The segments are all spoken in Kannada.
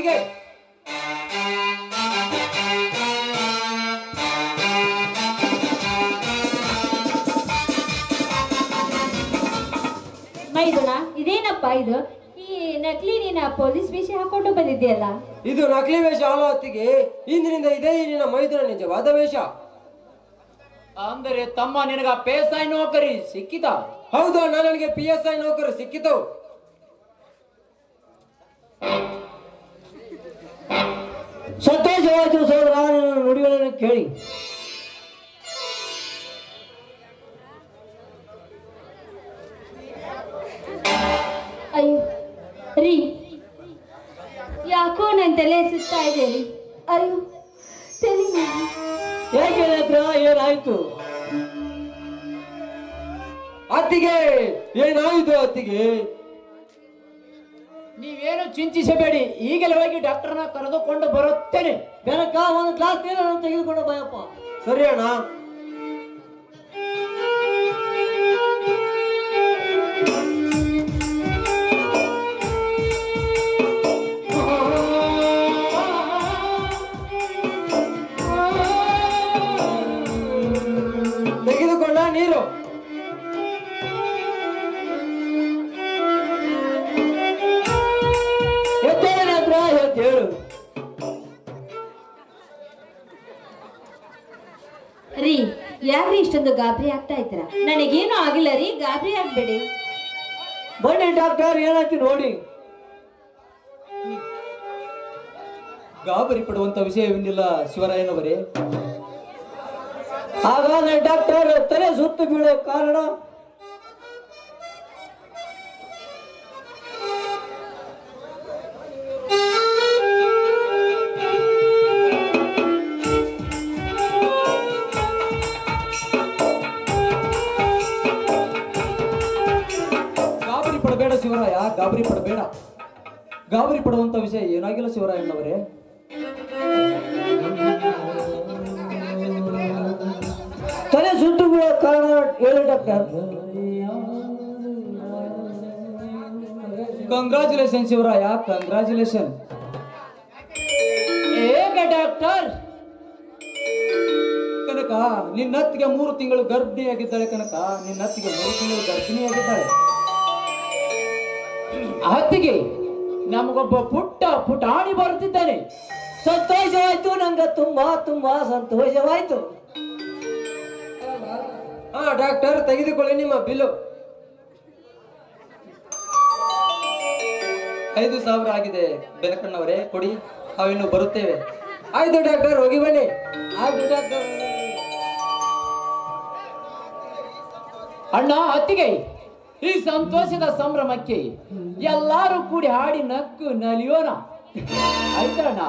ಮೈದುನ ಇದೇನಪ್ಪ ಇದು? ಈ ನಕಲಿ ನೀನ ಪೊಲೀಸ್ ವೇಷ ಹಾಕೊಂಡು ಬಂದಿದ್ಯಲ್ಲ? ಇದು ನಕಲಿ ವೇಷ ಅಲ್ಲ ಹೊತ್ತಿಗೆ, ಇಂದಿನಿಂದ ಇದೇ ನಿನ್ನ ಮೈದುನ ನಿಜವಾದ ವೇಷ. ಅಂದರೆ ತಮ್ಮ ನಿನಗ PSI ನೌಕರಿ ಸಿಕ್ಕಿತ? ಹೌದು, ನನಗೆ PSI ನೌಕರಿ ಸಿಕ್ಕಿತು. ಸಂತೋಷವಾಯಿತು ಸೋದರ, ನನ್ನ ನುಡಿಗಳನ್ನು ಕೇಳಿ. ಅಯ್ಯೋ ರೀ, ಯಾಕೋ ನನ್ನ ತಲೆ ಸುತ್ತಾ ಇದೆ ರೀ. ಅಯ್ಯೋ ತಲೆ ಯಾಕೆ ಏನಾಯ್ತು? ಅತ್ತಿಗೆ ಏನಾಯ್ತು ಅತ್ತಿಗೆ? ನೀವೇನು ಚಿಂತಿಸಬೇಡಿ, ಈಗಲೇ ಹೋಗಿ ಡಾಕ್ಟರ್ನ ಕರೆದುಕೊಂಡು ಬರುತ್ತೇನೆ. ಬೆನಕ ಒಂದು ಕ್ಲಾಸ್ ನೀರನ್ನು ತೆಗೆದುಕೊಂಡು ಬಾಯಪ್ಪ. ಸರಿ ಅಣ್ಣ. ತೆಗೆದುಕೊಂಡ ನೀರು. ಹೇಳು ರೀ, ಯಾಕ್ರಿ ಇಷ್ಟೊಂದು ಗಾಬರಿ ಆಗ್ತಾ ಇದ್ದೀರ? ನನಗೇನು ಆಗಿಲ್ಲ ರೀ, ಗಾಬರಿ ಆಗ್ಬೇಡಿ. ಬನ್ನಿ ಡಾಕ್ಟರ್, ಏನಾಯ್ತು ನೋಡಿ. ಗಾಬರಿ ಪಡುವಂತ ವಿಷಯವೇನಿಲ್ಲ ಶಿವರಾಯನವರೇ. ಹಾಗಾದ್ರೆ ಡಾಕ್ಟರ್, ತಲೆ ಸುತ್ತು ಬೀಳೋ ಕಾರಣ? ಗಾಬರಿ ಪಡಬೇಡ ಶಿವರಾಯ, ಗಾಬರಿ ಪಡಬೇಡ. ಗಾಬರಿ ಪಡುವಂತ ವಿಷಯ ಏನಾಗಿಲ್ಲ ಶಿವರಾಯನವರೇ. ತಲೆ ಸುತ್ತು ಬೀಳೋ ಕಾರಣ ಹೇಳಿ ಡಾಕ್ಟರ್. Congratulation Shivaraya, congratulation. ಹೇಗೆ ಡಾಕ್ಟರ್? ಕನಕ, ನಿನ್ನತ್ತಿಗೆ 3 ತಿಂಗಳು ಗರ್ಭಿಣಿಯಾಗಿದ್ದಾಳೆ. ಕನಕ, ನಿನ್ನತ್ತಿಗೆ 3 ತಿಂಗಳು ಗರ್ಭಿಣಿಯಾಗಿದ್ದಾಳೆ. ಅತ್ತಿಗೆ ನಮಗೊಬ್ಬ ಪುಟಾಣಿ ಬರುತ್ತಿದ್ದಾನೆ. ಸಂತೋಷವಾಯ್ತು, ನಂಗೆ ತುಂಬಾ ತುಂಬಾ ಸಂತೋಷವಾಯ್ತು. ಹಾ ಡಾಕ್ಟರ್, ತೆಗೆದುಕೊಳ್ಳಿ ನಿಮ್ಮ ಬಿಲ್ಲು. 5,000 ಆಗಿದೆ ಬೆನಕಣ್ಣವರೇ, ಕೊಡಿ, ನಾವಿನ್ನು ಬರುತ್ತೇವೆ. ಆಯ್ತು ಡಾಕ್ಟರ್, ಹೋಗಿ ಬನ್ನಿ. ಆಯ್ತು ಡಾಕ್ಟರ್. ಅಣ್ಣ, ಅತ್ತಿಗೆ, ಈ ಸಂತೋಷದ ಸಂಭ್ರಮಕ್ಕೆ ಎಲ್ಲರೂ ಕೂಡಿ ಹಾಡಿ ನಕ್ಕು ನಲಿಯೋಣ. ಆಯ್ತಣ್ಣ?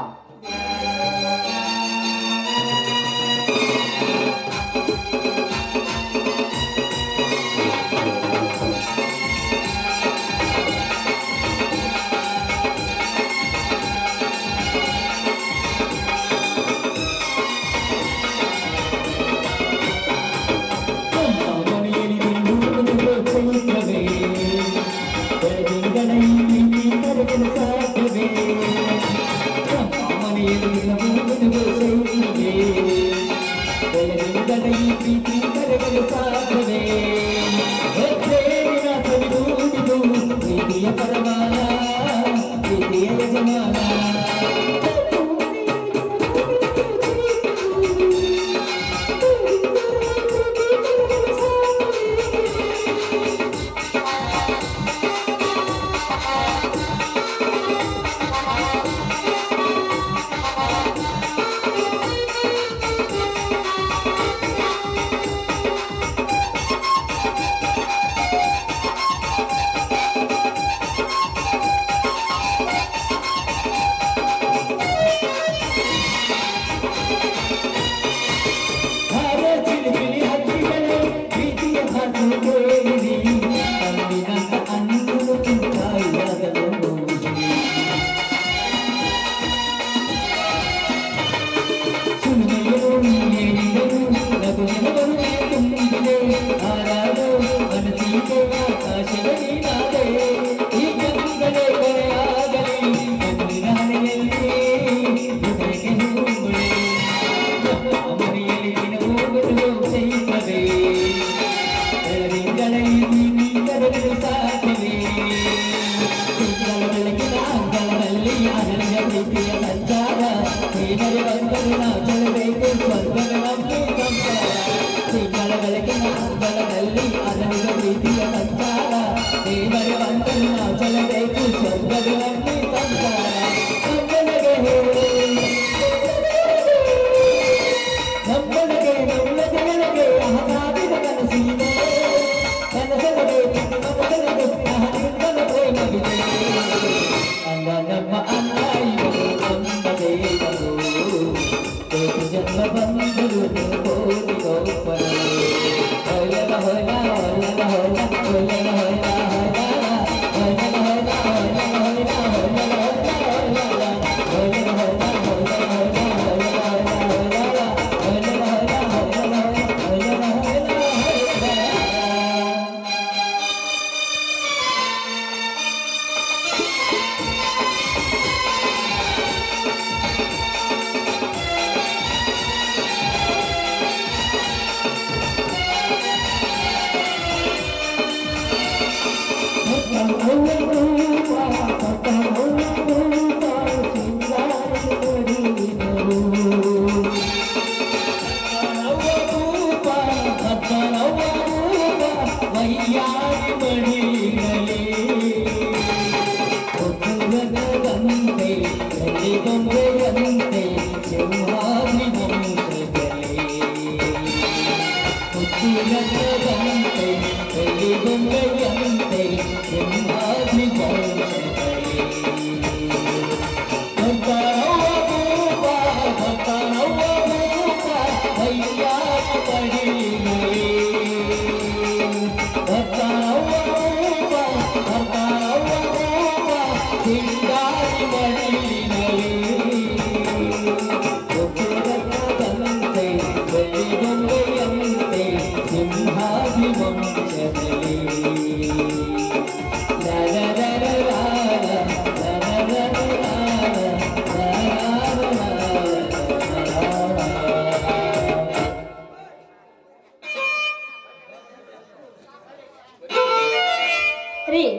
ಪ್ರೀತಿಯ ಸಂಚಾರ ನೀನರೆ ಬಂದರೆ ನಾವು ಚಲಬೇಕು ಸ್ವರ್ಗದ ನಮ್ಮಿ ಸಂಸಾರ ತಿಂಗಳ ಬೆಳಕಿನ ಅಂಗಳದಲ್ಲಿ ಅರಳಿದ ಪ್ರೀತಿಯ ಸಂಚಾರ ನೀನರೆ ಬಂದರೆ ನಾವು ಚಲಬೇಕು ಸ್ವರ್ಗದ ನಮ್ಮಿ ಸಂಸಾರ ನಮ್ಮನೆಗೆ ನಮ್ಮ ಜನರಿಗೆ ಅಹಸಾದಿದ ಕನಸಿದೆ ಕನಸನಗೆ ಮನಸನಗೆ ಅಹನಿಂದನ ಪ್ರೇಮವಿದೆ ಅಲ್ಲ ನಮ್ಮ ಅನ್ನ ಇವರು ನಮ್ಮ ದೇವರು ಕೋಟಿ ಜನ್ಮ ಬಂದರು ಕೋಟಿ ಗೋಪರು ಹೊಯ್ಲನ ಹೊಯ್ಲ ಹೊಯ್ಲನ ಹೊಯ್ಲ ಹೊಯ್ಲನ ಹೊಯ್ಲ ಹೊಯ್ಲನ ಹೊಯ್ಲ ಹೊಯ್ಲನ ಹೊಯ್ಲ ಹೊಯ್ಲನ ಹೊಯ್ಲ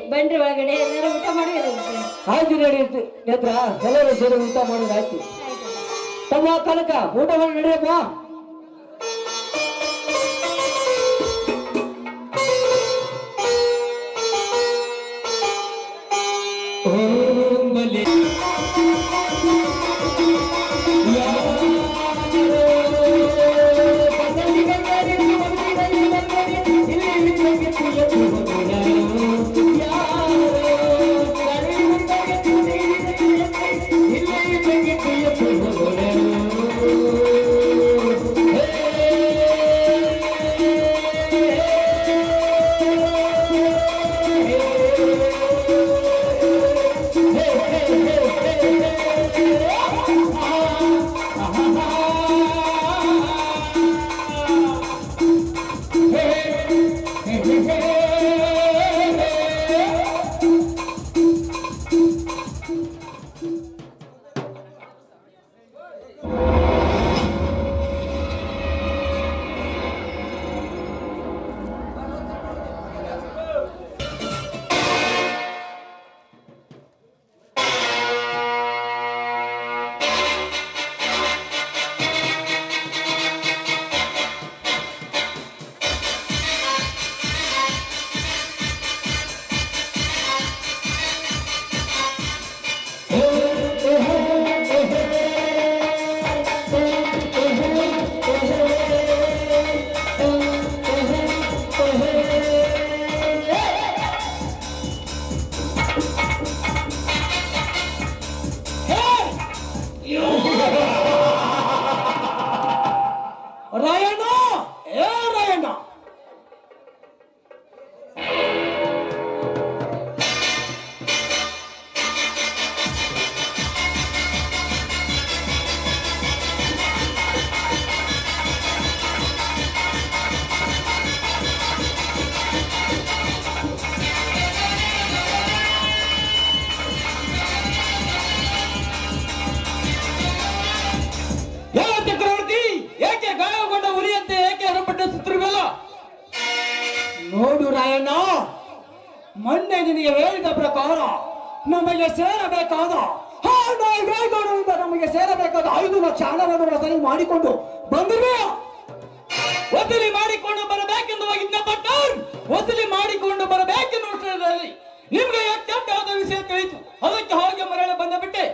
ಬನ್ರಿ ಒಳಗಡೆ ಎಲ್ಲರೂ ಊಟ ಮಾಡಿ ಆಯ್ತು ನಡೆಯುತ್ತೆ ನೇತ್ರ ಎಲ್ಲರೂ ಸೇರಿ ಊಟ ಮಾಡೋದಾಯ್ತು ತಮ್ಮ ಕನಕ ಊಟ ಮಾಡಿ ನಡಿಯಪ್ಪ ನೋಡು ರಾಯಣ್ಣ, ಮೊನ್ನೆ ನಿನಗೆ ಹೇಳಿದ ಪ್ರಕಾರ ನಮಗೆ ಸೇರಬೇಕಾದ ಹಣ ವೇಗ ನನಗೆ ಸೇರಬೇಕಾದ 5 ಲಕ್ಷ ಹಣವನ್ನು ವಸೂಲಿ ಮಾಡಿಕೊಂಡು ಬಂದಿವೆ. ವಸೂಲಿ ಮಾಡಿಕೊಂಡು ಬರಬೇಕೆಂದು ಹೋಗಿದ್ದ ಪಟ್ಟರ್ ವಸೂಲಿ ಮಾಡಿಕೊಂಡು ಬರಬೇಕೆನ್ನುವುದರಲ್ಲಿ ನಿಮ್ಗೆ ಅತ್ಯಂತ ವಿಷಯ ತಿಳಿಯಿತು. ಅದಕ್ಕೆ ಹಾಗೆ ಮರಳಿ ಬಂದ ಬಿಟ್ಟೆ.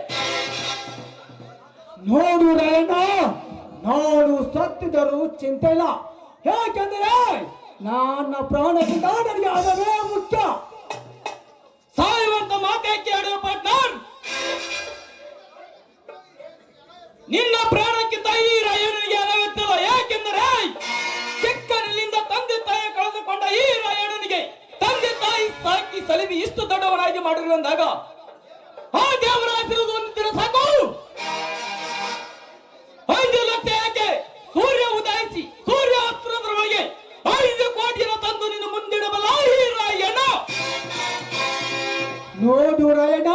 ನೋಡು ರಾಯಣ್ಣ, ನಾನು ಸತ್ತಿದರೂ ಚಿಂತೆ ಇಲ್ಲ. ಯಾಕೆಂದರೆ ನನ್ನ ಪ್ರಾಣಕ್ಕಿಂತ ನನಗೆ ಅದವೇ ಮುಖ್ಯ. ಸಾಯುವಂತ ಮಾತೇಕೆ ಆಡುವ ಪಾರ್ಟ್ನರ್? ನಿನ್ನ ಪ್ರಾಣಕ್ಕಿಂತ ಈ ರಾಯಣ್ಣನಿಗೆ ಅನಗತ್ಯಲ್ಲ. ಯಾಕೆಂದರೆ ಚಿಕ್ಕನಿಂದ ತಂದೆ ತಾಯಿ ಕಳೆದುಕೊಂಡ ಈ ರಾಯಣ್ಣನಿಗೆ ತಂದೆ ತಾಯಿ ಸಾಕಿ ಸಲಿವಿ ಇಷ್ಟು ದೊಡ್ಡವನಾಗಿ ಮಾಡಿರುವಂದಾಗ ಆ ದೇವರಾಸಿರುವುದು ಒಂದು ದಿನ ಸಾಕು. 5 ಲಕ್ಷ ಯಾಕೆ? ಸೂರ್ಯ ಉದಯಿಸಿ ಸೂರ್ಯ ಹತ್ತಿರದೊಳಗೆ 5 ಕೋಟಿನ ತಂದು ನಿನ್ನ ಮುಂದಿಡಬಲ್ಲ ಈ ರಾಯಣ್ಣ. ನೋಡು ರಾಯಣ್ಣ,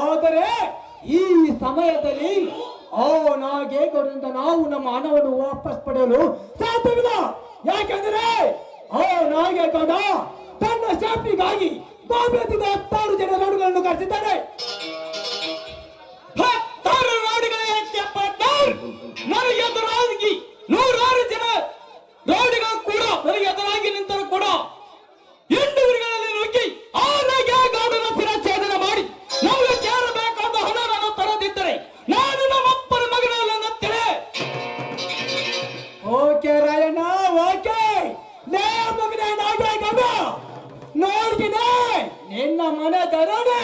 ಆದರೆ ಈ ಸಮಯದಲ್ಲಿ ಅವನಾಗೆ ಕೊಡಂತ ನಾವು ನಮ್ಮ ಹಣವನ್ನು ವಾಪಸ್ ಪಡೆಯಲು ಸಾಧ್ಯವಿಲ್ಲ. ಯಾಕೆಂದರೆ ಅವನಾಗೆ ಕೊಡ ತನ್ನ ಶಾಪಿಗಾಗಿ ಗೋಬ್ಯದಿಂದ 16 ಜನ ರೋಡ್ಗಳನ್ನು ಕರೆಸಿದ್ದಾನೆ. 16 ರೋಡ್ಗಳೇ ಪಾರ್ಟ್ನರ್? ನನಗೆ ಎದುರಾಗಿ 106 ಜನ ರೋಡ್ಗಳು ಕೂಡ ನನಗೆ ಎದುರಾಗಿ ನಿಂತರೂ ಕೂಡ ಎಂಟೂರುಗಳಲ್ಲಿ ನುಗ್ಗಿ ಆನೆಗೆ ಗೌಡನ ಶಿರಚ್ಛೇದನ ಮಾಡಿ ನಮಗೆ ಸೇರಬೇಕಾದ ಹಣ ನಾನು ತರದಿದ್ದರೆ ನಾನು ನಮ್ಮಪ್ಪನ ಮಗನಲ್ಲ ತಿಳೆ. Okay Rayanna, okay. ಲೇ ಮಗನೇ ನಾಗೇಗೌಡ, ನೋಡ್ತೀನಿ ನಿನ್ನ ಮನೆ ತರೋನೆ.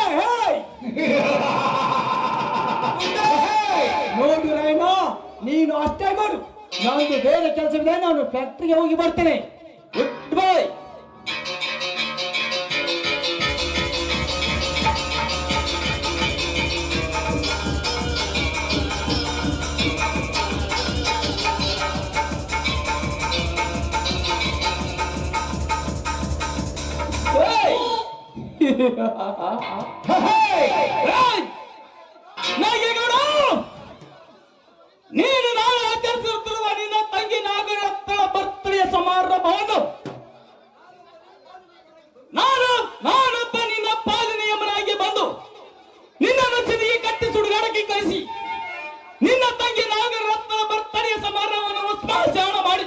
ನೋಡು ರಾಯಣ್ಣ, ನೀನು ಅಷ್ಟೇ ಮಾಡು. ನಂದು ಬೇರೆ ಕೆಲಸವಿದೆ, ನಾನು ಫ್ಯಾಕ್ಟ್ರಿಗೆ ಹೋಗಿ ಬರ್ತೇನೆ. Good bye. ನಾಗೇಗೌಡ, ನೀನು ನಾಳೆ ಆಚರಿಸುತ್ತಿರುವ ನಿನ್ನ ತಂಗಿ ನಾಗರತ್ನ ಬರ್ತಡೆಯ ಸಮಾರಂಭವನ್ನು ನಾನೊಬ್ಬ ನಿನ್ನ ಪಾಲನೆಯಮ್ಮನಾಗಿ ಬಂದು ನಿನ್ನನ್ನು ಸಿದಿಗೆ ಕಟ್ಟಿ ಸುಡುಗಾಡಕ್ಕೆ ಕಳಿಸಿ ನಿನ್ನ ತಂಗಿ ನಾಗರತ್ನ ಬರ್ತಡೆಯ ಸಮಾರಂಭವನ್ನು ಉತ್ಸಾಹ ಮಾಡಿ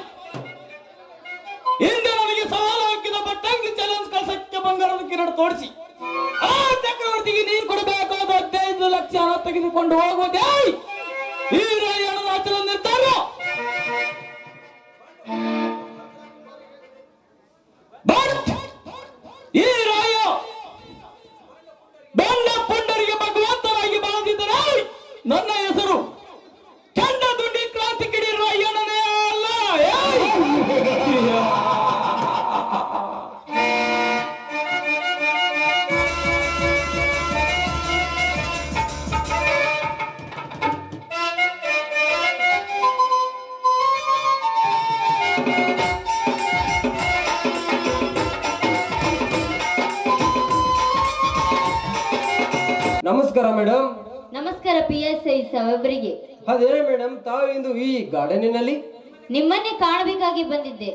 ಹಿಂದೆ ನನಗೆ ಸವಾಲು ಹಾಕಿದ ಬಟ್ಟಂಗಿ ಚಾಲೆಂಜ್ ಕಳಸಕ್ಕೆ ಬಂಗಾರದ ಕಿರಣ ತೋರಿಸಿ ಆ ಚಕ್ರವರ್ತಿಗೆ ನೀನು ಕೊಡಬೇಕಾದ 15 ಲಕ್ಷ ಹಣ ತೆಗೆದುಕೊಂಡು ಹೋಗುವುದೇ ಈ ರಾಯಣ್ಣನ ಆಚರಣೆ ನಿರ್ಧಾರ. ಈ ರಾಯ ಬಂಡ ಪುಂಡರಿಗೆ ಭಗವಂತನಾಗಿ ಬಾಳದಿದ್ದರೆ ನನ್ನ ಹೆಸರು ಚಂಡ ದುಂಡಿ ಕ್ರಾಂತಿ ಕಿಡಿ ರಾಯಣ್ಣನೇ ಅಲ್ಲ. ನಮಸ್ಕಾರ ಮೇಡಮ್. ನಮಸ್ಕಾರ PSI ಸಾಹೇಬರಿಗೆ. ಅದೇನೇ ಮೇಡಮ್, ತಾವು ಇಂದು ಈ ಗಾರ್ಡನಿನಲ್ಲಿ ನಿಮ್ಮನ್ನೇ ಕಾಣಬೇಕಾಗಿ ಬಂದಿದ್ದೆ.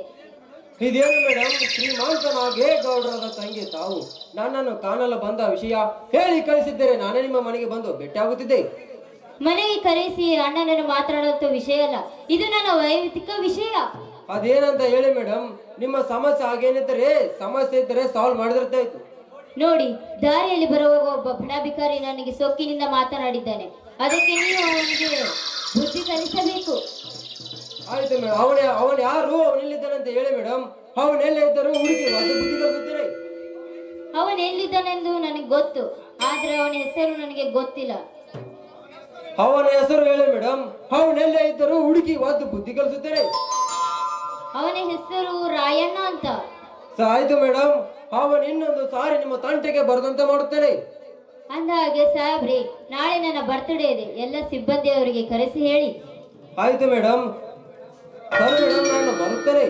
ಇದೇನು ಮೇಡಮ್, ಶ್ರೀಮಂತ ನಾಗೇಗೌಡರಾದ ತಂಗಿ ತಾವು ನನ್ನನ್ನು ಕಾಣಲು ಬಂದ ವಿಷಯ ಹೇಳಿ ಕಳಿಸಿದ್ದರೆ ನಾನೇ ನಿಮ್ಮ ಮನೆಗೆ ಬಂದು ಭೇಟಿಯಾಗುತ್ತಿದ್ದೆ. ಮನೆಗೆ ಕರೆಸಿ ಅಣ್ಣನನ್ನು ಮಾತನಾಡುವಂತ ವಿಷಯ ಅಲ್ಲ, ಇದು ನನ್ನ ವೈಯಕ್ತಿಕ ವಿಷಯ. ಅದೇನಂತ ಹೇಳಿ ಮೇಡಮ್. ನಿಮ್ಮ ಸಮಸ್ಯೆ ಹಾಗೇನಿದ್ದರೆ ಸಮಸ್ಯೆ ಇದ್ದರೆ ಸಾಲ್ವ್ ಮಾಡಿದಿರ್ತಾ ಇತ್ತು. ನೋಡಿ, ದಾರಿಯಲ್ಲಿ ಬರುವಾಗ ಒಬ್ಬ ಬಡ ಭಿಕಾರಿ ನನಗೆ ಸೊಕ್ಕಿನಿಂದ ಮಾತನಾಡಿದ್ದಾನೆ. ಅದಕ್ಕೆ ನೀವು ಅವನಿಗೆ ಬುದ್ಧಿ ಕಲಿಸಬೇಕು. ಆಯ್ತು ಮೇಡಮ್. ಅವನು ಯಾರು, ಅವನೆಲ್ಲಿದ್ದಾನಂತ ಹೇಳಿ ಮೇಡಮ್. ಅವನೆಲ್ಲ ಇದ್ದರೂ ಹುಡುಗಿ ಒಂದು ಬುದ್ಧಿ ಕಲಿಸುತ್ತೇನೆ. ಅವನು ಎಲ್ಲಿದ್ದಾನೆಂದು ನನಗೆ ಗೊತ್ತು, ಆದ್ರೆ ಅವನ ಹೆಸರು ನನಗೆ ಗೊತ್ತಿಲ್ಲ. ಅವನ ಹೆಸರು ಹೇಳಿ ಮೇಡಮ್. ಅವನೆಲ್ಲ ಇದ್ದರೂ ಹುಡುಗಿ ಒಂದು ಬುದ್ಧಿ ಕಲಿಸುತ್ತೇನೆ. ಅವನ ಹೆಸರು ರಾಯಣ್ಣ ಅಂತ. ಆಯ್ತು ಮೇಡಮ್. ಅವನು ಇನ್ನೊಂದು ಸಾರಿ ನಿಮ್ಮ ತಂಟೆಗೆ ಬರದಂತೆ ಮಾಡುತ್ತೇನೆ. ಅಂದ ಹಾಗೆ ಸಾಹೇಬ್ರಿ, ನಾಳೆ ನನ್ನ ಬರ್ತ್ಡೇ ಇದೆ, ಎಲ್ಲ ಸಿಬ್ಬಂದಿಯವರಿಗೆ ಕರೆಸಿ ಹೇಳಿ. ಆಯ್ತು ಮೇಡಮ್. ಸರಿ ಮೇಡಮ್, ನಾನು ಬರುತ್ತೇನೆ.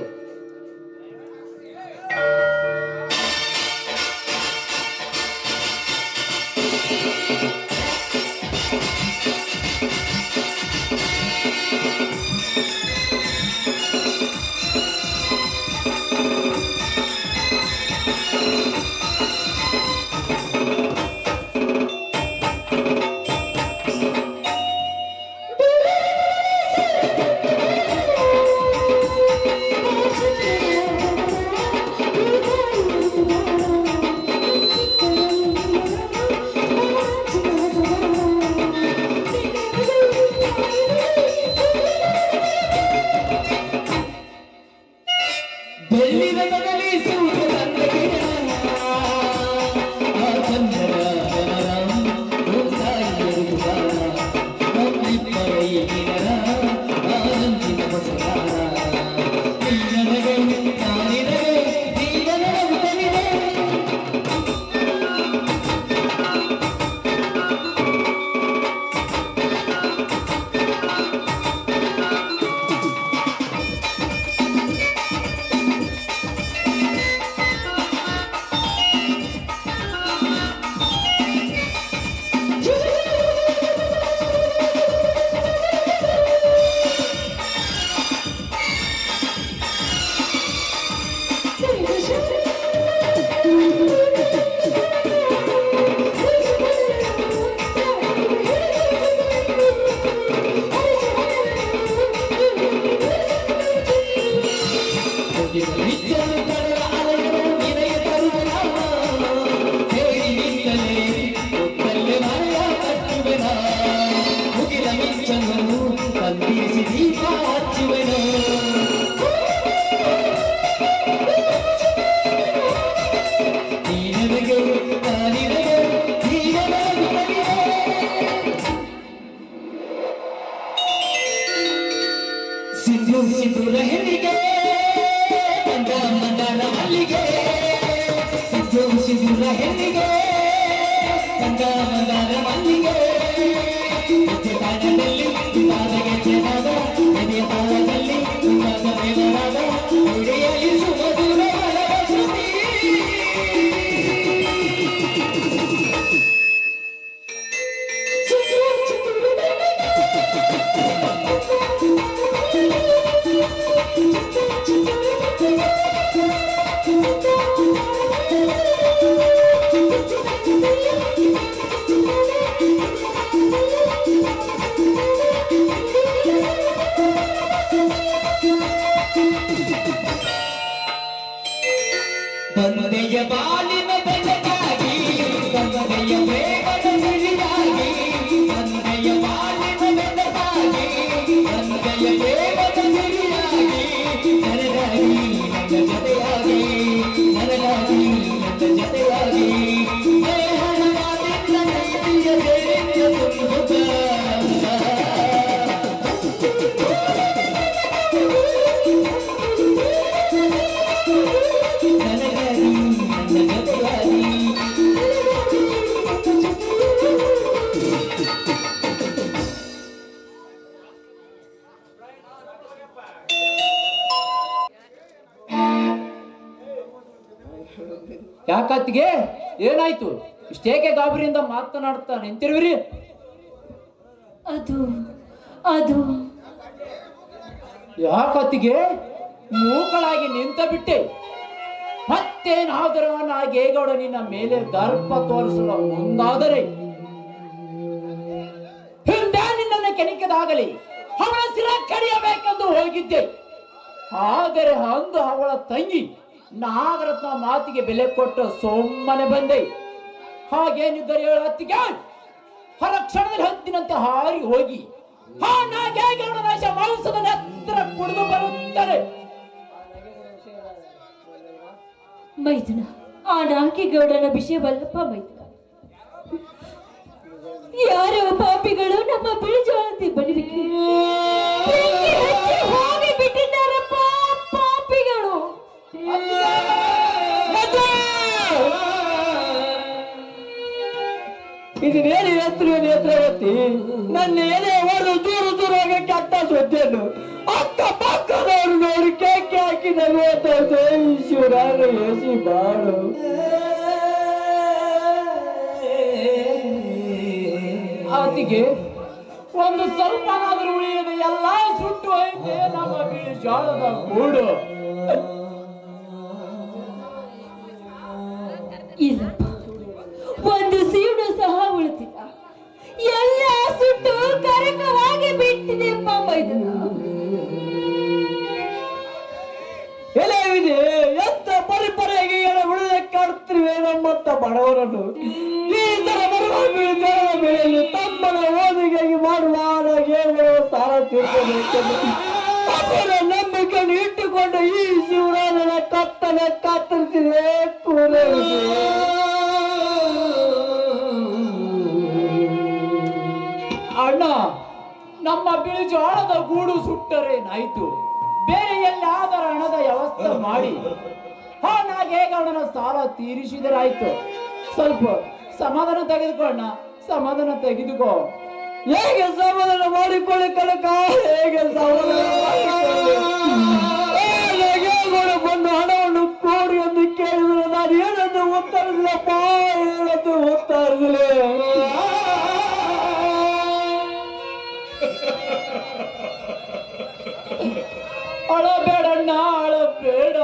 ವೆಚ್ಚವನ್ನು ಸಂಧಿಸಿ ದೀಪ ಹಚ್ಚುವೆನು ನೀನಗೆ ನಾನಿನಗೆ ನೀನಗೆ ಸಿಂಧು ಸಿಂಧೂರ ಹೆಣ್ಣಿಗೆ ಮಂದ ಮಂದಾರ ಮಲ್ಲಿಗೆ ಸಿಂಧು ಸಿಂಧೂರ ಹೆಣ್ಣಿಗೆ ಮಂದ ಮಂದಾರ ಮಲ್ಲಿಗೆ ತಾಣದಲ್ಲಿ ಪಾದಗೆ ಚೆನ್ನಾದ ಎದೆಯ ತಾಳದಲ್ಲಿ ಪಾದ ಮೇಲರಾದ ಉಡಿಯಲ್ಲಿ ಸುಮಧುರ ಶ್ರುತಿ ಬಂದೆಯ ಬಾಲಿನ ಬೆಳಗಾಗಿ ಬಂದೆಯ ಪ್ರೇಮದ ಸಿರಿಯಾಗಿ ಬಂದೆಯ ಬಾಲಿನ ಬೆಳಗಾಗಿ ಬಂದೆಯ ಪ್ರೇಮದ ಸಿರಿಯಾಗಿ ನನಗಾಗಿ ನನ್ನ ಜೊತೆಯಾಗಿ ನನಗಾಗಿ ನನ್ನ ಜೊತೆಯಾಗಿ ಸ್ನೇಹದ ಮಾತಿನ ಪ್ರೀತಿಯ ಬೇರೆಯ ತುಂಬುತ್ತ ಯಾಕತ್ತಿಗೆ ಏನಾಯ್ತು? ಇಷ್ಟೇಕೆ ಗಾಬರಿಯಿಂದ ಮಾತನಾಡ್ತಾ ನಿಂತಿರುವಿರಿ? ಅದು ಅದು ಯಾಕತ್ತಿಗೆ ಮೂಕಳಾಗಿ ನಿಂತ ಬಿಟ್ಟೆ? ಮತ್ತೇನಾದರೂ ನಾ ಗೇಗೌಡ ನಿನ್ನ ಮೇಲೆ ದರ್ಪ ತೋರಿಸಲು ಮುಂದಾದರೆ ಹಿಂದೆ ನಿನ್ನನ್ನು ಕೆಣಕದಾಗಲಿ ಅವಳ ಸಿರ ಕಡಿಯಬೇಕೆಂದು ಹೋಗಿದ್ದೆ. ಆದರೆ ಅಂದು ಅವಳ ತಂಗಿ ನಾಗರತ್ನ ಮಾತಿಗೆ ಬೆಲೆ ಕೊಟ್ಟು ಸೊಮ್ಮನೆ ಬಂದೆ. ಹಾಗೇನಿದ್ದರೆ ಹೇಳ ಅತ್ತಿಗೆ, ಹೊರ ಕ್ಷಣದಲ್ಲಿ ಹದ್ದಿನಂತೆ ಹಾರಿ ಹೋಗಿ ಆ ನಾಗೇಗೌಡ ನಾಶ ಮಾಂಸದ ಹತ್ತಿರ ಕುಡಿದು ಬರುತ್ತಾರೆ. ಮೈದುನ, ಆ ನಾಗೇಗೌಡನ ವಿಷಯವಲ್ಲಪ್ಪ ಮೈದುನ. ಯಾರೋ ಪಾಪಿಗಳು ನಮ್ಮ ಬಿಳಿಜೋಳದಿ ಬಡಿಲಿಕ್ಕೆ ಹೋಗಿ ಬಿಟ್ಟಿದ್ದಾರಪ್ಪ ಪಾಪಿಗಳು. ಇದನ್ನೇನು ಹೇಳ್ತೀವಿ ನೇತ್ರಾವತಿ? ನನ್ನ ಏನೇ ಹೊಡೆದು ದೂರ ದೂರ ಕೆಟ್ಟ ಸುತ್ತೇನು ಅಕ್ಕ ಪಕ್ಕದವ್ರು ನೋಡಿ ಕೇಕೆ ಹಾಕಿ ನಗುವಂತ ಶಿವರಾಗ ಎಸಿ ಬಾಳು. ಆತಿಗೆ ಒಂದು ಸ್ವಲ್ಪನಾದರೂ ಉಳಿಯದೆ ಎಲ್ಲ ಸುಟ್ಟು ಹೋಯ್ತೆ ನಮ್ಮ ಬಿಳಿ ಜೋಳದ ಗೂಡು. ಇಲ್ಲಪ್ಪ, ಒಂದು ಸೀಡು ಸಹ ಉಳಿತಿಲ್ಲ. ಎಲ್ಲ ಸುಟ್ಟು ಕರಕವಾಗಿ ಬಿಟ್ಟಿದೆಪ್ಪ ಮೈದುನ. ಎಲೆವಿದೆ ಎಂತ ಪರಿಪರೆಗೆ ಉಳಿದಕ್ಕಾಡ್ತಿರುವೆ ನಮ್ಮಂತ ಬಡವರನ್ನು. ಈ ತರ ಬರುವ ಬೆಳೆಯಲ್ಲಿ ತಮ್ಮನ ಓದಿಗಾಗಿ ಮಾಡುವ ಸಾಲ ತೀರ್ಸಬೇಕೆಂದು ಅವರ ನಂಬಿಕೆಯನ್ನು ಇಟ್ಟುಕೊಂಡು ಈ ಶಿವರಾಜನ ಕತ್ತಲೆ ಕತ್ತರಿಸಿದೆ ಕೂರವಿದೆ. ಅಣ್ಣ, ನಮ್ಮ ಬಿಳಿ ಜೋಳದ ಗೂಡು ಸುಟ್ಟರೇನಾಯ್ತು? ಬೇರೆ ಎಲ್ಲಾದರ ಹಣದ ವ್ಯವಸ್ಥೆ ಮಾಡಿ ಆ ನಾಗೇಗೌಡನ ಸಾಲ ತೀರಿಸಿದರಾಯ್ತು. ಸ್ವಲ್ಪ ಸಮಾಧಾನ ತೆಗೆದುಕೊಳ್ಳೋಣ, ಸಮಾಧಾನ ತೆಗೆದುಕೋ. ಹೇಗೆ ಸಮಾಧಾನ ಮಾಡಿಕೊಳ್ಳಿ ಕನಕ? ಹೇಗೆ ಸಮಾಧಾನ ಮಾಡಿಕೊಳ್ಳಿ? ಬಂದು ಹಣವನ್ನು ಕೋರಿ ಎಂದು ಕೇಳಿದ್ರೆ ನಾನು ಏನಂದು ಉತ್ತರಿಸಲಪ್ಪ, ಏನಂದು ಉತ್ತರಿಸಲೇ? ಅಳಬೇಡಣ್ಣ, ಅಳಬೇಡ.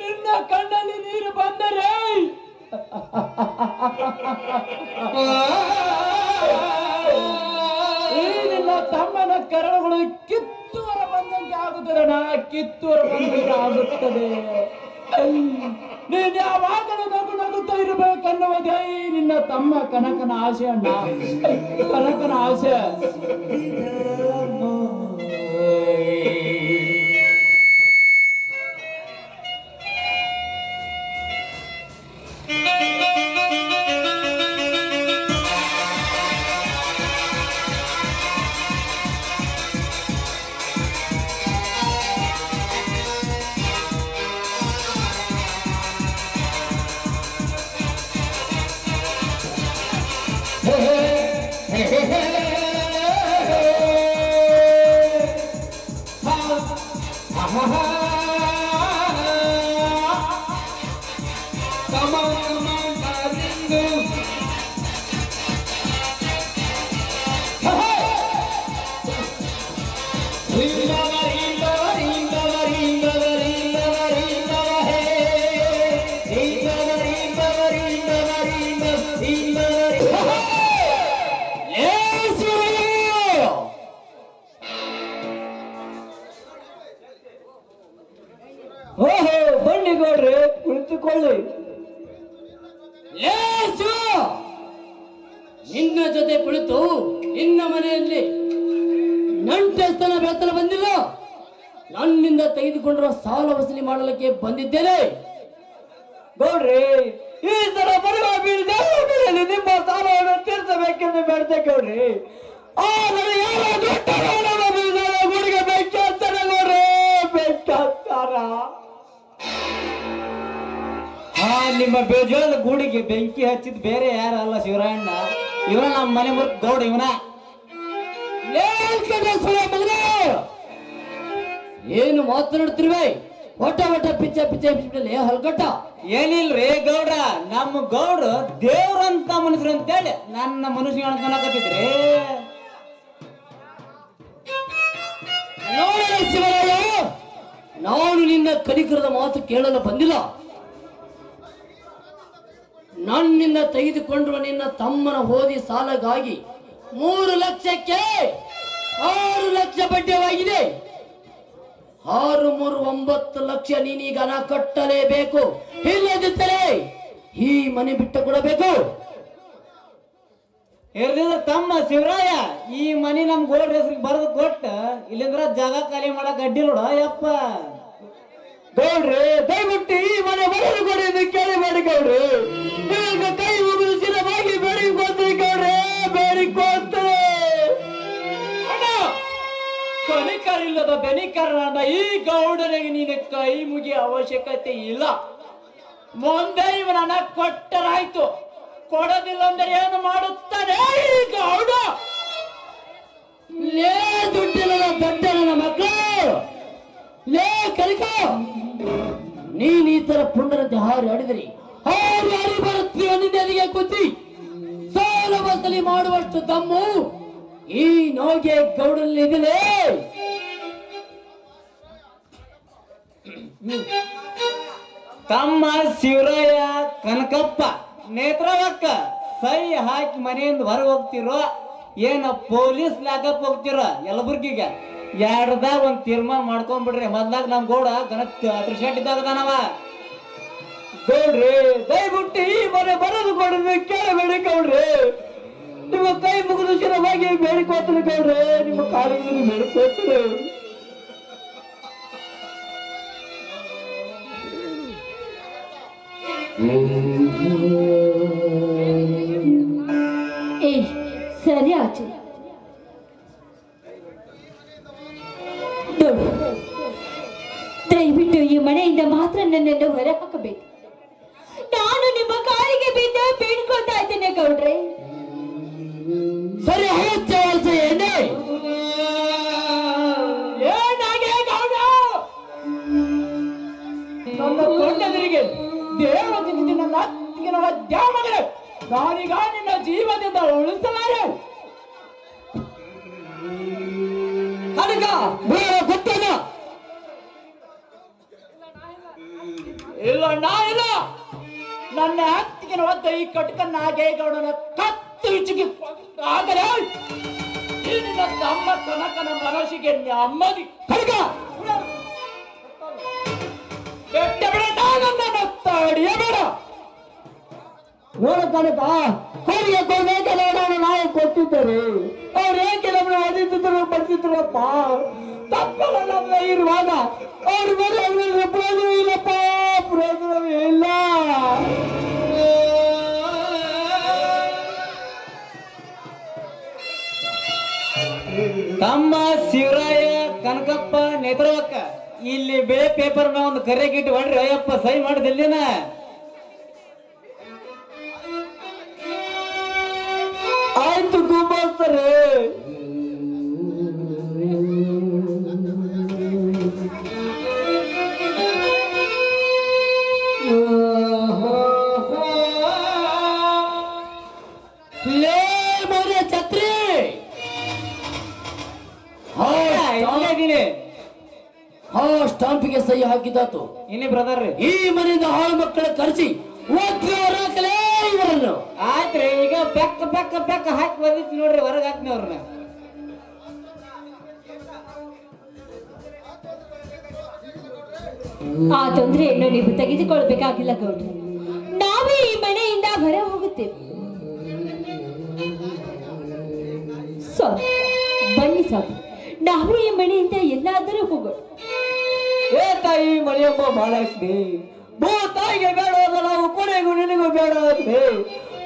ನಿನ್ನ ಕಣ್ಣಲ್ಲಿ ನೀರು ಬಂದರೆ ನಿನ್ನ ತಮ್ಮನ ಕರಳುಗಳು ಕಿತ್ತೂರ ಬಂದಂಗೆ ಆಗುತ್ತದೆ. ಕಿತ್ತೂರ ಬಂದಂಗೆ ಆಗುತ್ತದೆ. ನೀನ್ ಯಾವಾಗಲೂ ನಗು ನಗುತ್ತಾ ಇರಬೇಕನ್ನುವುದೇ ನಿನ್ನ ತಮ್ಮ ಕನಕನ ಆಸೆ ಅಣ್ಣ, ಕನಕನ ಆಸೆ. ಓಹೋ ಬನ್ನಿ ಗೌಡ್ರೆ, ಕುಳಿತುಕೊಳ್ಳಿ. ನಿನ್ನ ಜೊತೆ ಕುಳಿತು ನಿನ್ನ ಮನೆಯಲ್ಲಿ ನಂಟೆಸ್ತನ ಬೇತನ ಬಂದಿಲ್ಲ. ನನ್ನಿಂದ ತೆಗೆದುಕೊಂಡಿರುವ ಸಾಲ ವಸೂಲಿ ಮಾಡಲಿಕ್ಕೆ ಬಂದಿದ್ದೇನೆ. ಗೌಡ್ರಿ, ಈ ತರ ಬರುವ ಬೀಳದಲ್ಲಿ ನಿಮ್ಮ ಸಾಲವನ್ನು ತೀರಿಸಬೇಕೆಂದು ಬೇಡ್ತೆ ಗೌಡ್ರಿ. ಆದರೆ ಯಾರೋ ದೊಡ್ಡ ಗುಡಿಗೆ ಬೆಂಕಿ ಹಚ್ತಾರೆ ಗೌಡ್ರಿ, ಬೆಂಕಿ ಹಚ್ಚಾರ. ನಿಮ್ಮ ಬೇಜಾದ ಗೂಡಿಗೆ ಬೆಂಕಿ ಹಚ್ಚಿದ್ ಬೇರೆ ಯಾರಲ್ಲ ಶಿವರಾಯಣ್ಣ, ಇವನ ನಮ್ಮ ಮನೆ ಮುರ್ಕ್ ಗೌಡ ಇವನ. ಏನು ಮಾತನಾಡ್ತಿರುವೆ? ಒಟ್ಟ ಒಟ್ಟ ಪಿಚ್ಚ ಪಿಚ್ಚ ಪಿಚ್ಚಲ್ಲಿ ಹಲ್ಕಟ್ಟ. ಏನಿಲ್ರಿ ಗೌಡ್ರ, ನಮ್ಮ ಗೌಡ್ರು ದೇವ್ರಂತ ಮನುಷ್ಯರು ಅಂತೇಳಿ ನನ್ನ ಮನುಷ್ಯ ಅನ್ಕೊಳಕತ್ತಿದ್ರಿ. ಶಿವರಾಯ, ನಾನು ನಿನ್ನ ಕನಿಕರದ ಮಾತು ಕೇಳಲು ಬಂದಿಲ್ಲ. ನನ್ನಿಂದ ತೆಗೆದುಕೊಂಡಿರುವ ನಿನ್ನ ತಮ್ಮನ ಹೋದಿ ಸಾಲಗಾಗಿ 3 ಲಕ್ಷಕ್ಕೆ 6 ಲಕ್ಷ ಬಡ್ಡಿಯಾಗಿದೆ. 6 3 9 ಲಕ್ಷ ನೀನೀಗ ಹಣ ಕಟ್ಟಲೇಬೇಕು. ಇಲ್ಲದಿದ್ದರೆ ಈ ಮನೆ ಬಿಟ್ಟು ಕೊಡಬೇಕು. ಇರ್ದಿದ್ರ ತಮ್ಮ ಶಿವರಾಯ, ಈ ಮನಿ ನಮ್ ಗೋಲ್ಡ್ ಹೆಸರಿಗೆ ಬರೆದು ಕೊಟ್ಟ ಇಲ್ಲಿಂದ್ರ ಜಾಗ ಖಾಲಿ ಮಾಡಕ್ ಅಡ್ಡಿ ನೋಡ ಯಪ್ಪ. ಗೌಡ್ರಿ, ದಯವಿಟ್ಟು ಈ ಮನೆ ಬರೆದು ಕೊಡಿ ಎಂದು ಕೇಳಿಬೇಡಿ ಗೌಡ್ರಿ. ಇವಾಗ ಕೈ ಮುಗಿದು ಸ್ಥಿರವಾಗಿ ಬೇಡಿಕೊಳ್ತೀರಿ ಗೌಡ್ರಿ, ಬೇಡಿಕೊಳ್ತೀರಿ. ಕನಿಕರಿಲ್ಲದ ಬೆನಿಕರನಾದ ಈ ಗೌಡನಿಗೆ ನೀನು ಕೈ ಮುಗಿಯ ಅವಶ್ಯಕತೆ ಇಲ್ಲ. ಮುಂದೆ ಇವನ ಹಣ ಕೊಟ್ಟರಾಯ್ತು, ಕೊಡೋದಿಲ್ಲ ಅಂದ್ರೆ ಏನು ಮಾಡುತ್ತಾನೆ ಈ ಗೌಡ? ಲೇ ದುಡ್ಡಿನ ದೊಡ್ಡ ನನ್ನ ಮಕ್ಕಳು, ಲೇ ಕಲಿಕ, ನೀನ್ ಈ ತರ ಪುಂಡರಂತೆ ಹಾರಿ ಆಡಿದ್ರಿ ಹಾರಿ ಬರುತ್ತೀವ. ನಿನ್ನೆಲ್ಲಿಗೆ ಕೂತಿ ಸಾಲ ವಸೂಲಿ ಮಾಡುವಷ್ಟು ದಮ್ಮು ಈ ನೋಗೆ ಗೌಡನಲ್ಲಿ ಇದಿದೆ. ತಮ್ಮ ಶಿವರಾಯ ಕನಕಪ್ಪ ನೇತ್ರವಕ್ಕ ಸೈ ಹಾಕಿ ಮನೆಯಿಂದ ಹೊರಗೆ ಹೋಗ್ತಿರೋ ಏನ ಪೊಲೀಸ್ ಲಾಕಪ್ ಹೋಗ್ತಿರೋ ಯಲಬುರ್ಗಿಗೆ? ಎರಡದಾಗ ಒಂದ್ ತೀರ್ಮಾನ ಮಾಡ್ಕೊಂಡ್ಬಿಡ್ರಿ. ಮೊದ್ಲಾಗ ನಮ್ ಗೌಡ ತ್ರಿಶಾಟ್ ಇದ್ದಾಗದಾನವ. ಗೌಡ್ರಿ, ದಯವಿಟ್ಟು ಈ ಮನೆ ಬರೆದು ಕೊಡಿ ಕೇಳಬೇಡಿ ಗೌಡ್ರಿ. ನಿಮ್ಮ ಕೈ ಮುಗಿದು ಸ್ಥಿರವಾಗಿ ಬೇಡಿಕೊಳ್ತೀರಿ ಗೌಡ್ರಿ, ನಿಮ್ಮ ಕಾಲಿಗೆ ಬೇಡಿಕೊಳ್ತೀರಿ. ಏ ಸರಿ ಆಚೆ ನೋಡು, ದಯವಿಟ್ಟು ಈ ಮನೆಯಿಂದ ಮಾತ್ರ ನನ್ನನ್ನು ಹೊರ ಹಾಕಬೇಕು. ನಾನು ನಿಮ್ಮ ಕಾಲಿಗೆ ಬಿದ್ದು ಬೇಡ್ಕೊಳ್ತಾ ಇದ್ದೇನೆ ಗೌಡ್ರೆ. ಸರಿ ಏನೇ ಏನಾಗೆ ಗೌಡ? ನನ್ನ ಕೊಂಡದರಿಗೆ ದೇವತೆ ನನ್ನ ಅತ್ತಿಗೆ ದ್ಯಾಮಗಳೇ, ನಾನೀಗ ನಿನ್ನ ಜೀವದಿಂದ ಉಳಿಸಲಾರೆ. ಕನಕ ಗೊತ್ತೇನ? ಇಲ್ಲ ನಾ ಇಲ್ಲ. ನನ್ನ ಅತ್ತಿಗೆ ಒದ್ದ ಈ ಕಟಕ ನಾಗೇಗೌಡನ ಕತ್ತು ಇಚ್ಚಿಗೆ ಆದರೆ ಈ ನಿನ್ನ ತಮ್ಮ ಕನಕನ ಮನಸ್ಸಿಗೆ ನೆಮ್ಮದಿ. ಕನಕ ಬೆಟ್ಟ ಬಿಡ, ನನ್ನನ್ನು ತಡೆಯಬೇಡ. ನೋಡ ಕನಕ, ಅವರಿಗೆ ಕೊಡಬೇಕ ನೋಡೋಣ, ನಾವು ಕೊಟ್ಟಿದ್ದರು. ಅವ್ರು ಏಕೆ ನಮ್ಮನ್ನು ಬೈತಿದ್ರು ಬರ್ತಿದ್ರಪ್ಪ. ತಪ್ಪಲ್ಲ ನಮ್ಮ ಇರುವಾಗ ಅವ್ರ ಮೇಲೆ ಪ್ರಯೋಜನ ಇಲ್ಲಪ್ಪ, ಪ್ರಯೋಜನ ಇಲ್ಲ. ತಮ್ಮ ಶಿವರಾಯ ಕನಕಪ್ಪ ನೇತ್ರವಕ್ಕ ಇಲ್ಲಿ ಬೆಳೆ ಪೇಪರ್ ನ ಒಂದು ಕರೆಗಿಟ್ಟು ಹೊಡ್ರಿ ಅಯ್ಯಪ್ಪ ಸಹಿ ಮಾಡಿದಿಲ್ಲಿನ. ಆಯ್ತು ಗುಮಾಸ್ತಾರೆ. ಲೇ ಮೌರ್ಯ ಛತ್ರಿ, ಸ್ಟಾಂಪಿಗೆ ಸಹಿ ಹಾಕಿದಾತು. ಇನ್ನೇ ಬ್ರದರ್ ಈ ಮನೆಯಿಂದ ಹಾಳು ಮಕ್ಕಳ ಕರೆಸಿ ಹೊರಾಕಲೇ ಇವರನ್ನು. ಆಯ್ತ್ರಿ, ಈಗ ಬೆಕ್ಕ ಬೆಕ್ಕ ಬೆಕ್ಕ ಹಾಕಿ ಬಂದಿತ್ತು ನೋಡ್ರಿ, ಹೊರಗೆ ಹಾಕ್ನಿ ಅವ್ರನ್ನ. ಆ ತೊಂದರೆಯನ್ನು ನೀವು ತೆಗೆದುಕೊಳ್ಬೇಕಾಗಿಲ್ಲ ಗೌಡ್ರೆ, ನಾವೇ ಈ ಮನೆಯಿಂದ ಹೊರ ಹೋಗುತ್ತೇವೆ. ಬನ್ನಿ ಸಾಕು, ನಾವು ಈ ಮನೆಯಿಂದ ಎಲ್ಲಾದರೂ ಹೋಗೋಣ. ಏ ತಾಯಿ ಮನೆಯೊಬ್ಬ ಮಾಡಾಕ್ತಿ, ಭೂ ತಾಯಿಗೆ ಬೇಡ ಅಲ್ಲ, ನಾವು ಕೊನೆಗೂ ನಿನಗೂ ಬೇಡ ಅಂತೆ.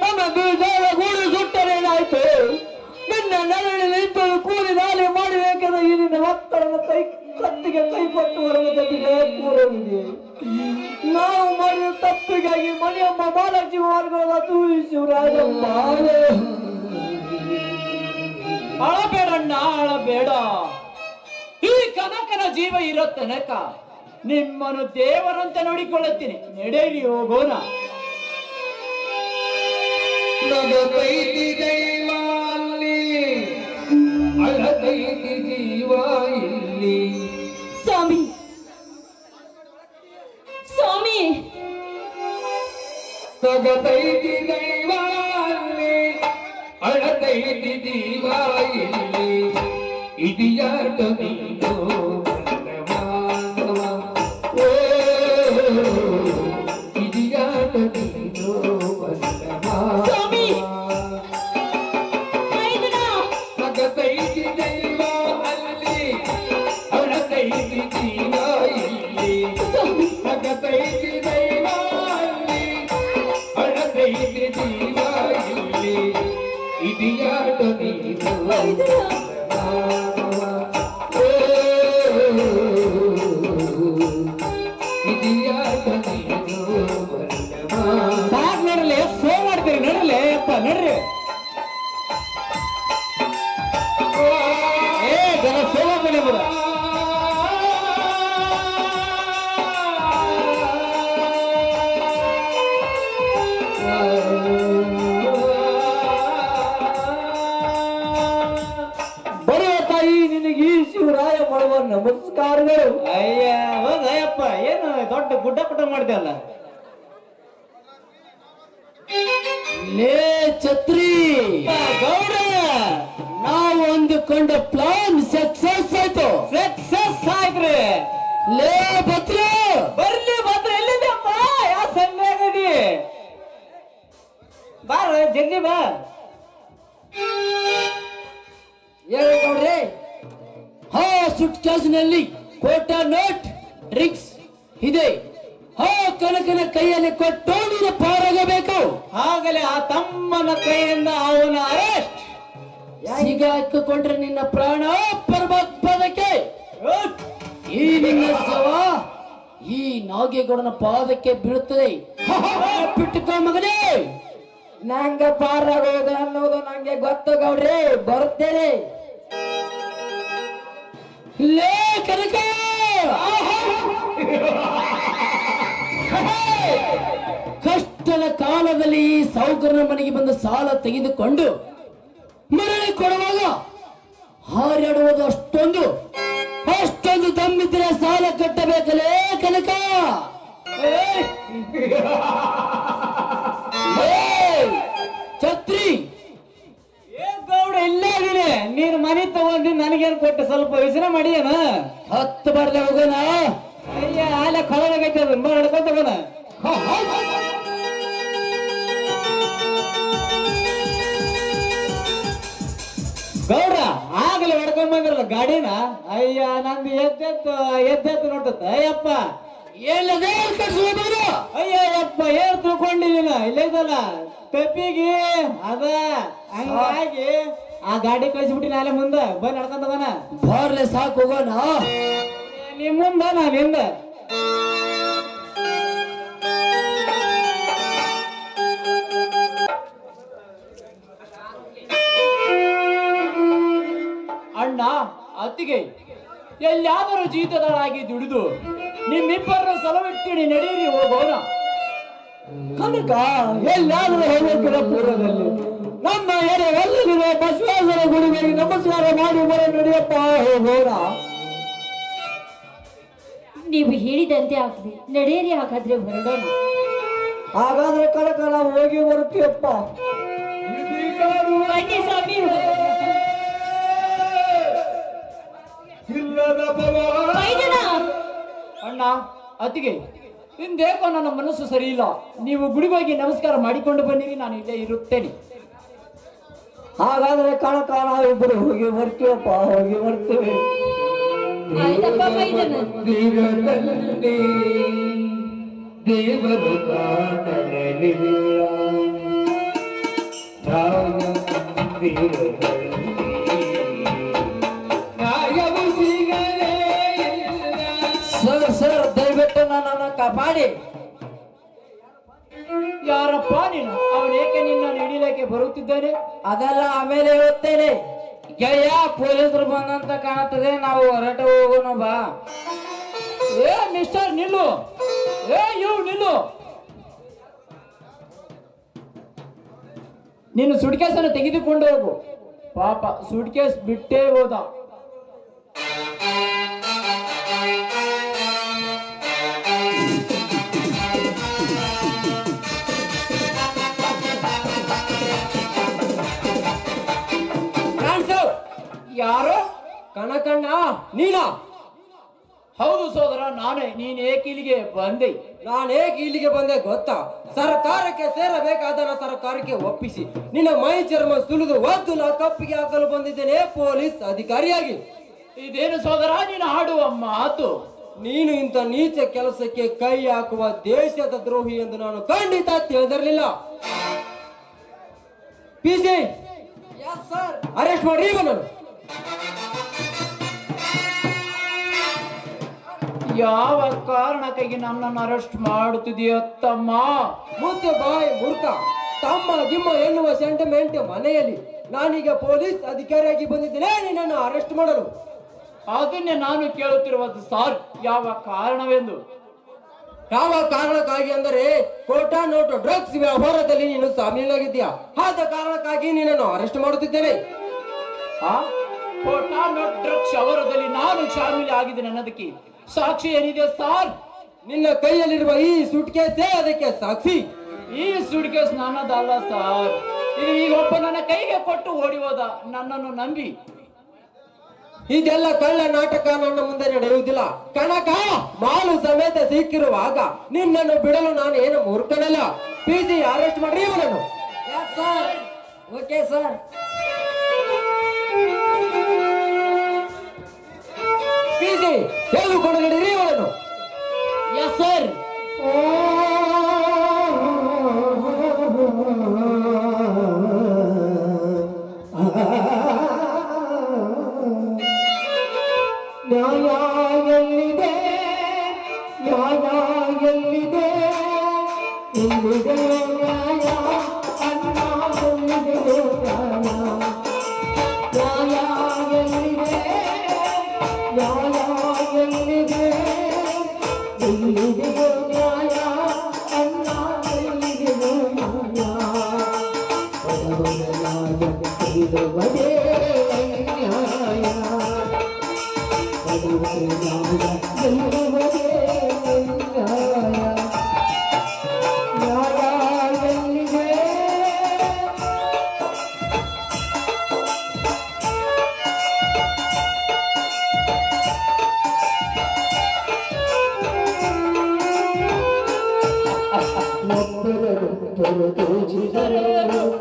ನಮ್ಮ ಬೀಜಾದ ಗೂಡು ಸುಟ್ಟರೇನಾಯ್ತು? ನಿನ್ನ ನೆರಳಿ ನಿಂತು ಕೂಲಿ ನಾಲಿ ಮಾಡಬೇಕೆಂದ ಈ ನಿನ್ನ ಮಕ್ಕಳನ್ನ ಕತ್ತಿಗೆ ಕೈ ಕೊಟ್ಟು ಹೊರಗೆ ಕೂರೋಗಿದೆ. ನಾವು ಮಾಡಿದ ತಪ್ಪಿಗಾಗಿ ಮನೆಯೊಬ್ಬ ಮಹಾಲಕ್ಷ್ಮಿ ಮಾರ್ಗದ ತೂಯಿಸುವರಾಜಮ್ಮ. ಅಳಬೇಡಣ್ಣ, ಅಳಬೇಡ. ಈ ಕನಕನ ಜೀವ ಇರೋ ತನಕ ನಿಮ್ಮನ್ನು ದೇವರಂತೆ ನೋಡಿಕೊಳ್ಳುತ್ತೀನಿ. ನಡೆಯಲಿ, ಹೋಗೋಣ. ನಗತೈತಿ ದೈವ ಅಲ್ಲಿ, ಅಳತೈತಿ ಜೀವ ಇಲ್ಲಿ. ಸ್ವಾಮಿ, ಸ್ವಾಮಿ, ನಗತೈತಿ ದೈವ ಅಲ್ಲಿ, ಅಳತೈತಿ ಜೀವ ಇಲ್ಲಿ. ಇಡಿಯಾಟ ನೀನು ಮಾನವ, ಓ ಇಡಿಯಾಟ ನೀನು ಸ್ವಾಮಿ, ನಗತೈತಿ ದೈವ ಅಲ್ಲಿ, ಅಳತೈತಿ ಜೀವ ಇಲ್ಲಿ. ನಗತೈತಿ ದೈವ ಅಲ್ಲಿ, ಅಳತೈತಿ ಜೀವ ಇಲ್ಲಿ. ಇಡಿಯಾಟ ನೀನು ಸಾಕ್ ನೋಡ್ರಲಿ, ಸೋ ಮಾಡ್ತೀರಿ ನೋಡ್ರಲಿ ಅಪ್ಪ, ನೋಡ್ರಿ. ಏ ಜನ ಸೋಮ ಬನ್ನಿ ಬರ. ಬರುವ ತಾಯಿ, ನಿನಗೆ ಈ ಶಿವರಾಯ ಮಾಡುವ ನಮಸ್ಕಾರಗಳು. ಅಯ್ಯ ಹೋಗ ಅಯ್ಯಪ್ಪ, ಏನು ದೊಡ್ಡ ಗುಡ್ಡ ಪುಟ್ಟ ಮಾಡಿದೆಲ್ಲ. ಲೇ ಛತ್ರಿ ಗೌಡ, ನಾವು ಅಂದುಕೊಂಡ ಪ್ಲಾನ್ ಸಕ್ಸಸ್ ಆಯ್ತು. ಸಕ್ಸಸ್ ಆಯ್ತ್ರಿ. ಲೇ ಭದ್ರ, ಬರ್ಲಿ ಭದ್ರ, ಎಲ್ಲಿದ್ದಪ್ಪ? ಯಾವ ಸನ್ಯಾಗದಿ? ಬಾರ ಜಲ್ದಿ ಬಾ. ಹೇಳ್ಕೊಡ್ರಿ. ಹಾ, ಸುಟ್ ಕೇಸಿನಲ್ಲಿ ಕೋಟಾ ನೋಟ್ ರಿಕ್ಸ್ ಇದೆ. ಹಾ, ಕನಕನ ಕೈಯಲ್ಲಿ ಕೊಟ್ಟು ನೀನು ಪಾರಾಗಬೇಕು. ಆಗಲೇ ಆ ತಮ್ಮನ ಕೈಯಿಂದ ಅವನ ಅರೆಸ್ಟ್. ಸಿಗಾಕಿಕೊಂಡ್ರೆ ನಿನ್ನ ಪ್ರಾಣ ಪರಮಾತ್ಮದಕ್ಕೆ. ಈ ನಿನ್ನ ಶವ ಈ ನಾಗೇಗೌಡನ ಪಾದಕ್ಕೆ ಬೀಳುತ್ತದೆ. ಬಿಟ್ಟುಕೋ ಮಗನೇ. ನಂಗ ಪಾರಾಗೋದು ಅನ್ನೋದು ನಂಗೆ ಗೊತ್ತು ಗೌಡ್ರಿ, ಬರುತ್ತೇನೆ. ಲೇ ಕನಕ, ಕಷ್ಟದ ಕಾಲದಲ್ಲಿ ಈ ಸಾಹುಕಾರನ ಮನೆಗೆ ಬಂದ ಸಾಲ ತೆಗೆದುಕೊಂಡು ಮರಳಿ ಕೊಡುವಾಗ ಹಾರಾಡುವುದು ಅಷ್ಟೊಂದು ದಮ್ಮಿದ್ರೆ ಸಾಲ ಕಟ್ಟಬೇಕಲೇ ಕನಕ. ಛತ್ರಿ, ಏ ಗೌಡ, ಇಲ್ಲೇ ಇದೀನಿ. ನೀನು ಮನೆ ತಗೊಂಡಿ ನನಗೇನು ಕೊಟ್ಟು ಸ್ವಲ್ಪ ವಿಚಾರ ಮಾಡಿ ಏನ? ಹತ್ತು ಬರ್ದೆ ಹೋಗೋಣ. ಅಯ್ಯ, ಆಲೆ ಕಳವಾಗೈತೆ, ಅದು ನಡ್ಕೊಂತ ಹೋಗೋಣ. ಗೌಡ್ರ ಆಗಲೇ ಹೊಡ್ಕೊಂಡ್ ಬಂದಿರಲ್ಲ ಗಾಡಿನ. ಅಯ್ಯ ನಂದು ಎದ್ದೆತ್ತು ನೋಡ್ತತ್ತ. ಅಯ್ಯಪ್ಪ ಅಯ್ಯಪ್ಪ ಏನ್ ತಿಳ್ಕೊಂಡಿದ್ದೀನ ಇಲ್ಲೈತಲ್ಲ ತಪ್ಪಿಗೆ ಅದ ಹಂಗಾಗಿ ಆ ಗಾಡಿ ಕಳಿಸ್ಬಿಟ್ಟಿನ ಅಲ್ಲೇ ಮುಂದೆ ಬಂದ್ ನಡ್ಕೊಂಡದನ. ಬಾರ್ಲೆ ಸಾಕು ಹೋಗೋಣ. ನಿಮ್ ಮುಂದ ನಾನ್ ಹಿಂದ. ಅಣ್ಣ ಅತ್ತಿಗೆ ಎಲ್ಲಾದರೂ ಜೀತದಳಾಗಿ ದುಡಿದು ನಿಮ್ಮಿಬ್ಬರನ್ನು ಸಲವಿಡ್ತೀನಿ, ನಡೀರಿ ಹೋಗೋಣ. ಕನಕ ಎಲ್ಲಾದ್ರೂ ಹೋಗ್ಬೇಕಿಲ್ಲ ಪೂರ್ವದಲ್ಲಿ ನಮ್ಮ ಎಲ್ಲಿರುವ ಬಸವೇಶ್ವರ ಗುಡಿಗೆ ನಮಸ್ಕಾರ ಮಾಡಿ ಬರ ನಡೆಯಪ್ಪ ಹೋಗೋಣ. ನೀವು ಹೇಳಿದಂತೆ ಆಗ್ತದೆ, ನಡೆಯಿರಿ. ಹಾಗಾದ್ರೆ ಹೊರಡೋಣ. ಹಾಗಾದ್ರೆ ಕನಕ ನಾವು ಹೋಗಿ ಬರುತ್ತೀಯಪ್ಪ. ಬನ್ನಿ ಸ್ವಾಮಿ. ವೈದ್ಯನ! ಅಣ್ಣ ಅತ್ತಿಗೆ ಇಂದೇಕೋ ನನ್ನ ಮನಸ್ಸು ಸರಿ ಇಲ್ಲ. ನೀವು ಗುಡಿಗೋಗಿ ನಮಸ್ಕಾರ ಮಾಡಿಕೊಂಡು ಬನ್ನಿರಿ, ನಾನು ಇಲ್ಲೇ ಇರುತ್ತೇನೆ. ಹಾಗಾದ್ರೆ ಕನಕ ನಾವಿಬ್ಬರು ಹೋಗಿ ಬರ್ತೀವಪ್ಪ, ಹೋಗಿ ಬರ್ತೀವಿ. ಆಯ್ತಪ್ಪ ವೈದ್ಯನ. ದೇವರು ಕಾಣಲಿಲ್ಲ ಸರ್ ದಯವಿಟ್ಟು ನನ್ನನ್ನು ಕಾಪಾಡಿ. ಯಾರಪ್ಪ ನೀನು? ಅವನೇಕೆ ನಿನ್ನ ಹಿಡಿಯಲಿಕ್ಕೆ ಬರುತ್ತಿದ್ದಾನೆ? ಅದೆಲ್ಲ ಆಮೇಲೆ ಹೇಳುತ್ತೇನೆ. ಗೆಳೆಯ, ಪೊಲೀಸರು ಬಂದಂತ ಕಾಣುತ್ತದೆ, ನಾವು ಹೊರಟು ಹೋಗೋಣ ಬಾ. ಏ ಮಿಸ್ಟರ್ ನಿಲ್ಲು, ಏ ಇವ್ ನಿಲ್ಲು. ನೀನು ಸುಟ್ಕೇಸನ್ನು ತೆಗೆದುಕೊಂಡು ಹೋಗು. ಪಾಪ ಸುಟ್ಕೇಸ್ ಬಿಟ್ಟೇ ಹೋದ. ಯಾರು? ಕನಕಣ್ಣ ನೀನಾ? ಹೌದು ಸೋದರ, ನಾನೇ. ನೀನ್ ಏಕೆ ಇಲ್ಲಿಗೆ ಬಂದೆ? ನಾನೇಗೆ ಇಲ್ಲಿಗೆ ಬಂದೆ ಗೊತ್ತಾ? ಸರ್ಕಾರಕ್ಕೆ ಸೇರಬೇಕಾದ ಸರ್ಕಾರಕ್ಕೆ ಒಪ್ಪಿಸಿ ನಿನ್ನ ಮೈ ಚರ್ಮ ಸುಲಿದು ಒದ್ದು ನಾ ಕಪ್ಪಿಗೆ ಹಾಕಲು ಬಂದಿದ್ದೇನೆ ಪೊಲೀಸ್ ಅಧಿಕಾರಿಯಾಗಿ. ಇದೇನು ಸೋದರ ನೀನು ಆಡುವ ಮಾತು? ನೀನು ಇಂಥ ನೀಚ ಕೆಲಸಕ್ಕೆ ಕೈ ಹಾಕುವ ದೇಶದ ದ್ರೋಹಿ ಎಂದು ನಾನು ಖಂಡಿತ ತಿಳಿದಿರಲಿಲ್ಲ. ಪಿಸಿ ಅರೆಸ್ಟ್ ಮಾಡ್ರಿ ಇವನನ್ನು. ಯಾವ ಕಾರಣಕ್ಕಾಗಿ ನನ್ನನ್ನು ಅರೆಸ್ಟ್ ಮಾಡುತ್ತಿದೆಯೋ ತಮ್ಮ? ಮುಚ್ಚ ಬಾಯ್ ಮೂರ್ಖ. ತಮ್ಮ ಗಿಮ್ಮ ಎನ್ನುವ ಸೆಂಟಿಮೆಂಟ್ ಮನೆಯಲ್ಲಿ ನಾನೀಗ ಪೊಲೀಸ್ ಅಧಿಕಾರಿಯಾಗಿ ಬಂದಿದ್ದೇನೆ ನಿನ್ನನ್ನು ಅರೆಸ್ಟ್ ಮಾಡಲು. ಅದನ್ನೇ ನಾನು ಕೇಳುತ್ತಿರುವುದು ಸಾರ್, ಯಾವ ಕಾರಣವೆಂದು? ಯಾವ ಕಾರಣಕ್ಕಾಗಿ ಅಂದರೆ ಕೋಟಾ ನೋಟು ಡ್ರಗ್ಸ್ ವ್ಯವಹಾರದಲ್ಲಿ ನೀನು ಶಾಮೀಲಾಗಿದ್ದೀಯಾ, ಆದ ಕಾರಣಕ್ಕಾಗಿ ನಿನ್ನನ್ನು ಅರೆಸ್ಟ್ ಮಾಡುತ್ತಿದ್ದೇನೆ. ಡ್ರಗ್ಸ್ ವ್ಯವಹಾರದಲ್ಲಿ ನಾನು ಶಾಮೀಲಿ ಆಗಿದ್ದೇನೆ ಅನ್ನೋದಕ್ಕೆ ಸಾಕ್ಷಿ ಏನಿದೆ ಸಾರ್? ನಿನ್ನ ಕೈಯಲ್ಲಿರುವ ಈ ಸುಟ್ಕೇಸೇ ಅದಕ್ಕೆ ಸಾಕ್ಷಿ. ಈ ಸುಟ್ಕೇಸ್ ನನ್ನದಲ್ಲ ಸಾರ್, ಇದು ಈಗ ಒಬ್ಬ ನನ್ನ ಕೈಗೆ ಕೊಟ್ಟು ಓಡಿ ಹೋದ. ನನ್ನನ್ನು ನಂಬಿ ಇದೆಲ್ಲ ಕಳ್ಳ ನಾಟಕ ನನ್ನ ಮುಂದೆ ನಡೆಯುವುದಿಲ್ಲ. ಕನಕ ಮಾಲು ಸಮೇತ ಸಿಕ್ಕಿರುವಾಗ ನಿನ್ನನ್ನು ಬಿಡಲು ನಾನು ಏನು ಮೂರ್ಖನಲ್ಲ. ಪಿಸಿ ಅರೆಸ್ಟ್ ಮಾಡ್ರಿ ಇವನನ್ನು. Okay sir. ಪಿಸಿ ತೆಗೆದುಕೊಂಡು ನಡೀರಿ ಇವನನ್ನು. Yes sir. ನ್ಯಾಯ ಎಲ್ಲಿದೆ, ನ್ಯಾಯ ಎಲ್ಲಿದೆ, ಎಲ್ಲಿದೆ ನ್ಯಾಯ, ಅನ್ನ ಎಲ್ಲಿದೆ ನ್ಯಾಯ, ನ್ಯಾಯ ಎಲ್ಲಿದೆ, ನ್ಯಾಯ ಎಲ್ಲಿದೆ, ಎಲ್ಲಿದೆ ನ್ಯಾಯ, ಅನ್ನ ಎಲ್ಲಿದೆ ನ್ಯಾಯ, ಬಡವನಾದ ತಿಳಿದವನೇ ನ್ಯಾಯ.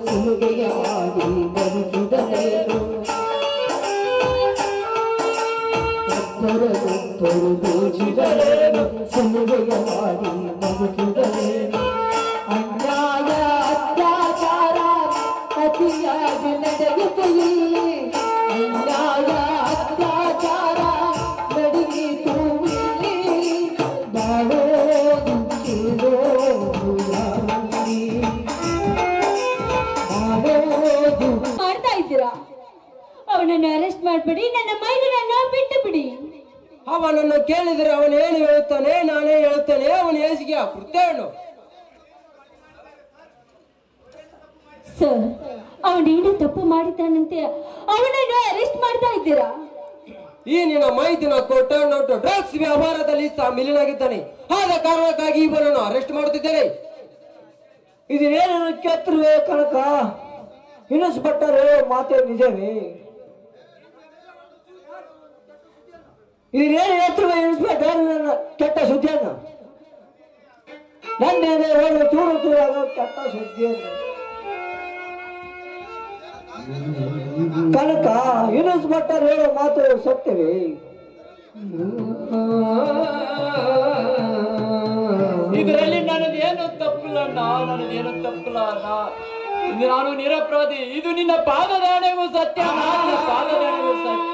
ಸುಲುಗೆಯಾಗಿ ಬದುಕಿದರೇನು, ತೊರೆದು ದೋಚಿದರೇನು ಸುಲಿಗೆಯ ಮಾಡಿ ಬದುಕಿದರೇನು ಅನ್ಯಾಯ ಅತ್ಯಾಚಾರ ಅತಿಯಾಗಿ ನಡೆಯಿತು ಇಲ್ಲಿ ಅನ್ಯಾಯ ಅತ್ಯಾಚಾರ ನಡೆಯಿತು ಇಲ್ಲಿ ಬಾಳೋದು ಮಾಡ್ತಾ ಇದ್ದೀರಾ? ಅವನನ್ನು ಅರೆಸ್ಟ್ ಮಾಡ್ಬಿಡಿ, ನನ್ನ ಮೈದನನ್ನು ಬಿಟ್ಟು ಬಿಡಿ. ಅವನನ್ನು ಕೇಳಿದರೆ ಅವನು ಏನು ಹೇಳುತ್ತಾನೆ? ನಾನೇ ಹೇಳುತ್ತೇನೆ ಅವನ ಏಸಿಗೆ ಕೃತ್ಯವನ್ನು. ಸರ್, ಅವನೇನು ತಪ್ಪು ಮಾಡಿದ್ದಾನಂತೆ ಅವನನ್ನು ಅರೆಸ್ಟ್ ಮಾಡ್ತಾ ಇದ್ದೀರಾ? ಈ ನಿನ್ನ ಮೈದಿನ ಕೊಟ್ಟ ನೋಟು ಡ್ರಗ್ಸ್ ವ್ಯವಹಾರದಲ್ಲಿ ಸಾಮಿಲನಾಗಿದ್ದಾನೆ. ಆದ ಕಾರಣಕ್ಕಾಗಿ ಇವನನ್ನು ಅರೆಸ್ಟ್ ಮಾಡುತ್ತಿದ್ದೇನೆ. ಇದೇನು ಕೆತ್ತಿರುವೆ ಕನಕ? ಇನ್ಸ್ಪೆಕ್ಟರ್ ಮಾತೇ ನಿಜವೇ? ಇದೇನು ಎತ್ತಿರುವೆ ಇನ್ಸ್ಪೆಕ್ಟರ್? ನನ್ನ ಕೆಟ್ಟ ಸುದ್ದಿಯನ್ನು ನನ್ನೇನೆ ಹೇಳು, ಚೂರು ಚೂರಾಗ ಕೆಟ್ಟ ಸುದ್ದಿಯನ್ನು ಕನಕ. ಇನ್ಸ್ಪೆಕ್ಟರ್ ಹೇಳೋ ಮಾತು ಸತ್ಯವೇ? ಇದರಲ್ಲಿ ನನ್ನದೇನು ತಪ್ಪಿಲ್ಲ ನನ್ನದೇನು ತಪ್ಪಿಲ್ಲ. ಇದು ನಾನು ನಿರಪರಾಧಿ. ಇದು ನಿನ್ನ ಪಾದದಾಣೆಗೂ ಸತ್ಯ, ನನ್ನ ಪಾದದಾಣೆಗೂ ಸತ್ಯ.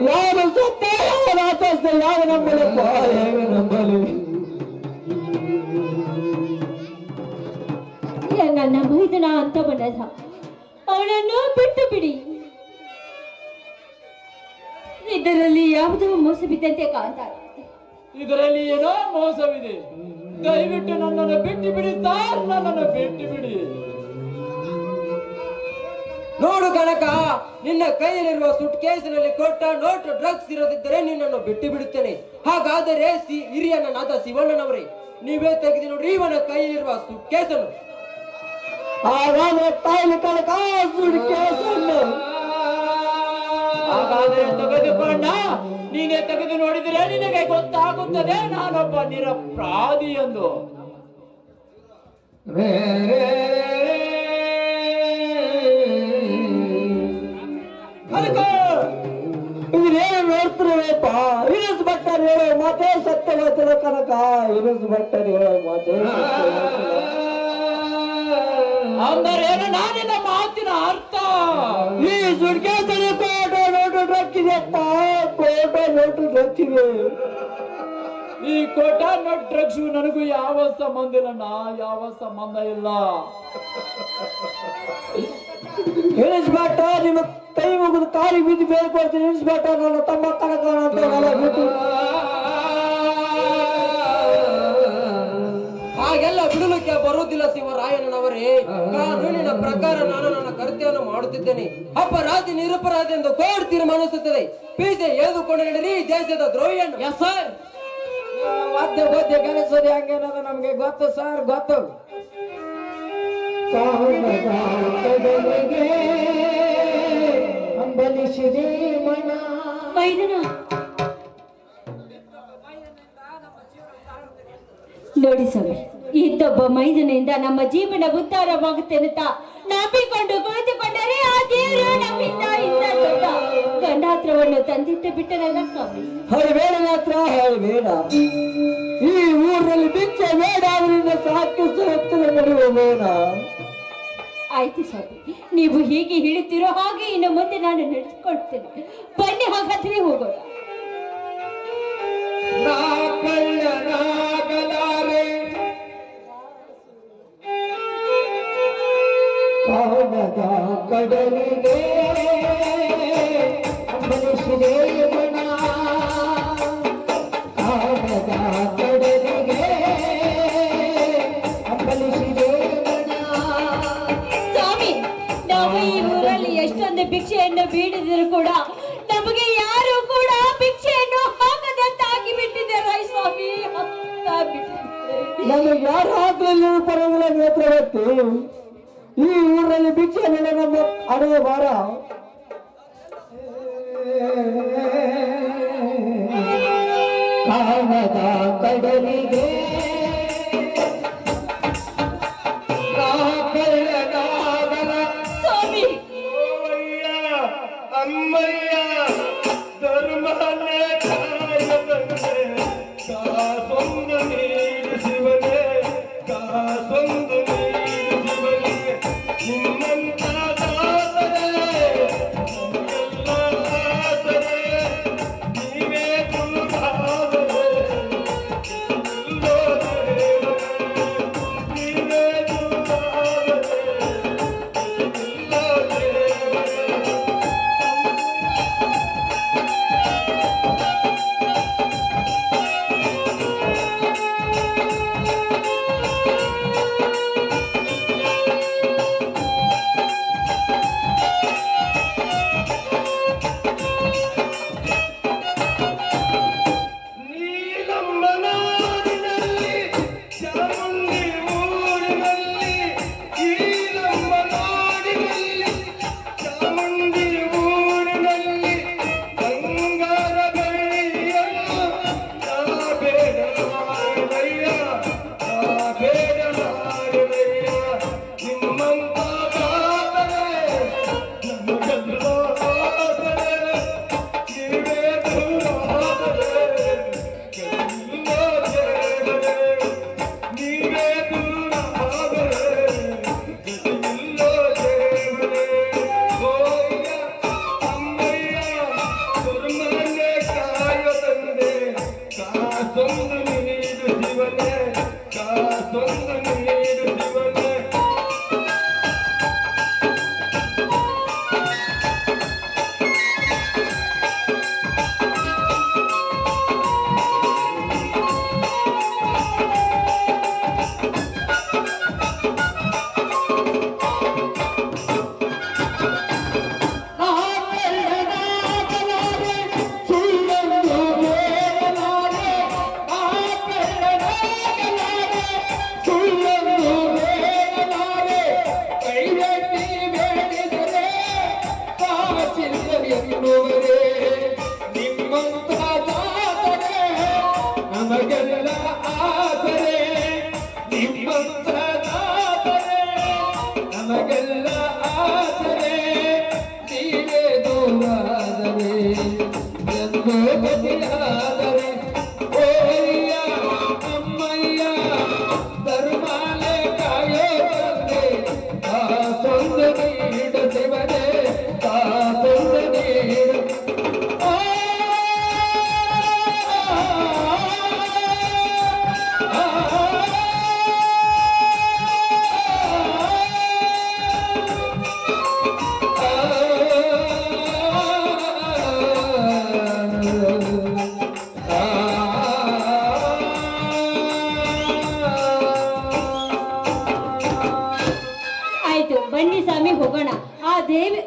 ಯಾವ ಸತ್ಯ, ಯಾವ ರಾಕ್ಷಸ, ಯಾವ ನಂಬಲಪ್ಪ, ಯಾವ ನಂಬಲಿ? ನನ್ನ ಮೈದನ ಅಂತ ಬಂದದ, ಅವನನ್ನು ಬಿಟ್ಟು ಬಿಡಿ. ಇದರಲ್ಲಿ ಯಾವುದೋ ಮೋಸ ಬಿದ್ದಂತೆ ಕಾಣ್ತಾ ಇದೆ. ಇದರಲ್ಲಿ ಏನೋ ಮೋಸವಿದೆ. ದಯವಿಟ್ಟು ನನ್ನನ್ನು ಬಿಟ್ಟು ಬಿಡಿ ಸರ್, ನನ್ನನ್ನು ಬಿಟ್ಟು ಬಿಡಿ. ನೋಡು ಕನಕ, ನಿನ್ನ ಕೈಯಲ್ಲಿರುವ ಸುಟ್ ಕೇಸಿನಲ್ಲಿ ಕೊಟ್ಟ ನೋಟು ಡ್ರಗ್ಸ್ ಇರದಿದ್ದರೆ ನಿನ್ನನ್ನು ಬಿಟ್ಟು ಬಿಡುತ್ತೇನೆ. ಹಾಗಾದರೆ ಹಿರಿಯನಾದ ಶಿವಣ್ಣನವರೇ, ನೀವೇ ತೆಗೆದು ನೋಡ್ರಿ ಇವನ ಕೈಯಲ್ಲಿರುವ ಸುಟ್ ಕೇಸನ್ನು. ಹಾಗಾದ್ರೆ ತಾಯಿ ಕನಕ ಸುಟ್ ಕೇಸನ್ನು ಹಾಗಾದರೆ ತೆಗೆದುಕೊಂಡ, ನೀನೇ ತೆಗೆದು ನೋಡಿದರೆ ನಿನಗೆ ಗೊತ್ತಾಗುತ್ತದೆ ನಾನೊಬ್ಬ ನಿರಪರಾಧಿ ಎಂದು. ಇದೇನು ನೋಡ್ತಿರುವೇಪ? ಇನ್ಸ್ಪೆಕ್ಟರ್ ಹೇಳೋ ಮಾತೇ ಸತ್ಯವಾದ ಕನಕ. ಇನ್ಸ್ಪೆಕ್ಟರ್ ಹೇಳೋ ಮಾತೇ ಅಂದರೇನು ನಾನಿನ ಮಾತಿನ ಅರ್ಥ? ಈ ಸುಡ್ಕೇಸಲ್ಲಿ ಕೋಟ ನೋಟು ಡ್ರಗ್ಸಿದೆಪ್ಪ, ಕೋಟ ನೋಟು ಡ್ರಗ್ಸಿದೆ. ಈ ಕೋಟ ನೋಟ್ ಡ್ರಗ್ಸ್ ನನಗೂ ಯಾವ ಸಂಬಂಧ ಇಲ್ಲ, ಯಾವ ಸಂಬಂಧ ಇಲ್ಲ. ಇನ್ಸ್ಪೆಕ್ಟರ್ ನಿಮ್ಮ ಕೈ ಮುಗಿದು ಕಾಲಿ ಬಿದ್ದು ಬೇಡ್ಕೊಡ್ತೀನಿ. ಇನ್ಸ್ಪೆಕ್ಟರ್ ನನ್ನ ತಮ್ಮ ಕನಕ ಅಂತ ಬಿಟ್ಟು ಹಾಗೆಲ್ಲ ಬಿಡಲಿಕ್ಕೆ ಬರುವುದಿಲ್ಲ ಶಿವರಾಯಣ್ಣನವರೇ. ಕಾನೂನಿನ ಪ್ರಕಾರ ನಾನು ನನ್ನ ಕರ್ತವ್ಯವನ್ನು ಮಾಡುತ್ತಿದ್ದೇನೆ. ಅಪರಾಧಿ ನಿರಪರಾಧಿ ಎಂದು ಕೋರ್ಟ್ ತೀರ್ಮಾನಿಸುತ್ತದೆ. ಪೀಸೆ ಎಳೆದುಕೊಂಡು ನಡೆರಿ ದೇಶದ ದ್ರೋಹಿಯನ್ನು. Yes sir. ವಾದ್ಯ ಬೋದ್ಯ ಕೆಲಸದ ಹಂಗೇನದ ನಮ್ಗೆ ಗೊತ್ತು ಸರ್, ಗೊತ್ತು. ಅಂಬಲಿಸಿದೆ ಮನ ಮೈದನ ನೋಡಿ ಸ್ವಾಮಿ, ಇದ್ದೊಬ್ಬ ಮೈದನಿಂದ ನಮ್ಮ ಜೀವನ ಉದ್ಧಾರವಾಗುತ್ತೆ ಅಂತ ನಂಬಿಕೊಂಡು ಕುಳಿತುಕೊಂಡರೆ ಆ ದೇವರು ನಮ್ಮಿಂದ ಇಂಥ ದೊಡ್ಡ ಗಂಡಾತ್ರವನ್ನು ತಂದಿಟ್ಟು ಬಿಟ್ಟನಲ್ಲ ಸ್ವಾಮಿ. ಹರಿಬೇಡ ಮಾತ್ರ ಹರಿಬೇಡ. ಈ ಊರಲ್ಲಿ ಭಿಕ್ಷೆ ಬೇಡ, ಅವರಿಂದ ಸಾಕಿಷ್ಟು ಹತ್ತಿರ ನಡೆಯುವ ಬೇಡ. ಆಯ್ತು ಸ್ವಾಮಿ, ನೀವು ಹೀಗೆ ಹೇಳುತ್ತೀರೋ ಹಾಗೆ ಇನ್ನು ಮುಂದೆ ನಾನು ನಡೆಸ್ಕೊಳ್ತೇನೆ. ಬನ್ನಿ, ಹಾಗಾದ್ರೆ ಹೋಗೋಣ. ಕಾಣದ ಕಡಲಿಗೆ ಅಂಬಲಿಸಿದೆ ಮನ, ಕಾಣದ ಕಡಲಿಗೆ ಅಂಬಲಿಸಿದೆ ಮನ. ಸ್ವಾಮಿ, ನಾವು ಈ ಊರಲ್ಲಿ ಎಷ್ಟೊಂದು ಭಿಕ್ಷೆಯನ್ನು ಬೇಡಿದರೂ ಕೂಡ ನಮಗೆ ಯಾರು ಕೂಡ ಭಿಕ್ಷೆಯನ್ನು ಹಾಕದಂತಾಗಿ ಬಿಟ್ಟಿದ್ದಾರೆ ಸ್ವಾಮಿ. ನಮಗೆ ಯಾರು ಹಾಕಲಿಲ್ಲ ಪರವಾಗಿಲ್ಲ ನೇತ್ರವರ್ತಿ. ಈ ಊರಲ್ಲಿ ಭಿಕ್ಷೆ ಮೇಲೆ ನಮ್ಮ ಹಣೆಯ ಭಾರ. ಕಾಣದ ಕಡಲಿಗೆ ಸ್ವಾಮಿ, ಅಮ್ಮಯ್ಯ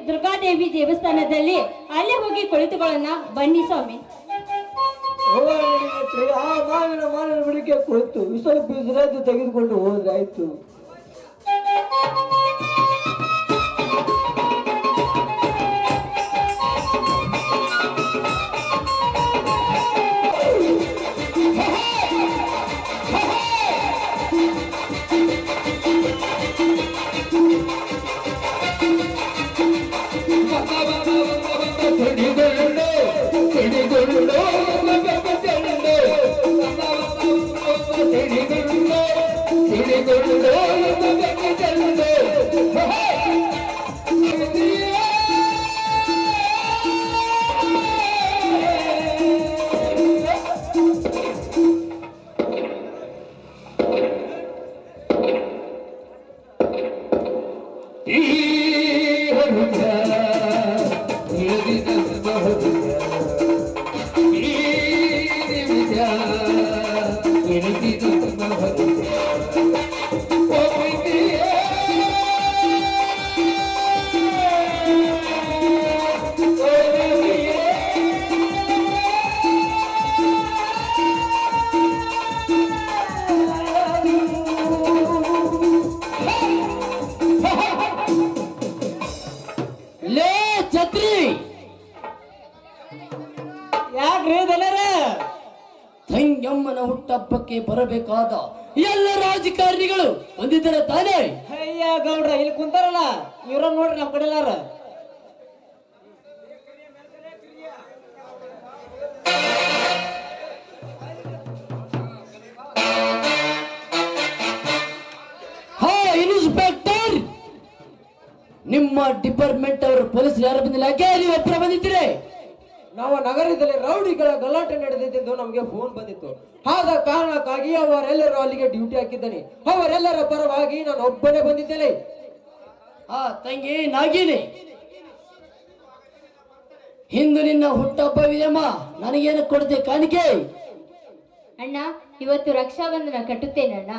ದುರ್ಗಾದೇವಿ ದೇವಸ್ಥಾನದಲ್ಲಿ ಅಲ್ಲೇ ಹೋಗಿ ಕುಳಿತುಕೊಳ್ಳೋಣ ಬನ್ನಿ ಸ್ವಾಮಿ. ಆ ಮಾವಿನ ಬಿಡಿಕೆ ಕುಳಿತು ಸ್ವಲ್ಪ ವಿಶ್ರಾಂತಿ ತೆಗೆದುಕೊಂಡು ಹೋದ್ರಾಯ್ತು. ತಂಗಮ್ಮನ ಹುಟ್ಟಹಬ್ಬಕ್ಕೆ ಬರಬೇಕಾದ ಎಲ್ಲ ರಾಜಕಾರಣಿಗಳು ಬಂದಿದ್ದಾರೆ ತಾನೇ? ಅಯ್ಯ ಗೌಡ್ರ ಇಲ್ಲಿ ಕುಂತಾರಲ್ಲ ಇವ್ರ ನೋಡ್ರಿ ನಮ್ ಕಡೆ ಎಲ್ಲಾರ ಡಿಪಾರ್ಟ್ಮೆಂಟ್ ಅವರು ಪೊಲೀಸ್ ಯಾರು ಬಂದಿಲ್ಲ, ಯಾಕೆ ನೀವು ಒಬ್ಬರ ಬಂದಿದ್ದೀರಿ? ನಾವು ನಗರದಲ್ಲಿ ರೌಡಿಗಳ ಗಲಾಟೆ ನಡೆದಿದ್ದು ನಮಗೆ ಫೋನ್ ಬಂದಿತ್ತು. ಆದ ಕಾರಣಕ್ಕಾಗಿ ಅವರೆಲ್ಲರೂ ಅಲ್ಲಿಗೆ ಡ್ಯೂಟಿ ಹಾಕಿದ್ದೇನೆ. ಅವರೆಲ್ಲರ ಪರವಾಗಿ ನಾನು ಒಬ್ಬನೇ ಬಂದಿದ್ದೇನೆ. ತಂಗಿ ನಾಗಿನಿ, ಇಂದು ನಿನ್ನ ಹುಟ್ಟಹಬ್ಬವಿದೆಯಮ್ಮ, ನನಗೇನು ಕೊಡದೆ ಕಾಣಿಕೆ? ಅಣ್ಣ, ಇವತ್ತು ರಕ್ಷಾಬಂಧನ ಕಟ್ಟುತ್ತೇನಣ್ಣ.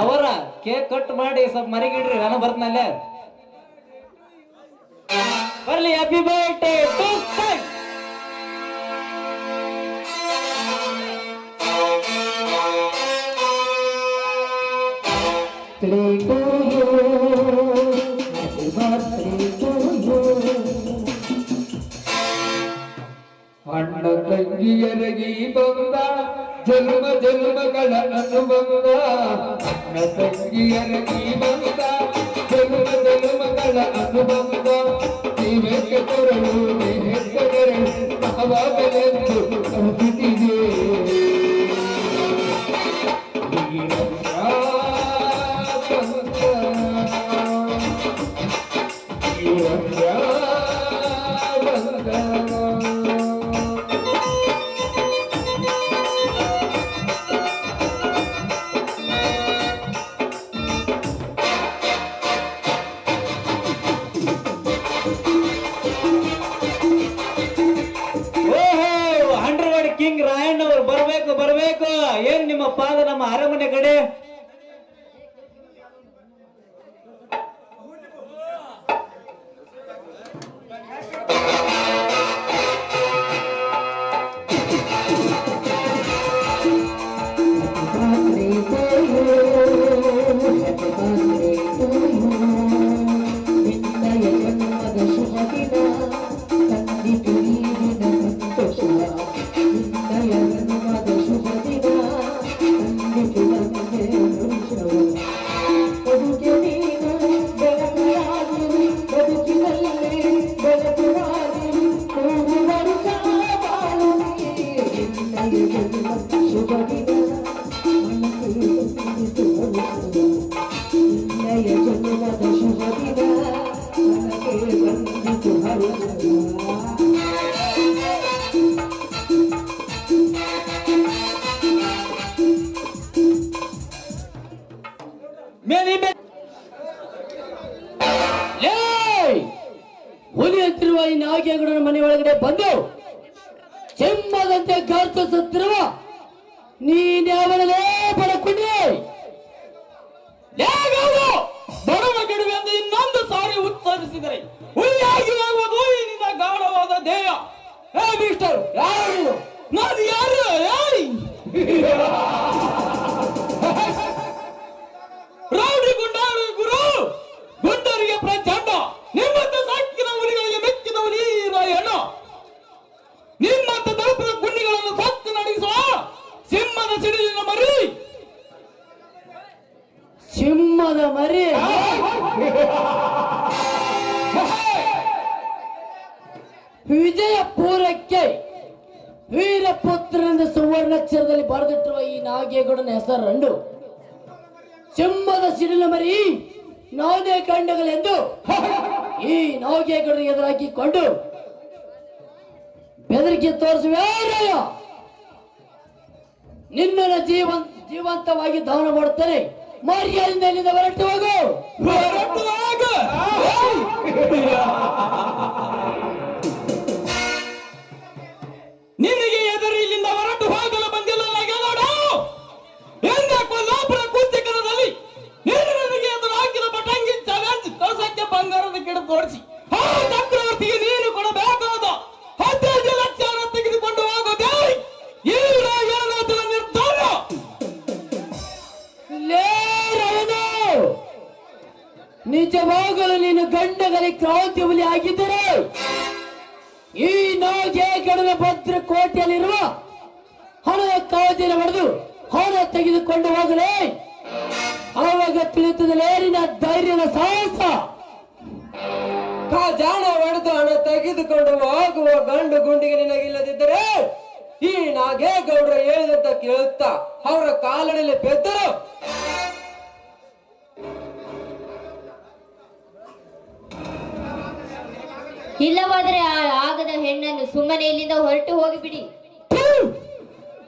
ಅವರ ಕೇಕ್ ಕಟ್ ಮಾಡಿ ಸ್ವಲ್ಪ ಮರಿಗಿಡ್ರಿ, ನಾನು ಬರ್ತನಲ್ಲೇ. ಬರ್ಲಿ, ಹ್ಯಾಪಿ ಬರ್ತ್ಡೇ ಟು ಸನ್. ಅಣ್ಣ ತಂಗಿಯರಗಿ ಬಂದ ಜನ್ಮ ಜನ್ಮಗಳ ಅನುಬಂಧ, ಅಣ್ಣ ತಂಗಿಯರಗಿ ಬಂದ ಜನ್ಮ ಜನ್ಮಗಳ ಅನುಬಂಧ. ನೀವೆಕ್ಕೆ ತೊರಳು ನೀವೆಕ್ಕರೆಳು ನಾವಾಗಲೆಂದು ಅನುಭೂತಿದೆ. ಕಿಂಗ್ ರಾಯಣ್ಣ ಅವರು ಬರ್ಬೇಕು ಬರ್ಬೇಕು. ಏನ್ ನಿಮ್ಮ ಪಾದ ನಮ್ಮ ಅರಮನೆ ಕಡೆ? ಹುಲಿ ಅಂತಿರುವ ಈ ನಾಗೇಗೌಡನ ಮನೆ ಒಳಗಡೆ ಬಂದು ಸಿಂಹದಂತೆ ಗಾರ್ತಿಸುತ್ತಿರುವ ನೀನ್ಯಾವನಲೇ ಬಡಕೊಂಡೆ? ಬಡವ ಗೆಡುವೆ ಎಂದು ಇನ್ನೊಂದು ಸಾರಿ ಉಚ್ಚರಿಸಿದರೆ ಹುಲಿಯಾಗಿ ಹೋಗುವುದು ನಿನ್ನ ಗಾಢವಾದ ಧ್ಯೇಯ. ಮಿಸ್ಟರ್, ಯಾರು ನಾನು? ಯಾರು? ರೌಡಿ ಗುಂಡಾರು ಗುರು, ಗುಂಡರಿಗೆ ಪ್ರಚಂಡ. ನಿಮ್ಮಂತ ಸಾಕಿನ ಹುಲಿಗಳಿಗೆ ಮೆಚ್ಚಿದ ಹುಲಿ ರಾಯಣ್ಣ. ನಿಮ್ಮಂತ ತಲುಪಿದ ಗುಂಡಿಗಳನ್ನು ಸತ್ತು ನಡೆಸುವ ಸಿಂಹದ ಸಿಡಿಲಿನ ಮರಿ. ಸಿಂಹದ ಮರಿ? ವಿಜಯಪುರಕ್ಕೆ ವೀರಪುತ್ರನೆಂದು ಸುವರ್ಣಾಕ್ಷರದಲ್ಲಿ ಬರೆದಿಟ್ಟಿರುವ ಈ ನಾಗೇಗೌಡನ ಹೆಸರನ್ನು ಸಿಂಹದ ಸಿಡಿಲ ಮರಿ ನಾನೇ ಕಂಡಗಲೆಂದು ಈ ನಾಗೇಗೌಡರಿಗೆ ಎದುರಾಕಿಕೊಂಡು ಬೆದರಿಕೆ ತೋರಿಸುವ ನಿನ್ನನ್ನು ಜೀವಂತವಾಗಿ ದಹನ ಮಾಡುತ್ತೇನೆ. ಮರ್ಯಾದೆಯಿಂದ ಇಲ್ಲಿಂದ ಹೊರಟು ಹೋಗು. ನಿನಗೆ ಎದುರು ಇಲ್ಲಿಂದ ಹೊರಟು ಹೋಗಲು ಬಂದಿಲ್ಲ ನಾಗೇಗೌಡ. ಕೊಲ್ಲಾಪುರ ಕುಂಚಿಕರದಲ್ಲಿ ನೀನು ನನಗೆ ಎದುರು ಹಾಕಿದ ಪಟಂಗಿ ಚಾಲೆಂಜ್ ಕಳಸಕ್ಕೆ ಬಂಗಾರದ ಗಿಡ ತೋರಿಸಿ ಆ ಚಕ್ರವರ್ತಿಗೆ ನೀನು ಕೊಡಬೇಕಾದ 15 ಲಕ್ಷ ತೆಗೆದುಕೊಂಡು ಹೋಗೋದೇ ಈ ನಿರ್ಧಾರ. ಲೇ ನಿಜವಾಗಲೂ ನೀನು ಗಂಡಗಲಿ ಕ್ರಾಂತಿ ಹುಲಿ ಆಗಿದ್ದರೆ ಈ ನಾಗೇಗಡನ ಭದ್ರ ಕೋಟೆಯಲ್ಲಿರುವ ಹಣದ ಕಾವಜಿನ ಹೊಡೆದು ಹಣ ತೆಗೆದುಕೊಂಡು ಹೋಗಲೇ. ಆವಾಗ ತಿಳಿಯುತ್ತದೆ ನಿನ್ನ ಧೈರ್ಯದ ಸಾಹಸ. ಖಜಾನ ಹೊಡೆದು ಹಣ ತೆಗೆದುಕೊಂಡು ಹೋಗುವ ಗಂಡು ಗುಂಡಿಗೆ ನಿನಗಿಲ್ಲದಿದ್ದರೆ ಈ ನಾಗೇಗೌಡರ ಹೇಳಿದಂತ ಕೇಳುತ್ತಾ ಅವರ ಕಾಲಡಿಯಲ್ಲಿ ಬೆದ್ದರು. ಇಲ್ಲವಾದರೆ ಆ ಆಗದ ಹೆಣ್ಣನ್ನು ಸುಮ್ಮನೆ ಇಲ್ಲಿಂದ ಹೊರಟು ಹೋಗಿಬಿಡಿ.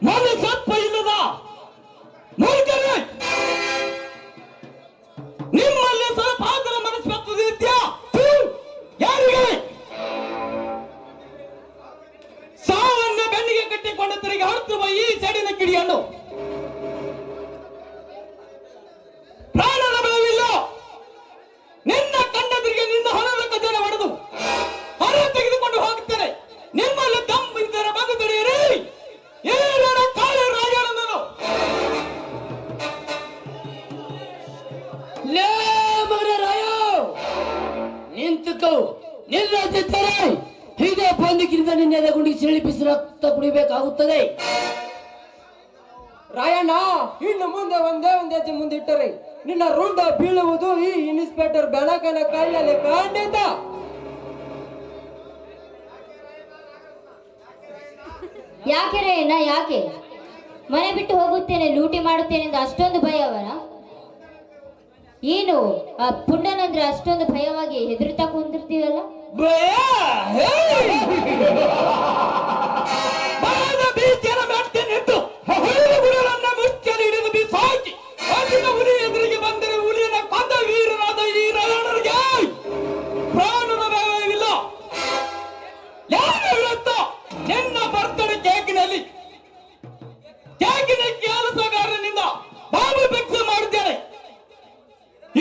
ನನ್ನ ಸಪ್ಪ ಇಲ್ಲದ ಮೂರ್ಖರೇ, ನಿಮ್ಮಲ್ಲಿ ಸ್ವಲ್ಪ ಆತರ ಮನಸ್ಸು ಇದೆಯಾ? ಯಾರಿಗೆ ಸಾವನ್ನ ಬೆನ್ನಿಗೆ ಕಟ್ಟಿಕೊಂಡ ತಿರುಗಿ ಹೊರತಿರುವ ಈ ಸಡಿನ ಕಿಡಿಯನ್ನು ಪ್ರಾಣದ ಭಯವಿಲ್ಲ. ನಿನ್ನ ಕಣ್ಣೆದುರಿಗೆ ನಿನ್ನ ಹೊಲದ ಕಜನ ಹೊಡೆದು ಹೊರ ತೆಗೆದುಕೊಂಡು ಹೋಗುತ್ತೇನೆ. ನಿಮ್ಮಲ್ಲಿ ದಮ್ ಇದ್ದರೆ ಬಂದು ತಡೆಯಿರಿ. ಏನ ಕಾಲ ರಾಜನನ್ನು ಲೇ ಮಗನ ರಾಯ, ನಿಂತುಕೋ. ನಿಲ್ಲದಿದ್ದರೆ ಹೀಗೆ ಬಂದಕ್ಕಿಂತ ನಿನ್ನ ಎದೆಗುಂಡಿಗೆ ಸಿಳಿಪಿಸಿ ರಕ್ತ ಕುಡಿಬೇಕಾಗುತ್ತದೆ. ರಾಯಣ್ಣ, ಇನ್ನು ಮುಂದೆ ಒಂದೇ ಹೆಜ್ಜೆ ಮುಂದಿಟ್ಟರೆ ನಿನ್ನ ರುಂಡ ಬೀಳುವುದು ಈ ಇನ್ಸ್ಪೆಕ್ಟರ್ ಬೆಳಕನ ಕೈಯಲ್ಲಿ ಖಂಡಿತ. ಯಾಕೆ ರೇನ, ಯಾಕೆ ಮನೆ ಬಿಟ್ಟು ಹೋಗುತ್ತೇನೆ, ಲೂಟಿ ಮಾಡುತ್ತೇನೆ ಎಂದು ಅಷ್ಟೊಂದು ಭಯ ಅವರ? ಏನು ಆ ಪುಂಡನಂದ್ರೆ ಅಷ್ಟೊಂದು ಭಯವಾಗಿ ಹೆದರುತ್ತಾ ಕುಂದಿರ್ತೀವಲ್ಲ? ಬೀಜನ ಮಾಡ್ತೇನೆಂದು ಮುಚ್ಚಲು ಹಿಡಿದು ಬೀಸಾಕಿ ಹುಲಿ ಎದುರಿಗೆ ಬಂದರೆ ಹುಲಿಯನ್ನ ಕೊಂದ ವೀರನಾದ ಈ ರಾಯಣ್ಣರಿಗೆ ಪ್ರಾಣದ ಭಯವಿಲ್ಲ. ಯಾರು ಇವತ್ತು ನಿನ್ನ ಬರ್ತಡೆ ಕೇಕಿನ ಕೆಲಸಗಾರನಿಂದ ಬಾಬು ಭಿಕ್ಷೆ ಮಾಡಿದ್ದೇನೆ.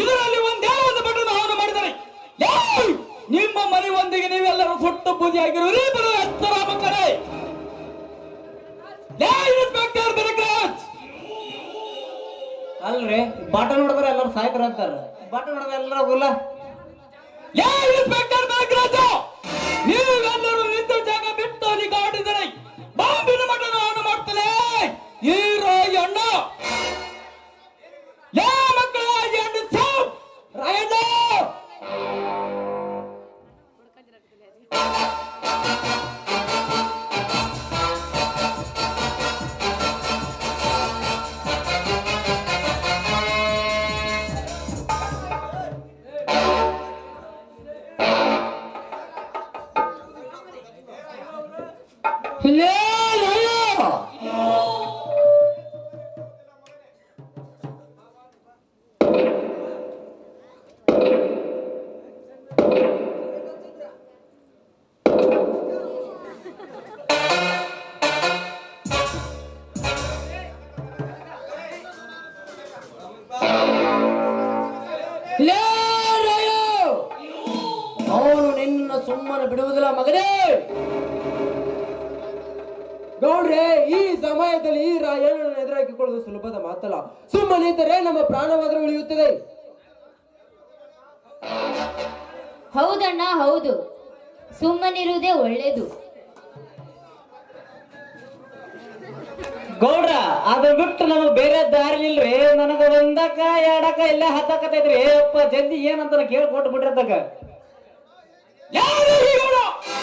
ಇದರಲ್ಲಿ ಒಂದೇ ಒಂದು ಬಟನ್ ಆನ್ ಮಾಡಿದರೆ ನಿಮ್ಮ ಮನೆ ಒಂದಿಗೆ ನೀವೆಲ್ಲರೂ ಸುಟ್ಟು ಬೂದಿಯಾಗಿರುವುದೇ ಬರೋ ಎತ್ತರ ಮಕ್ಕಳೇ. ಇನ್ಸ್ಪೆಕ್ಟರ್ ಬೆರಕರಾಜ್ ಅಲ್ರಿ ಬಟನ್ ನೋಡಿದ್ರೆ ಎಲ್ಲರೂ ಸಾಯ್ತಾರ ಅಂತಾರ. ಬಟನ್ ನೋಡಿದ್ರೆ ಎಲ್ಲರೂ ಗುಲ್ಲ. ಇನ್ಸ್ಪೆಕ್ಟರ್ ಬೆರಕರಾಜ್, ನೀವೆಲ್ಲರೂ ನಿಂತ ಜಾಗ ಬಿಟ್ಟು ಅಲ್ಲಿ ಗಾಡಿದರೆ ಬಾಂಬಿನ ಬಟನ್ ಆನ್ ಮಾಡ್ತಾನೆ ಈ ರಾಯಣ್ಣ. ಮಕ್ಕಳ ರಾಯಣ್ಣ ಅವನು ನಿನ್ನ ಸುಮ್ಮನೆ ಬಿಡುವುದಿಲ್ಲ ಮಗನೇ. ಗೌಡ್ರೆ, ಈ ಸಮಯದಲ್ಲಿ ಈ ರಾಯಣ್ಣನ ಎದುರಾಕಿಕೊಳ್ಳುವುದು ಸುಲಭದ ಮಾತಲ್ಲ. ಸುಮ್ಮನಿದ್ದರೆ ನಮ್ಮ ಪ್ರಾಣವಾದರೂ ಉಳಿಯುತ್ತದೆ. ಹೌದಣ್ಣ, ಹೌದು, ಸುಮ್ಮನಿರುವುದೇ ಒಳ್ಳೇದು. ಗೌಡ್ರ ಅದು ಬಿಟ್ಟು ನಮಗ್ ಬೇರೆ ದಾರಿ ಇಲ್ರಿ. ನನಗ ಒಂದಕ್ಕ ಎರಡಕ್ಕ ಇಲ್ಲ ಹತ್ತಕತೈತ್ರಿ. ಅಪ್ಪ ಜಲ್ದಿ ಏನಂತ ಕೇಳ್ಕೊಟ್ಟು ಬಿಟ್ರದಾಗ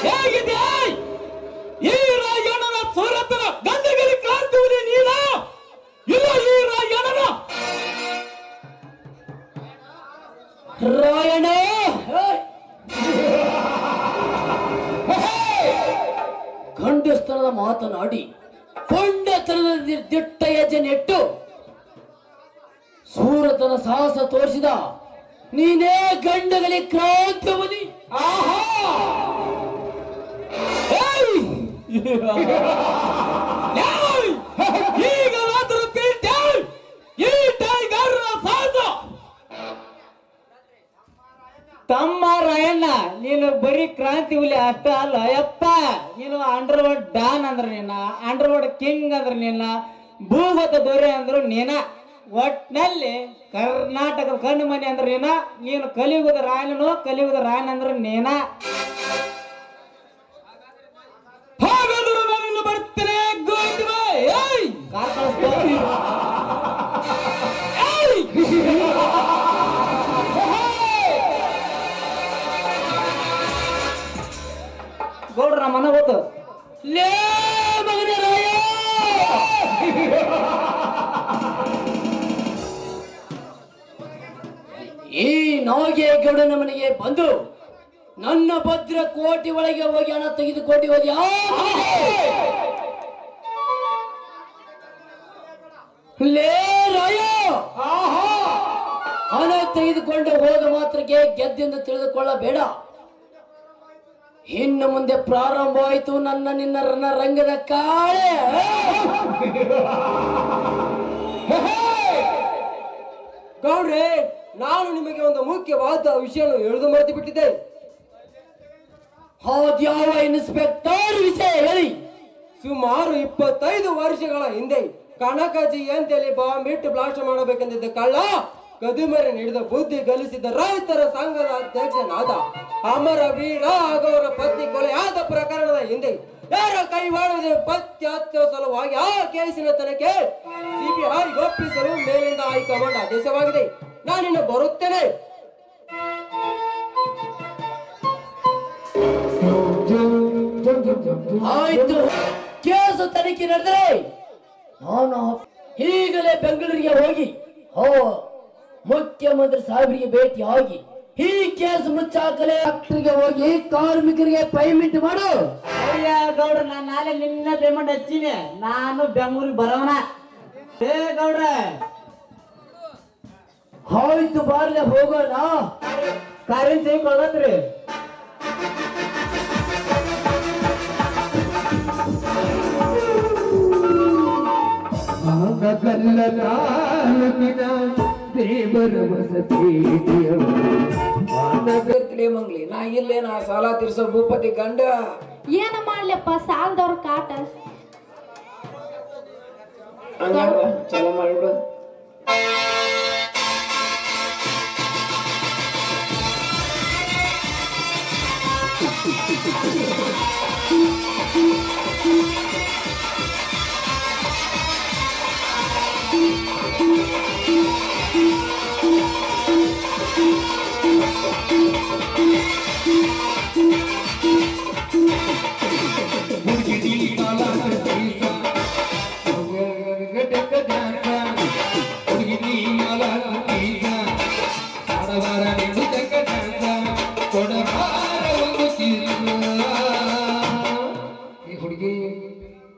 ಹೇಗಿದೆ ಈ ರಾಯಣ್ಣನ ಸೂರತ್ನ ಗಂಡಗಿರಿ ಕ್ರಾಂತಿ ಹುಲಿ ನೀನ ಇಲ್ಲ ಈ ರಾಯಣ್ಣನ? ರಾಯಣ್ಣ ಗಂಡಸ್ತನದ ಮಾತನಾಡಿ ಕೊಂಡತನದ ದಿಟ್ಟ ಹೆಜ್ಜೆ ನೆಟ್ಟು ಸೂರತನ ಸಾಹಸ ತೋರಿಸಿದ ನೀನೇ ಗಂಡಗಲಿ ಕ್ರಾಂತಿ ಹುಲಿ. ಈಗ ಮಾತ್ರ ಈ ಟೈಗರ್ ಸಾಹಸ. ತಮ್ಮ ರಾಯಣ್ಣ, ನೀನು ಬರೀ ಕ್ರಾಂತಿ ಹುಲಿ ಅಷ್ಟ ಅಲ್ಲ ಯಪ್ಪ. ನೀನು ಅಂಡರ್ವರ್ಲ್ಡ್ ಡಾನ್ ಅಂದ್ರ ನೀನ, ಅಂಡರ್ವರ್ಲ್ಡ್ ಕಿಂಗ್ ಅಂದ್ರ ನೀನ, ಭೂಗತ ದೊರೆ ಅಂದ್ರು ನೀನ. ಒಟ್ನಲ್ಲಿ ಕರ್ನಾಟಕದ ಕಣ್ಣು ಮನೆ ಅಂದ್ರೆ ನೀನು ಕಲಿಯುಗದ ರಾಯನೋ ಕಲಿಯುಗದ ರಾಯನ ಅಂದ್ರೆ ನೀನ. ಹಾಗಾದ್ರೆ ನಾನು ಬರ್ತೇನೆ. Good bye. ಕಾರ್ ಕಳಿಸ್ತಾ ಗೌಡ್ರ ನಮ್ಮ ಮನೆ ಗೊತ್ತು. ಲೇ ಮಗನೇ ರಾಯ, ಈ ನಾಗೆ ಗೌಡನ ಮನೆಗೆ ಬಂದು ನನ್ನ ಭದ್ರ ಕೋಟಿ ಒಳಗೆ ಹೋಗಿ ಹಣ ತೆಗೆದುಕೊಂಡು ಹೋಗಿ ಲೇ ರಾಯ, ಹಣ ತೆಗೆದುಕೊಂಡು ಹೋದ ಮಾತ್ರಕ್ಕೆ ಗೆದ್ದೆಂದು ತಿಳಿದುಕೊಳ್ಳಬೇಡ. ಇನ್ನು ಮುಂದೆ ಪ್ರಾರಂಭವಾಯಿತು ನನ್ನ ನಿನ್ನ ರಣರಂಗದ ಕಾಳೆ. ಗೌಡ್ರೆ, ನಾನು ನಿಮಗೆ ಒಂದು ಮುಖ್ಯವಾದ ವಿಷಯವನ್ನು ಎಳೆದು ಮರೆತು ಬಿಟ್ಟಿದ್ದೆ. ಅದ್ಯಾವ ಇನ್ಸ್ಪೆಕ್ಟರ್ ವಿಷಯ ಹೇಳಿ. ಸುಮಾರು 25 ವರ್ಷಗಳ ಹಿಂದೆ ಕನಕಜಿ ಅಂತೇಳಿ ಬಾಂಬ್ ಇಟ್ಟು ಬ್ಲಾಸ್ಟ್ ಮಾಡಬೇಕೆಂದಿದ್ದ ಕಳ್ಳ ಕದಿಮರೆ ನೀಡಿದ ಬುದ್ಧಿ ಕಲಿಸಿದ ರೈತರ ಸಂಘದ ಅಧ್ಯಕ್ಷನಾದ ಅಮರ ವೀರ ಹಾಗೂ ಅವರ ಪತ್ನಿ ಕೊಲೆಯಾದ ಪ್ರಕರಣದ ಹಿಂದೆ ಯಾರ ಕೈವಾಡದ ಪತ್ಯಾತ್ವ ಸಲುವಾಗಿ ಆ ಕೇಸಿನ ತನಕ್ಕೆ ಸಿಬಿಐ ಒಪ್ಪಿಸಲು ಮೇಲಿಂದ ಹೈಕಮಾಂಡ್ ಆದೇಶವಾಗಿದೆ. ನಾನಿನ್ನು ಬರುತ್ತೇನೆ. ಆಯ್ತು, ಕೇಸು ತನಿಖೆ ನಡೆದರೆ ನಾನು ಈಗಲೇ ಬೆಂಗಳೂರಿಗೆ ಹೋಗಿ ಮುಖ್ಯಮಂತ್ರಿ ಸಾಹೇಬರಿಗೆ ಭೇಟಿಯಾಗಿ ಈ ಕೇಸ್ ಮುಚ್ಚಾಕಲೇ ಫ್ಯಾಕ್ಟರಿಗೆ ಹೋಗಿ ಕಾರ್ಮಿಕರಿಗೆ ಪೇಮೆಂಟ್ ಮಾಡು. ಅಯ್ಯ ಗೌಡ್ರ, ನಾನು ನಾಳೆ ನಿನ್ನ ಪೇಮೆಂಟ್ ಹಚ್ಚಿನಿ. ನಾನು ಬೆಂಗಳೂರಿಗೆ ಬರೋಣ. ಏ ಗೌಡ್ರ, ಆಯ್ತು ಬಾರ್ಲೆ ಹೋಗೋಣ. ಕಾರಿನ ಸೈ ಕೊಡತ್ರಿ. ಮಂಗ್ಲಿ ನಾ ಇಲ್ಲೇನ ಸಾಲ ತೀರ್ಸೋ ಭೂಪತಿ ಗಂಡ. ಏನ ಮಾಡ್ಲಪ್ಪ ಸಾಲದವ್ರ ಕಾಟ. ಚಲೋ ಮಾಡ್ಬಿಡು.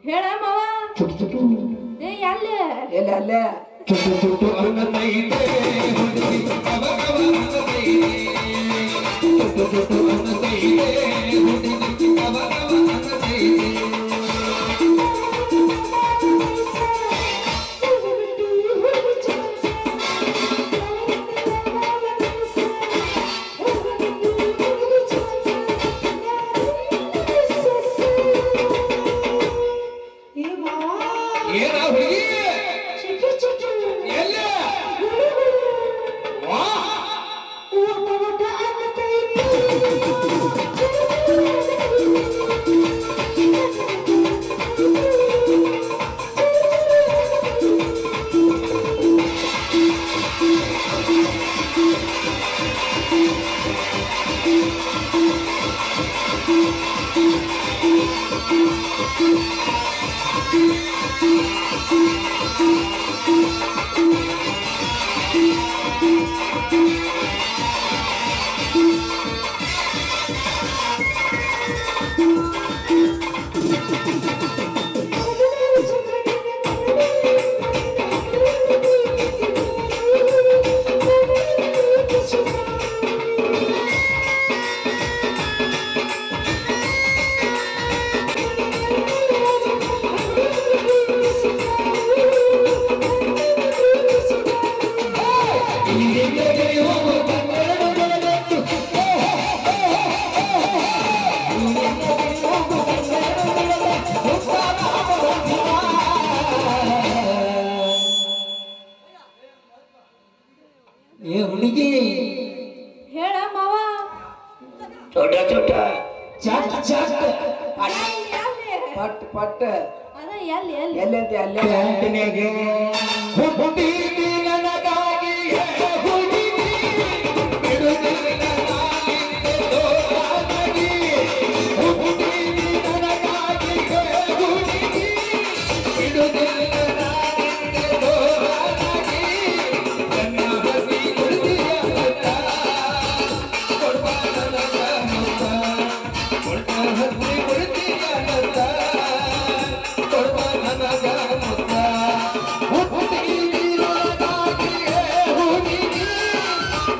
ಹೇಳ ಮಾವ. ಏ ಅಲ್ಲೇ ಎಲ್ಲಿ ಅಲ್ಲೇ Woo! ಚೋಟ ಚೋಟ ಚಟ್ ಚಟ್ ಪಟ್ ಪಟ್ ಅದ ಎಲ್ಲಿ ಎಲ್ಲಿ ಎಲ್ಲಿ ಅಂತ ಅಲ್ಲೇ ಪ್ಯಾಂಟಿನೆಗೆ ಹುಟ್ಟಿದಿ ನನಗಾಗಿ ಹುಡುಗಿ ಬಿಡುದಿಲ್ಲ ನಾನಿಂದೆ ತೋರಾಗಿ ಹುಟ್ಟಿದಿ ನನಗಾಗಿ ಹುಡುಗಿ ಬಿಡುದಿಲ್ಲ ನಾನಿಂದೆ ತೋರಾಗಿ ನನ್ನ ಹಸಿ ಕುಡಿದಿಯ ಮುತ್ತ ಕೊಡ್ಬಾ ನನಗ ಮುತ್ತ ಕೊಡ್ಬಾ ಹಸಿ ಕುಡಿದಿಯ ಮುತ್ತ ಕೊಡ್ಬಾ ನನಗ ಮುತ್ತ ಹುಟ್ಟಿದಿ ನನಗಾಗಿ ಹುಡುಗಿ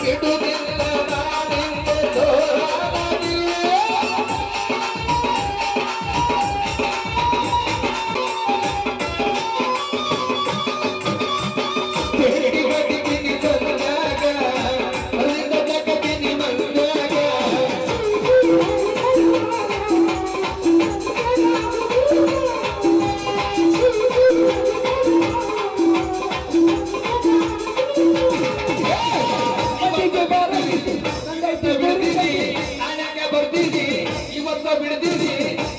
ಬಿಡುದಿಲ್ಲ ನಾನಿಂದೆ ತೋರಾಗಿ ಬೇಡಿ ಬಡಿಗಿನಿ ಸಂದಾಗ ಅಲ್ಲಿಂದ ಜಗತ್ತಿನಿ ಮಂದಾಗ ಅಲ್ಲಿಗೆ ಬರಲಿ ಸಂಗೈತೆ ಬಿಡ್ತೀನಿ ನಾಳೆಗೆ ಬರ್ತೀನಿ ಇವತ್ತು ಬಿಡ್ತೀನಿ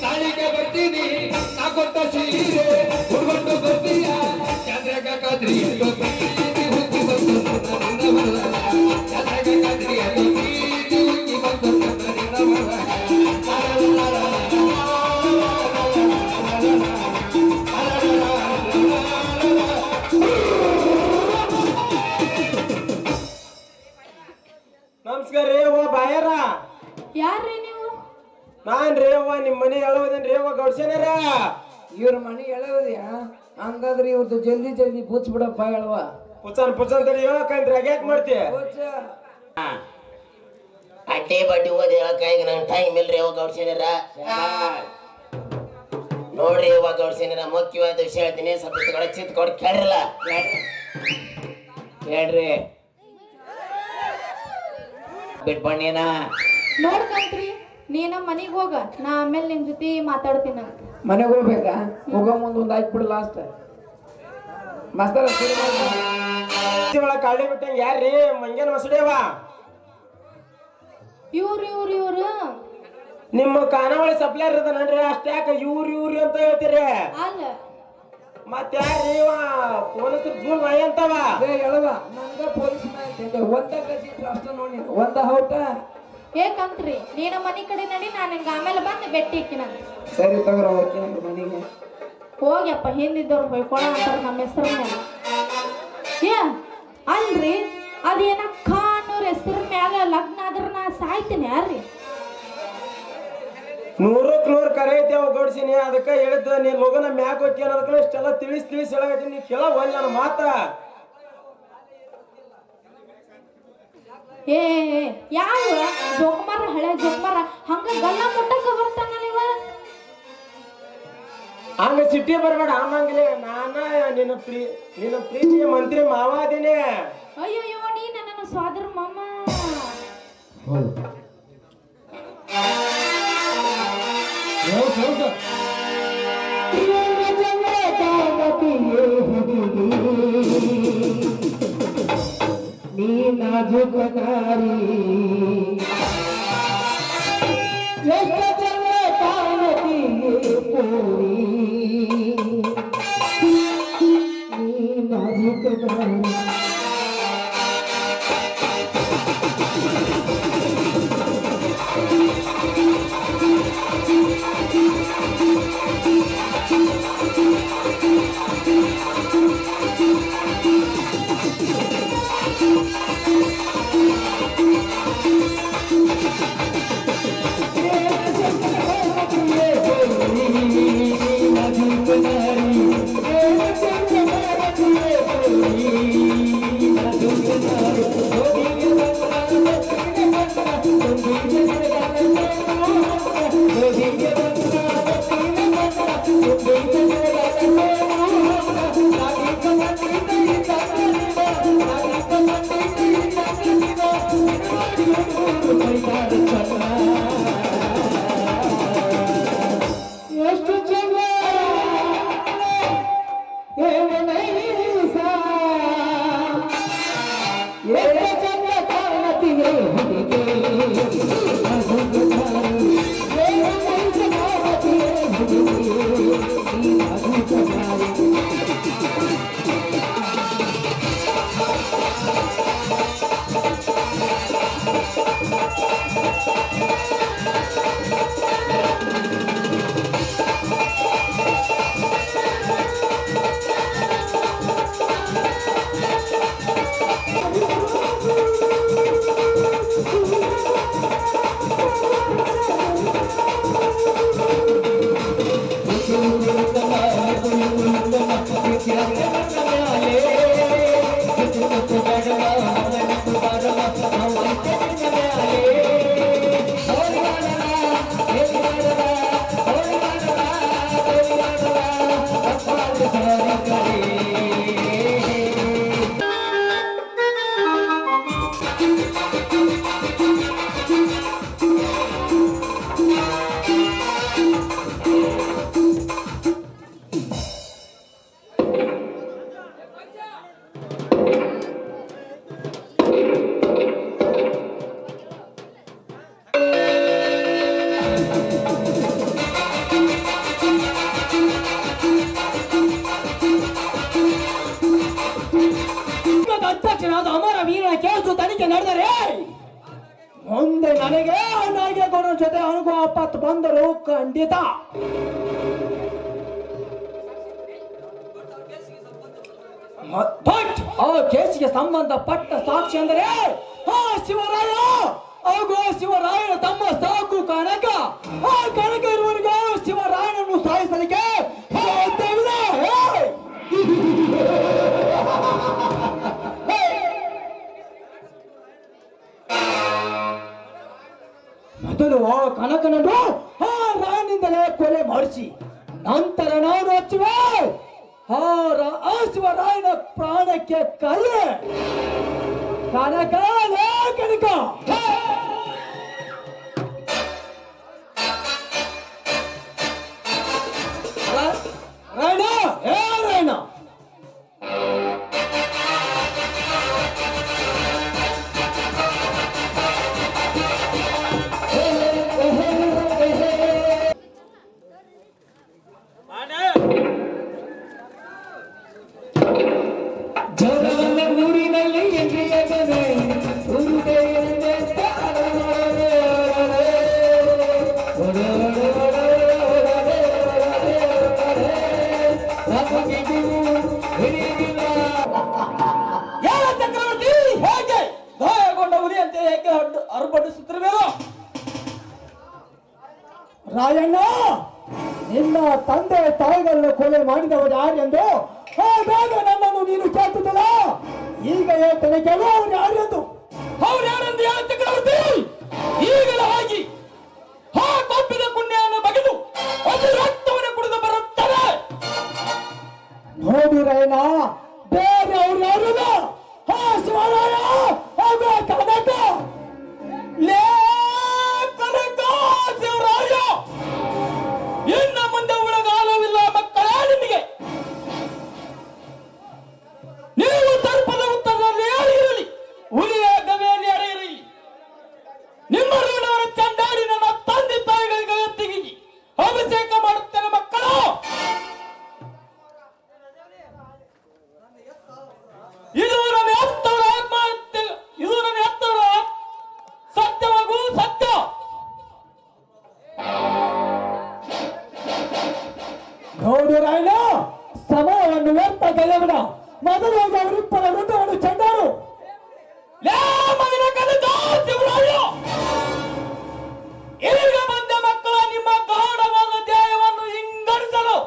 ನಾಳೆಗೆ ಬರ್ತೀನಿ ನಾ ಕೊಟ್ಟ ಸೀರೆ ಹುಡ್ಕೊಂಡು ಬರ್ತೀಯ ಚಂದ್ರಗ ಕಾದ್ರಿ ಎಲ್ಲೋ ಪ್ರೀತಿ ಹುಟ್ಟಿ ಬಂದು ನನ್ನ ಬರಲ್ಲ ಚಂದ್ರಗ ಕಾದ್ರಿ ಎಲ್ಲೋ ಪ್ರೀತಿ ಹುಟ್ಟಿ ಬಂದು ನನ್ನ ನಮಸ್ಕಾರ ರೀ ಅವ್ವ ಬಾಯರ ಯಾರ್ರಿ ನೀವು? ನಾನ್ ರೀ ಅವ್ವ ನಿಮ್ ಮನೆ ಹೇಳೋದೇನ್ ರೀ ಅವ್ವ ಗೌಡ್ಸೇನಾರ ಇವ್ರ ಮನೆ ಎಳವದ್ಯಾ ಹಂಗಾದ್ರೆ ಇವ್ರದ್ದು ಜಲ್ದಿ ಜಲ್ದಿ ಬುಚ್ ಬಿಡಪ್ಪ ಹೇಳುವ ಪುಚನ್ ಪುಚನ್ ತಡಿ ಹೇಳಕಂದ್ರೆ ಯಾಕೆ ಮಾಡ್ತಿ ಅಡ್ಡೆ ಬಡ್ಡಿ ಓದಿ ಹೇಳಕ ಈಗ ನಂಗೆ ಟೈಮ್ ಇಲ್ರಿ ಅವ ಗೌಡ್ಸಿದಾರ ನೋಡ್ರಿ ಅವ ಗೌಡ್ಸಿದಾರ ಮುಖ್ಯವಾದ ವಿಷಯ ಹೇಳ್ತೀನಿ ಸ್ವಲ್ಪ ಚಿತ್ ಕೊಡ್ ಕೇಳಿರಲ್ಲ ಹೇಳ್ರಿ ಬಿಟ್ಬಣ್ಣಿನ ನೋಡ್ಕಂತ್ರಿ ನೀನ ಮನಿಗ್ ಹೋಗ ನಾ ಆಮೇಲೆ ನಿಮ್ ಜೊತೆ ಮಾತಾಡ್ತೀನಿ ಅಂತ. ಮನೆಗೆ ಹೋಗ್ಬೇಕಾ ಹೋಗೋ ಮುಂದೆ ಒಂದು ಹಾಕ್ಬಿಡು ಲಾಸ್ಟ್ ಮಸ್ತಾರ ಒಳಗ ಕಾಳಿ ಬಿಟ್ಟಂಗ ಯಾರ್ರಿ ಮಂಗೇನ್ ಮಸಡೇವ ಇವ್ರು ನಿಮ್ಮ ಖಾನಾವಳಿ ಸಪ್ಲೈರ್ ಅದನ್ರಿ ಅಷ್ಟ್ಯಾಕ ಇವ್ರಿ ಅಂತ ಹೇಳ್ತೀರಿ ಅಲ್ಲ ಮತ್ ಯಾರ್ರಿ ಇವ ಪೊಲೀಸರು ಜೂನ್ ನಾಯಿ ಅಂತವ ಹೇಳುವ ನಂಗ ಪೊಲೀಸ್ ಒಂದ ಕಸಿ ಅಷ್ಟ ನೋಡಿ ಒಂದ ಹೌಟ ಏಕಂತ್ರಿ ನೀನ ಮನಿ ಕಡೆ ನಡಿ ನಾನು ನಿಂಗೆ ಆಮೇಲೆ ಬಂದು ಬೆಟ್ಟಿ ಇಕ್ಕಿನಂತ. ಸರಿ ತಗೋರ ಹೋಗಿ ಮನೆಗೆ ಹೋಗ್ಯಪ್ಪ ಹಿಂದಿದ್ದವ್ರು ಹೊಯ್ಕೊಳ ಅಂತಾರ ನಮ್ಮ ಹೆಸರು ಮೇಲೆ. ಏ ಅಲ್ರಿ ಅದೇನ ಖಾನೂರ್ ಹೆಸರು ಮ್ಯಾಲ ಲಗ್ನ ಆದ್ರ ನಾ ಸಾಯ್ತೀನಿ ಯಾರ್ರಿ? 100ಕ್ಕೆ 100 ಕರೆ ಐತಿ ಅವ್ ಗೌಡ್ಸಿನಿ ಅದಕ್ಕ ಹೇಳಿದ್ದ ನೀ ಲೋಗನ ಮ್ಯಾಕ್ ಹೋಗಿ ಅನ್ನೋದಕ್ಕ ಇಷ್ಟೆಲ್ಲ ತಿಳಿಸಿ ಹೇಳಕತ್ತೀನಿ ನೀ ಕೇಳ ಒಳ್ಳೆ ನನ್ನ ಮಾತ ಏ ಯಾವ ಜೋಕುಮಾರ ಹಳೆ ಜೋಕುಮಾರ ಹಂಗ ಗಲ್ಲ ಮುಟ್ಟಕ ಬರ್ತಾನ ನೀವ? ಹಂಗ ಸಿಟ್ಟಿ ಬರ್ಬೇಡ ಆಮಂಗ್ಲಿ ನಾನ ನಿನ್ನ ಪ್ರೀತಿಯ ಮಂತ್ರಿ ಮಾವ ಅದೀನಿ. ಅಯ್ಯೋ ನೀ ನನ್ನ ಸ್ವಾದರ ಮಾಮ. ನೀ ನಾಜುಕನಾರಿ ಎಷ್ಟು ಚಂದ ಕಾಣತಿ ಪೂರಿ ನೀ ನಾಜುಕನಾರಿ ಎಷ್ಟು ಚಂದ ಎಷ್ಟು ಚಂದ ಕಾಣತಿಯೇ ಮುಂದೆ ನನಗೆ ನಾಗೇಗೌಡರ ಜೊತೆ ಅನುಭವ ಆಪತ್ತು ಬಂದರು ಖಂಡಿತ. ಬಟ್ ಆ ಕೇಸಿಗೆ ಸಂಬಂಧಪಟ್ಟ ಸಾಕ್ಷಿ ಅಂದರೆ ಆ ಶಿವರಾಯ ಹಾಗೂ ಶಿವರಾಯನ ತಮ್ಮ ಸಾಕು ಕನಕ. ಆ ಕನಕ ಇರುವವರೆಗೂ ಶಿವರಾಯನನ್ನು ಸಾಯಿಸಲಿಕ್ಕೆ ಸಾಧ್ಯವಿಲ್ಲ. ಮೊದಲು ಆ ಕನಕನನ್ನು ಆ ರಾಯನಿಂದಲೇ ಕೊಲೆ ಮಾಡಿಸಿ ನಂತರ ನಾನು ಹಚ್ಚುವೆ ಆ ಶಿವರಾಯನ ಪ್ರಾಣಕ್ಕೆ ಕಲೆ. ಕನಕ ಕನಕ ರಾಯಣ ಏ ರಾಯಣ ಊರಿನಲ್ಲಿ ಚಕ್ರವರ್ತಿ ಹೇಗೆ ಗಾಯಗೊಂಡ ಹುಲಿಯಂತೆ ಹೇಗೆ ಅರ್ಪಡಿಸುತ್ತಿರುವೆಯೋ? ರಾಯಣ್ಣ, ನಿನ್ನ ತಂದೆ ತಾಯಿಗಳನ್ನು ಕೊಲೆ ಮಾಡಿದವರು ಯಾರೆಂದು ಬೇಗ ನನ್ನನ್ನು ನೀನು ಕೇಳ್ತಿದ್ದಲ್ಲ. ಈಗ ಹೇಳ್ತೇನೆ, ಕೆಲವರು ಯಾರೆಂದು. ಅವ್ರು ಯಾರೆಂದು ಹೇಳ ಚಕ್ರವರ್ತಿ. ಈಗಲೇ ಹೋಗಿ ಆ ಕೊಬ್ಬಿದ ಪುಣ್ಯವನ್ನು ಬಗೆದು ಅದು ರಕ್ತವನ್ನು ಕುಡಿದು ಬರುತ್ತದೆ. ನೋಡಿ ರಾಯಣ್ಣ, ಬೇರೆ ಅವ್ರು ಯಾರಲ್ಲ. ಆ ಶಿವರಾಯ ಹಾಗೂ ಕನಕ. ಲೇ ಕನಕ, ಶಿವರಾಯ, ಇನ್ನು ಮುಂದೆ ಉಳಗಾಲವಿಲ್ಲ ಮಕ್ಕಳೇ ನಿಮಗೆ. ನೀವು ತರ್ಪದ ಉತ್ತರದಲ್ಲಿ ಇರಲಿ, ಹುಲಿಯ ಗವೆಯಲ್ಲಿ ಅಡೆಯಿರಿ. ನಿಮ್ಮ ಋಣವನ್ನು ಚಂಡಾಡಿ ನನ್ನ ತಂದೆ ತಾಯಿಗಳಿಗೆ ಎತ್ತಿಗಿ ಅಭಿಷೇಕ ಮಾಡುತ್ತೇನೆ ಮಕ್ಕಳು. ಇದು ನನ್ನ ಎತ್ತವರ ಆತ್ಮಹತ್ಯೆ, ಇದು ನನ್ನ ಎತ್ತವರ ಸತ್ಯವಾಗೂ ಸತ್ಯ. ನೋಡಿ ರಾಯಣ್ಣ, ಸಮಯವನ್ನು ವ್ಯರ್ಥ ಗೆಲ್ಲಬೇಡ. ಮೊದಲು ಅವರಿಬ್ಬರ ವೃದ್ಧವನ್ನು ಚಂಡಾಡು. ಮಗನ ಕನಕ, ಶಿವರಾಯ, ಈಗ ಬಂದ ಮಕ್ಕಳ ನಿಮ್ಮ ಗಾಢವಾದ ಧ್ಯಾಯವನ್ನು ಹಿಂಗರಿಸಲು.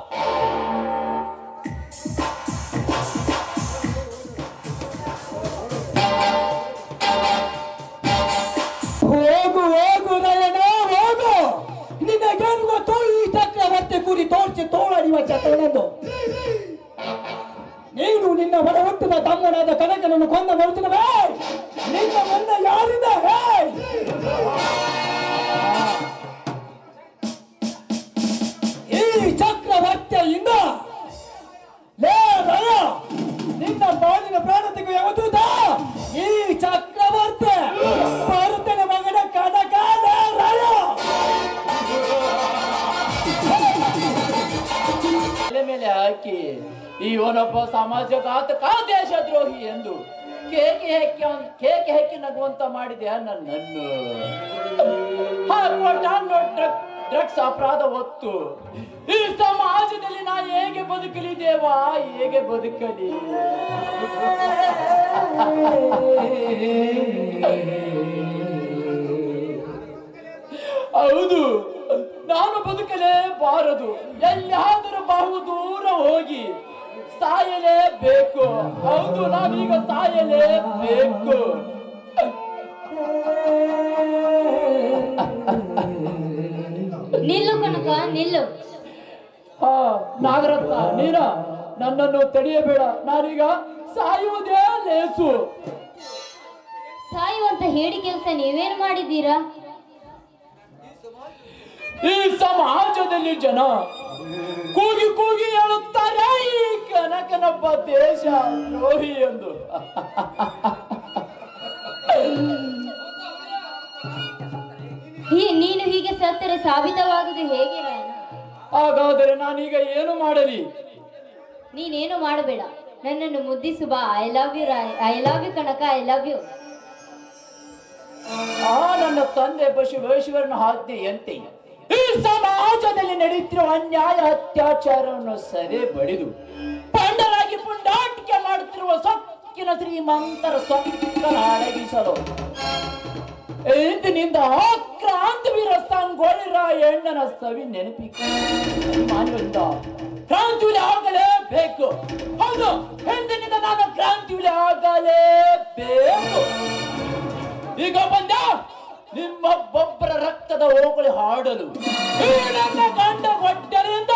ಹೋಗು ಹೋಗು ರಾಯಣ್ಣ, ಹೋಗು. ನಿನಗೇನು ಗೊತ್ತು ಈ ಚಕ್ರವರ್ತಿ ಕುರಿ ತೋರಿಸಿ ತೋಳಡಿವ ಚಕ್ರನೆಂದು? ನೀನು ನಿನ್ನ ಹೊರ ಹುಟ್ಟಿದ ತಮ್ಮನಾದ ಕನಕನನ್ನು ಕೊಂದ ಮರುತ್ತಿನವೇ ನಿನ್ನ ಮುಂದೆ ಯಾರಿದೆ? ಈ ಚಕ್ರವರ್ತಿಯಿಂದ ಲೇ ರಾಯ, ನಿನ್ನ ಬಾಳಿನ ಪ್ರಾಣ ತೆಗೆಯುವ ಯಾವತ್ತೂದ ಈ ಚಕ್ರವರ್ತಿ ಬರುತ್ತೇನೆ ಮಗನ ಕನಕ. ಲೇ ರಾಯ, ಮೇಲೆ ಹಾಕಿ ಇವನೊಬ್ಬ ಸಮಾಜಘಾತಕ ದೇಶದ್ರೋಹಿ ಎಂದು ಕೇಕೆ ಹಾಕಿ ನಗುವಂತ ಮಾಡಿದೆ ನನ್ನನ್ನು. ಡ್ರಗ್ಸ್ ಅಪರಾಧ ಹೊತ್ತು ಈ ಸಮಾಜದಲ್ಲಿ ನಾ ಹೇಗೆ ಬದುಕಲಿ ದೇವಾ, ಹೇಗೆ ಬದುಕಲಿ? ಹೌದು, ನಾನು ಬದುಕಲೇಬಾರದು. ಎಲ್ಲಾದರೂ ಬಹು ದೂರ ಹೋಗಿ ಸಾಯಲೇಬೇಕು. ಹೌದು, ನಾನೀಗ ಸಾಯಲೇಬೇಕು. ನಿಲ್ಲು ಕನಕ, ನಿಲ್ಲು. ನಾಗರತ್ನ, ನೀನ ನನ್ನನ್ನು ತಡೆಯಬೇಡ. ನಾನೀಗ ಸಾಯುವುದೇ ಲೇಸು. ಸಾಯುವಂತ ಹೇಳಿ ಕೆಲಸ ನೀವೇನು ಮಾಡಿದ್ದೀರಾ? ಈ ಸಮಾಜದಲ್ಲಿ ಜನ ಕೂಗಿ ಕೂಗಿ ಹೇಳುತ್ತಾರೆ ಈ ಕನಕನೊಬ್ಬ ದೇಶ ದ್ರೋಹಿ ಎಂದು. ನೀನು ಹೀಗೆ ಸತ್ತರೆ ಸಾಬೀತವಾಗುವುದು ಹೇಗೆ ರಾಯಣ್ಣ? ಹಾಗಾದರೆ ನಾನೀಗ ಏನು ಮಾಡಲಿ? ನೀನೇನು ಮಾಡಬೇಡ, ನನ್ನನ್ನು ಮುದ್ದಿಸು ಬಾ. I love you Rai, I love you Kanaka, I love you. ನನ್ನ ತಂದೆ ಬಸವೇಶ್ವರನ ಆಜ್ಞೆಯಂತೆ ಈ ಸಮಾಜದಲ್ಲಿ ನಡೆಯುತ್ತಿರುವ ಅನ್ಯಾಯ ಅತ್ಯಾಚಾರವನ್ನು ಸದೆ ಬಡಿದು ಪಂಡರಾಗಿ ಪುಂಡಾಟಿಕೆ ಮಾಡುತ್ತಿರುವ ಸೊಕ್ಕಿನ ಶ್ರೀಮಂತರ ಸೊಕ್ಕನ ಅಡಗಿಸಲು ಇಂದಿನಿಂದ ಕ್ರಾಂತಿವೀರ ಸಂಗೊಳ್ಳಿ ರಾಯಣ್ಣನ ಸವಿ ನೆನಪಿನಿಂದ ಕ್ರಾಂತಿವೀರ ಆಗಲೇಬೇಕು. ಹೌದು, ಹಿಂದಿನಿಂದ ನಾನು ಕ್ರಾಂತಿವೀರ ಆಗಲೇಬೇಕು. ಈಗ ಬಂದ ನಿಮ್ಮೊಬ್ಬೊಬ್ಬರ ರಕ್ತದ ಹೋಗಳಿ ಹಾಡಲು ಈ ನನ್ನ ಗಂಡ ಹೊಟ್ಟೆಯಿಂದ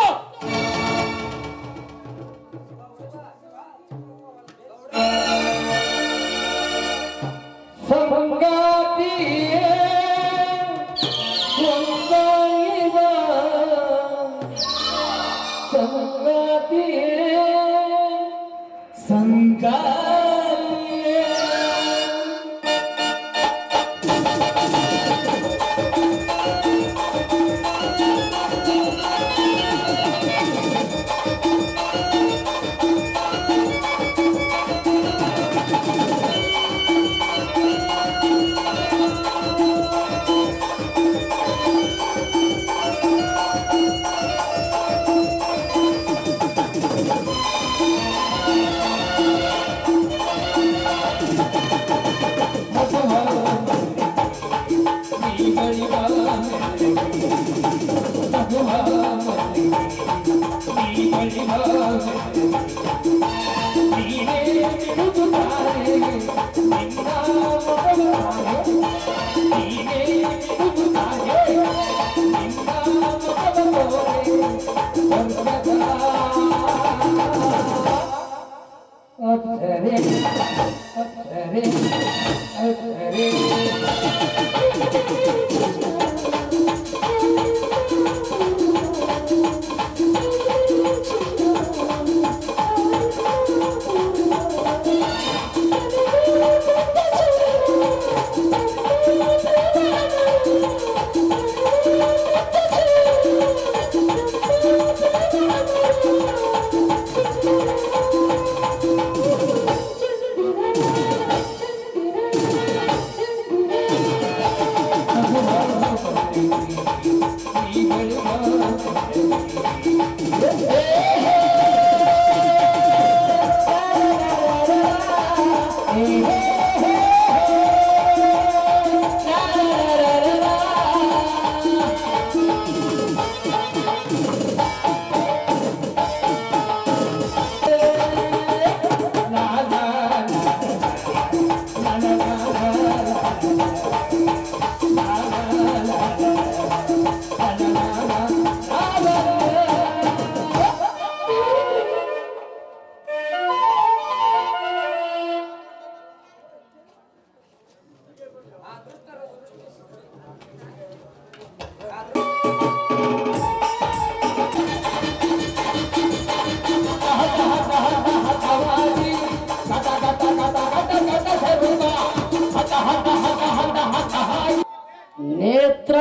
ನೇತ್ರ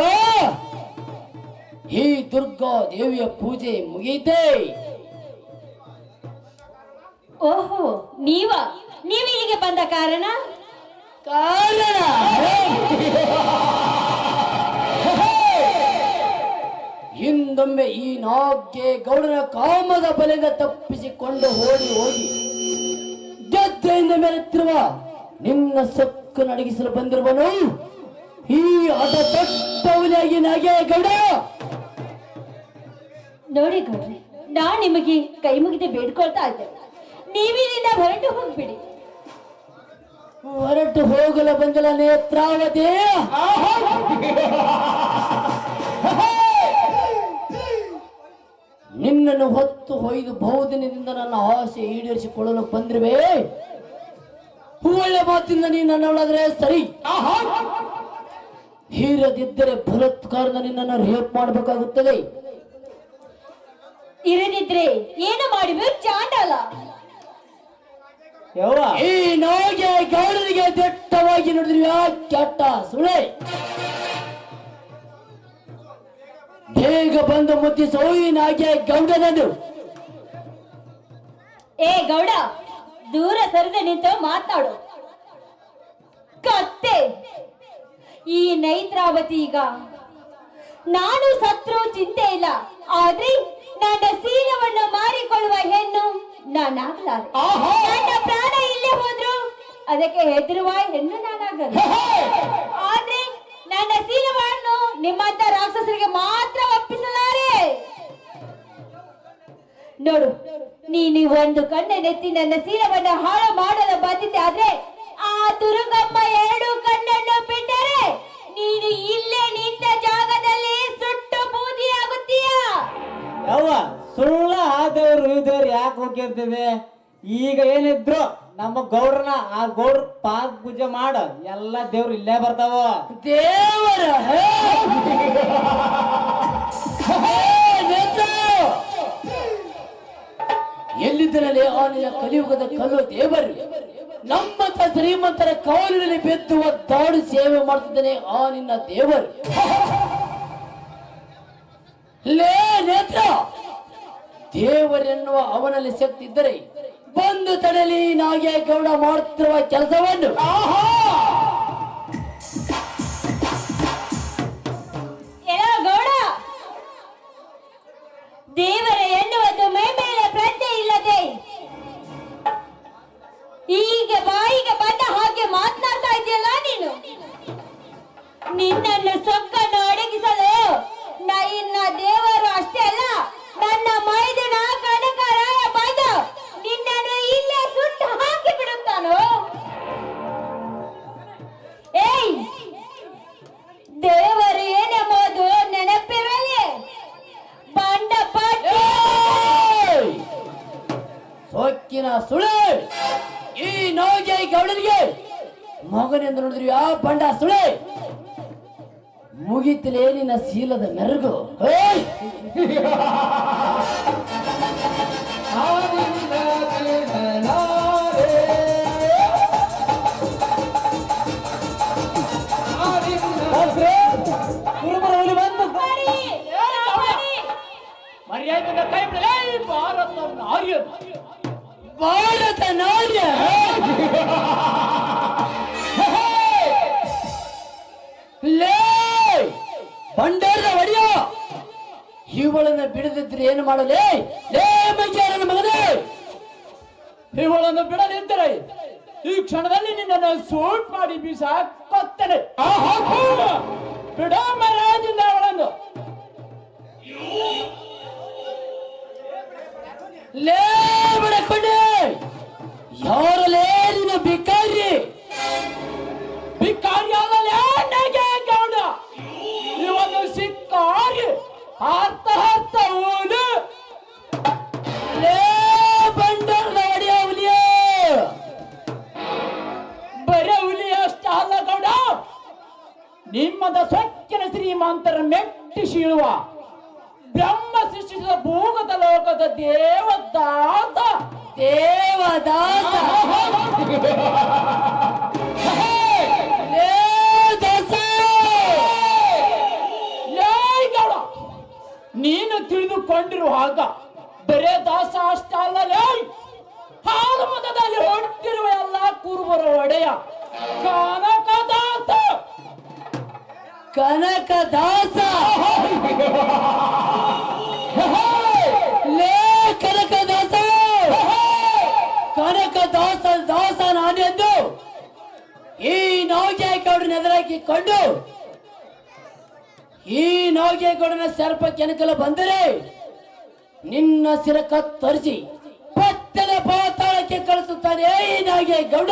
ಈ ದುರ್ಗಾ ದೇವಿಯ ಪೂಜೆ ಮುಗಿಯಿತೆ. ಓಹೋ, ನೀವು ಇಲ್ಲಿಗೆ ಬಂದ ಕಾರಣ ಹಿಂದೊಮ್ಮೆ ಈ ನಾಗ್ಗೆ ಗೌಡನ ಕಾಮದ ಬಲೆಯಿಂದ ತಪ್ಪಿಸಿಕೊಂಡು ಹೋಗಿ ಗದ್ದೆಯಿಂದ ಮೆರೆತಿರುವ ನಿನ್ನ ಸೊಕ್ಕು ನಡಗಿಸಲು ಬಂದಿರುವನು ಈ ಅದ ತೊಟ್ಟವನಾಗಿ ನಾಗೆ ಗೌಡ. ನೋಡಿ ಗೌಡ್ರಿ, ನಾನ್ ನಿಮಗೆ ಕೈ ಮುಗಿದೆ ಬೇಡ್ಕೊಳ್ತಾ ಇದ್ದೆ, ನೀವಿಲ್ಲಿಂದ ಹೊರಟು ಹೋಗ್ಬಿಡಿ. ಹೊರಟು ಹೋಗಲು ಬಂದಲ ನೇತ್ರಾವತಿ. ನಿನ್ನನ್ನು ಹೊತ್ತು ಹೊಯ್ದು ಬಹುದಿನದಿಂದ ನನ್ನ ಆಸೆ ಈಡೇರಿಸಿಕೊಳ್ಳಲು ಬಂದಿರುವೆ. ಒಳ್ಳೆ ಮಾತಿಂದ ನೀನು ನನ್ನವಳಾದ್ರೆ ಸರಿ, ಹೀರದಿದ್ದರೆ ಬಲಾತ್ಕಾರದ ನಿನ್ನನ್ನು ರೇಪ್ ಮಾಡಬೇಕಾಗುತ್ತದೆ. ಇರದಿದ್ರೆ ಏನು ಮಾಡಿದ್ರು ಚಾಂಡಾಲ. ಈ ನಾಗೆ ಗೌಡನಿಗೆ ದಿಟ್ಟವಾಗಿ ನೋಡಿದ್ರಿ ಕೆಟ್ಟ ಸುಳೆ. ಬೇಗ ಬಂದು ಮುದ್ದಿಸೋ ಈ ನಾಗೆ ಗೌಡನನ್ನು. ಏ ಗೌಡ, ದೂರ ಸರಿದ ನಿಂತು ಮಾತಾಡು. ಕತ್ತೆ ಈ ನೈತ್ರಾವತಿ ಈಗ ನಾನು ಸತ್ರು ಚಿಂತೆ ಇಲ್ಲ, ಆದ್ರೆ ನನ್ನ ಸೀಲವನ್ನು ಮಾರಿಕೊಳ್ಳುವ ಹೆಣ್ಣು ನಾನಾಗಲಾರೆ. ನನ್ನ ಪ್ರಾಣ ಇಲ್ಲೇ ಹೋದ್ರು ಅದಕ್ಕೆ ಹೆದರುವ ಹೆಣ್ಣು ನಾನಾಗಲ್ಲ. ಆದ್ರೆ ನನ್ನ ಸೀಲವನ್ನು ನಿಮ್ಮಂತ ರಾಕ್ಷಸರಿಗೆ ಮಾತ್ರ ಒಪ್ಪಿಸಲಾರೆ. ನೋಡು, ನೀನು ಒಂದು ಕಣ್ಣನ್ನೆತ್ತಿ ನನ್ನ ಸೀಲವನ್ನು ಹಾಳು ಮಾಡಲು ಬಂದಿದ್ದೆ, ಆದ್ರೆ ಆ ದುರ್ಗಮ್ಮ 2 ಕಣ್ಣನ್ನು ಬಿಟ್ಟರೆ ನೀನು ಇಲ್ಲೇ ನಿಂತ ಜಾಗದಲ್ಲಿ ಸುಟ್ಟು ಬೂದಿಯಾಗುತ್ತೀಯ. ಯವ್ವ ಸುಳ್ಳ ಆದವ್ರು ಇದ್ದವ್ರು ಯಾಕೆ ಹೋಗಿರ್ತೀವಿ? ಈಗ ಏನಿದ್ರು ನಮ್ಮ ಗೌಡ್ರನ ಆ ಗೌಡ್ರ ಪಾದ ಪೂಜೆ ಮಾಡ, ಎಲ್ಲ ದೇವ್ರು ಇಲ್ಲೇ ಬರ್ತಾವ. ದೇವರ ಎಲ್ಲಿದ್ದರಲ್ಲಿ ಆ ನಿನ್ನ ಕಲಿಯುಗದ ಕಲ್ಲು ದೇವರು ನಮ್ಮಂತ ಶ್ರೀಮಂತರ ಕವಲಿನಲ್ಲಿ ಬೆದ್ದು ಒದ್ದಾಡು ಸೇವೆ ಮಾಡ್ತಿದ್ದಾನೆ ಆ ನಿನ್ನ ದೇವರು. ಲೇ ನೇತ್ರ, ದೇವರೆನ್ನುವ ಅವನಲ್ಲಿ ಶಕ್ತಿ ಇದ್ದರೆ ಬಂದು ತಡೆಯಲಿ ನಾಗೆ ಗೌಡ ಮಾಡುತ್ತಿರುವ ಕೆಲಸವನ್ನು. ಗೌಡ, ದೇವರ ಎನ್ನುವುದು ಮೈ ಮೇಲೆ ಪ್ರಜ್ಞೆ ಇಲ್ಲದೆ ಈಗ ಬಾಯಿಗೆ ಬಂದ ಹಾಗೆ ಮಾತನಾಡ್ತಾ ಇದೆಯಲ್ಲ ನೀನು. ನಿನ್ನನ್ನು ಸೊಕ್ಕನ್ನು ಅಡಗಿಸಲು ಇನ್ನ ದೇವರು ಅಷ್ಟೇ ಅಲ್ಲ, ನನ್ನ ಮೈದನ ಕನಕರಾಯ ಬಂದು ನಿನ್ನನ್ನು ಇಲ್ಲೇ ಸುಟ್ಟು ಹಾಕಿ ಬಿಡುತ್ತಾನೋ. ಏಯ್, ದೇವರು ಏನೆಂಬುದು ನೆನಪಿರಲಿ. ಬಂಡ ಪಟ್ಟಿ ಸೊಕ್ಕಿನ ಸುಳೆ ಈ ನೋಗೆ ಗೌಡನಿಗೆ ಮಗನೆಂದು ನೋಡಿದ್ರು ಯಾವ ಬಂಡ ಸುಳೆ ಮುಗಿತಲೇ ನಿನ್ನ ಶೀಲದ ಮೆರುಗು. ಮರ್ಯಾದೆ ಕೈ ಬಿಡಲೇ ಭಾರತ ನಾರ್ಯ, ಭಾರತ ನಾರ್ಯ. ಲೇ ಭಂಡಾರದ ಒಡೆಯ, ಇವಳನ್ನ ಬಿಡದಿದ್ರೆ ಏನು ಮಾಡಲೇ? ಲೇ ಮಂಜಾರನ ಮಗನೇ, ಇವಳನ್ನು ಬಿಡದಿದ್ದರೆ ಈ ಕ್ಷಣದಲ್ಲಿ ನಿನ್ನನ್ನು ಸೂಟ್ ಮಾಡಿ ಬೀಸಾಕೊತ್ತನೆ. ಬಿಡ ಮಹಾರಾಜಿಂದ ಅವಳನ್ನು. ಲೇ ಬಿಡಕೊಂಡೆ, ಯಾರಲೇ ನಿನ್ನ ಭಿಕಾರಿ? ಭಿಕಾರಿ ಆಗಲೇ ನನಗೆ ಗೌಡ, ಇವನು ಸಿಕ್ಕಾರಿ ಅರ್ಥ ಅರ್ಥ ಊನು. ಲೇ ಬಂಡಾರದ ಒಡೆಯ ಹುಲಿಯ, ಬರೇ ಹುಲಿ ಅಷ್ಟ ಅಲ್ಲ ಗೌಡ, ನಿಮ್ಮದ ಸ್ವಚ್ಛನ ಶ್ರೀಮಂತರ ಮೆಟ್ಟಿಸಿಳುವ ಬ್ರಹ್ಮ ಸೃಷ್ಟಿಸಿದ ಭೂಗತ ಲೋಕದ ದೇವದಾಸ ದೇವದಾಸ. ನೀನು ತಿಳಿದುಕೊಂಡಿರುವಾಗ ಬರೇ ದಾಸ ಅಷ್ಟ ಅಲ್ಲಲೇ, ಹಾಲು ಮತದಲ್ಲಿ ಹೊಟ್ಟಿರುವ ಎಲ್ಲ ಕುರುಬರ ಒಡೆಯ ಕನಕದಾಸ. ಕನಕದಾಸ ಲೇ ಕನಕದಾಸ, ಕನಕದಾಸ ದಾಸ ನಾನೆಂದು ಈ ನೌಜಾಯಿಗೌಡನ ಎದುರಾಕಿಕೊಂಡು ಈ ನೌಜಾಯಿಗೌಡನ ಸರ್ಪ ಕೆನಕಲು ಬಂದರೆ ನಿನ್ನ ಸಿರ ಕತ್ತರಿಸಿ ಪತ್ತದ ಪಾತಾಳಕ್ಕೆ ಕಳಿಸುತ್ತಾನೆ ಈ ನೌಜಾಯಿಗೌಡ.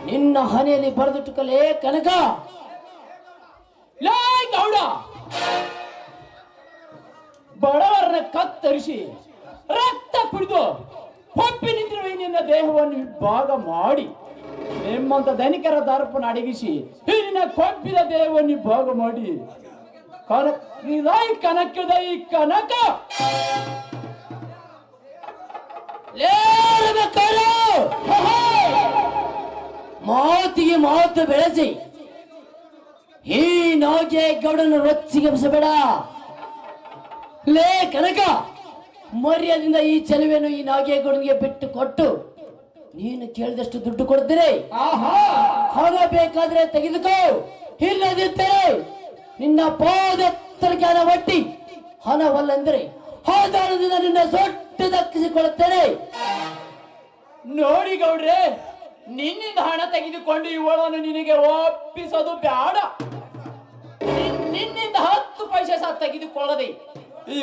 ನಿನ್ನ ಹನೆಯಲ್ಲಿ ಬರೆದಿಟ್ಟುಕಲೇ ಕನಕ. ಲೇ ಗೌಡ, ಬಡವರನ್ನ ಕತ್ತರಿಸಿ ರಕ್ತ ಕುಡಿದು ಹೊಪ್ಪಿ ನಿಂತಿರುವ ನಿನ್ನ ದೇಹವನ್ನು ಭಾಗ ಮಾಡಿ ನಿಮ್ಮಂತ ಧನಿಕರ ದರ್ಪಣ ಅಡಗಿಸಿ ನಿನ್ನ ಕೊಬ್ಬಿದ ದೇಹವನ್ನು ಭಾಗ ಮಾಡಿ ಕನಕದ ಈ ಕನಕ ಮಾತಿಗೆ ಮಾತು ಬೆಳೆಸಿ ಈ ನೌಜಾಯಿಗೌಡನ ರೊಚ್ಚಿಗೆ ಎಬ್ಸಬೇಡ. ಲೇ ಕನಕ, ಮರ್ಯಾದಿಂದ ಈ ಚೆಲುವೆಯನ್ನು ಈ ನೌಜಾಯಿಗೌಡನಿಗೆ ಬಿಟ್ಟು ಕೊಟ್ಟು ನೀನು ಕೇಳಿದಷ್ಟು ದುಡ್ಡು ಕೊಡ್ತೀರಿ. ಹಣ ಬೇಕಾದ್ರೆ ತೆಗೆದುಕೋ, ಇಲ್ಲದಿದ್ದರೆ ನಿನ್ನ ಪಾದೆತ್ತರಕ್ಕೆ ಹಣ ಒಟ್ಟಿ, ಹಣವಲ್ಲಂದ್ರೆ ಆಧಾರದಿಂದ ನಿನ್ನ ಸೊಟ್ಟು ದಕ್ಕಿಸಿಕೊಳ್ಳುತ್ತೇನೆ. ನೋಡಿ ಗೌಡ್ರೆ, ನಿನ್ನಿಂದ ಹಣ ತೆಗೆದುಕೊಂಡು ಇವಳನ್ನು ನಿನಗೆ ಒಪ್ಪಿಸೋದು ಬೇಡ. ನಿನ್ನಿಂದ 10 ಪೈಸೆ ಸಹ ತೆಗೆದುಕೊಳ್ಳದೆ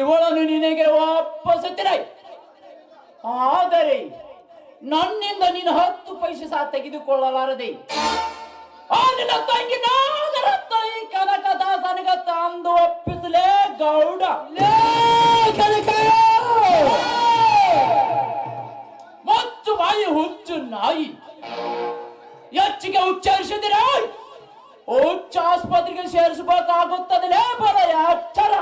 ಇವಳನ್ನು ನಿನಗೆ ಒಪ್ಪಿಸುತ್ತೇನೆ. ಆದರೆ ನನ್ನಿಂದ ನೀನು 10 ಪೈಸೆ ಸಹ ತೆಗೆದುಕೊಳ್ಳಲಾರದೆ ಆ ನಿನ್ನ ತಂಗಿ ನಾಗರತ್ನ ಈ ಕನಕದಾಸನಿಗ ತಂದು ಒಪ್ಪಿಸಲೇ ಗೌಡ. ಮತ್ತು ಬಾಯಿ ಹುಚ್ಚು ನಾಯಿ, ಹೆಚ್ಚಿಗೆ ಉಚ್ಚರಿಸಿದಿರ ಹುಚ್ಚ ಆಸ್ಪತ್ರೆಗೆ ಸೇರಿಸಬೇಕಾಗುತ್ತದೆ. ಬರ ಎಚ್ಚರ.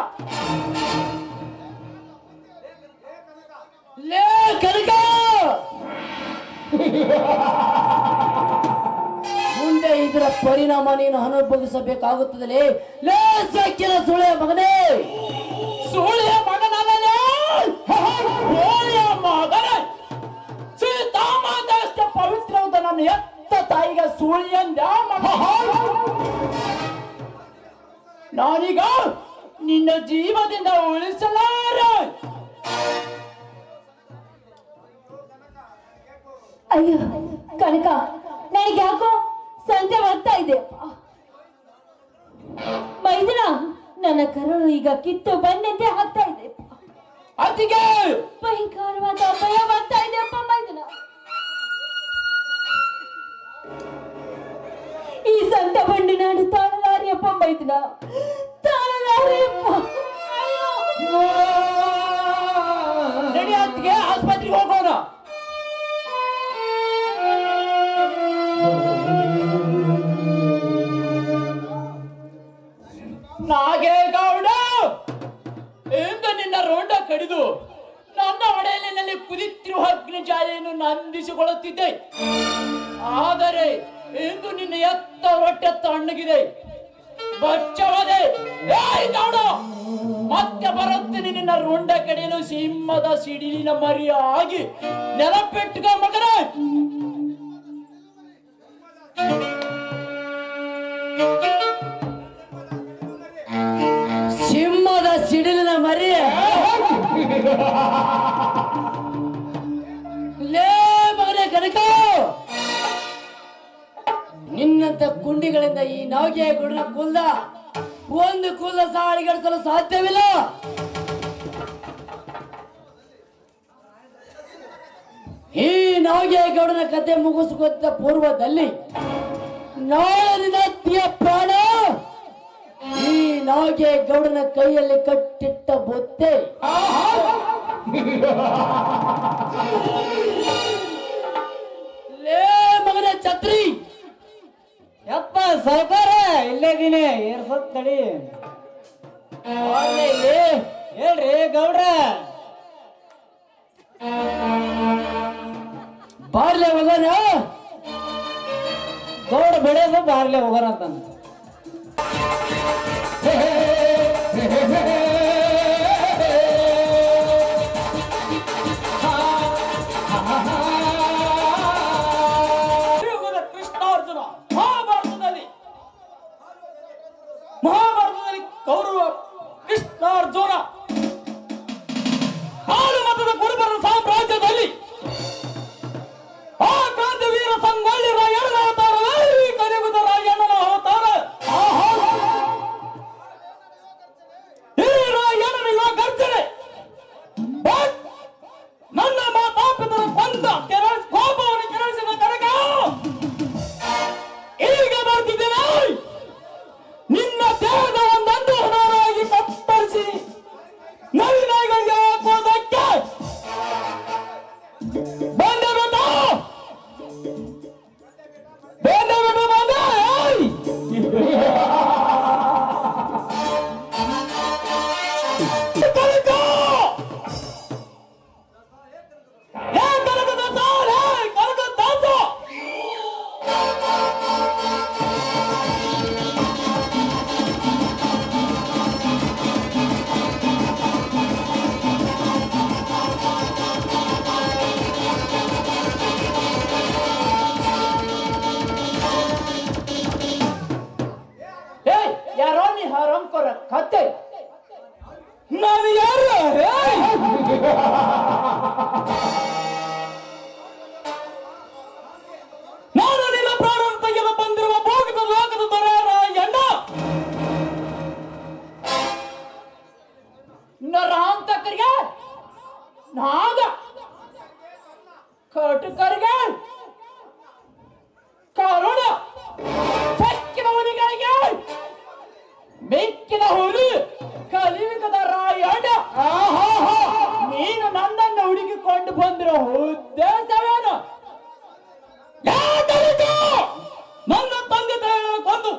ಲೇ ಕನಕ, ಮುಂದೆ ಇದರ ಪರಿಣಾಮ ನೀನು ಅನುಭವಿಸಬೇಕಾಗುತ್ತದೆ. ಲೇ ಸಕ್ಕಿನ ಸುಳೆಯ ಮಗನೇ, ಸುಳೆಯ ಮಗನಲ್ಲೇ ಹೋಳಿಯ ಮಗನೇ, ಸೀತಾಮಾತೆ ಪವಿತ್ರವಾದ ನನ್ನ ಎತ್ತ ತಾಯಿಗೆ ಸುಳಿಯಂದ ಮಗ. ನಾನೀಗ ನಿನ್ನ ಜೀವದಿಂದ ಉಳಿಸಲಾರ. ಅಯ್ಯೋ ಕನಕ, ನನಗೆ ಯಾಕೋ ಸಂಜೆ ಬರ್ತಾ ಇದೆ. ಮೈದನ, ನನ್ನ ಕರಳು ಈಗ ಕಿತ್ತು ಬಂದಂತೆ ಆಗ್ತಾ ಇದೆ. ಅತಿಗೆ ಭಯಂಕರವಾದ ಭಯ ಬರ್ತಾ ಇದೆ ಅಪ್ಪ ಮೈದನ. ಈ ಸಂತ ಬಂಡಿ ನಾನು ತಾಳಲಾರಿಯಪ್ಪ ಮೈದನ, ತಾಳಲಾರಿಯಪ್ಪ. ನಡಿ ಅತ್ತಿಗೆ, ಆಸ್ಪತ್ರೆಗೆ ಹೋಗೋಣ. ನಾಗೇಗೌಡ, ಎಂದು ನಿನ್ನ ರೋಂಡ ಕಡಿದು ನನ್ನ ಒಡೆಯಲಿನಲ್ಲಿ ಕುದಿತಿರುವ ಅಗ್ನಿ ಜಾಲೆಯನ್ನು ನಂದಿಸಿಕೊಳ್ಳುತ್ತಿದ್ದೆ. ಆದರೆ ಇಂದು ನಿನ್ನ ಎತ್ತ ಹೊಟ್ಟೆ ತಣ್ಣಗಿದೆ, ಬಚ್ಚವದೆ. ಗೌಡ, ಮತ್ತೆ ಬರುತ್ತೇನೆ ನಿನ್ನ ರುಂಡ ಕಡೆಯಲು ಸಿಂಹದ ಸಿಡಿಲಿನ ಮರಿಯಾಗಿ. ನೆನಪಿಟ್ಟುಕೋ ಮಗನೇ. ಸಿಂಹದ ಸಿಡಿಲಿನ ಮರಿ. ಲೇ ಮಗನೇ ಕನಕ, ನಿನ್ನಂತ ಕುಂಡಿಗಳಿಂದ ಈ ನಾವಿಗೆ ಗುಡ್ನ ಕುಲ್ದ ಒಂದು ಕುಲ್ದ ಸಾಳಿಗೆಡಿಸಲು ಸಾಧ್ಯವಿಲ್ಲ. ಈ ನಾಗೇಗೌಡನ ಕತೆ ಮುಗಿಸಿಕೊಂಡ ಪೂರ್ವದಲ್ಲಿ ನಾಳೆ ನಿನ್ನ ಪ್ರಾಣ ಈ ನಾಗೇಗೌಡನ ಕೈಯಲ್ಲಿ ಕಟ್ಟಿಟ್ಟ ಬೊತ್ತೆ. ಲೇ ಮಗನ ಛತ್ರಿ, ಯಪ್ಪ ಸರ್ಕಾರ ಇಲ್ಲೇದೀನಿ, ಏರ್ಸತ್ ತಡಿ. ಹೇಳ್ರಿ ಗೌಡ್ರ. ಬಾರ್ಲೆ ಹೋಗೋಣ. ಗೌಡ ಬೆಳೆಯೋದು ಬಾರ್ಲೆ ಹೋಗೋಣ ಅಂತ. ಕೃಷ್ಣಾರ್ಜುನ ಮಹಾಭಾರತದಲ್ಲಿ ಕೌರವ ಕೃಷ್ಣಾರ್ಜುನ ಹಾಲು ಮತದ ಕುರುಬರ ಸಾಮ್ರಾಜ್ಯದಲ್ಲಿ ಆ ಕ್ರಾಂತಿವೀರ ಸಂಗೊಳ್ಳಿ ರಾಯಣ್ಣನ ಅವತಾರವೇ ಕಲಿಯುಗದ ರಾಯಣ್ಣನ ಅವತಾರ. ಈ ರಾಯಣ್ಣನ ಯುವ ಗರ್ಜನೆ ನನ್ನ ಮಾತಾಪಿತರ ಕೊಂದ ಕೋಪವನ್ನು ಕೆರಳಿಸಿದ ಕನಕ ಈಗ ಬರ್ತಿದ್ದೇನೆ. ನಿನ್ನ ದೇಹದ ಒಂದೊಂದು ಹಣವಾಗಿ ಕತ್ತರಿಸಿ ಹರಂಕೊರ ಕತ್ತೆ. ನಾನು ಯಾರು? ನಾನು ನಿನ್ನ ಪ್ರಾಣ ತೆಗೆದು ಬಂದಿರುವ ಭೋಗದ ಲೋಕದ ದೊರೆಯರ ಎಣ್ಣ. ನರಾಂತಕರಿಗೆ ನಾಗ, ಕಟುಕರಿಗೆ ಕರುಣ, ಚಕ್ಕಿನ ಹುಲಿಗಳಿಗೆ ಬೆಕ್ಕಿನ ಹುಲಿ, ಕಲಿಯುಗದ ರಾಯಣ್ಣ. ನೀನು ನನ್ನನ್ನು ಹುಡುಕಿಕೊಂಡು ಬಂದಿರೋ ಉದ್ದೇಶವೇನು? ನನ್ನ ತಂದೆ ತಾಯಿಗಳನ್ನು ಕೊಂದು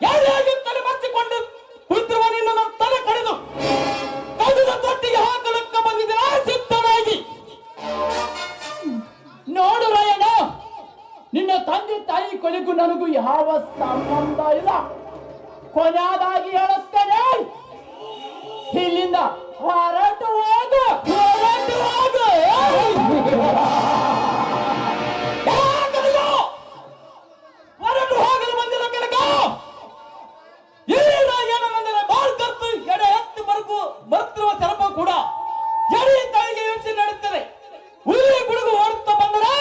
ಯಾರ್ಯಾಗಿ ತಲೆ ಮರ್ಚಿಕೊಂಡು ಕುಳಿತಿರುವ ನಿನ್ನ ತಲೆ ಕಡಿದು ಕದಿದ ತೊಟ್ಟಿಗೆ ಹಾಕಲಕ್ಕ ಬಂದಿದ್ದೀರಾ ಸಿದ್ಧನಾಗಿ. ನೋಡು ರಾಯಣ್ಣ, ನಿನ್ನ ತಂದೆ ತಾಯಿ ಕೊನೆಗೂ ನನಗೂ ಯಾವ ಸಂಬಂಧ ಇಲ್ಲ. ಕೊನೆಯದಾಗಿ ಹೇಳುತ್ತೇನೆ, ಇಲ್ಲಿಂದ ಹೊರಟು ಹೋಗು, ಹೊರಟು ಹೋಗು. ಹೊರಟು ಹೋಗಲು ಬಂದಿಲ್ಲ ಕನಕ. ಏನಂದರೆ ಬಾಳ್ ಕರ್ತು ಎಡೆ ಎತ್ತಿ ಬರ್ತಿರುವ ಚರಪ ಕೂಡ ಎಡೆ ತಾಯಿಗೆ ಯೋಚನೆ ನಡೆಯುತ್ತದೆ. ಹುಲಿ ಗುಡುಗು ಓಡುತ್ತಾ ಬಂದರೆ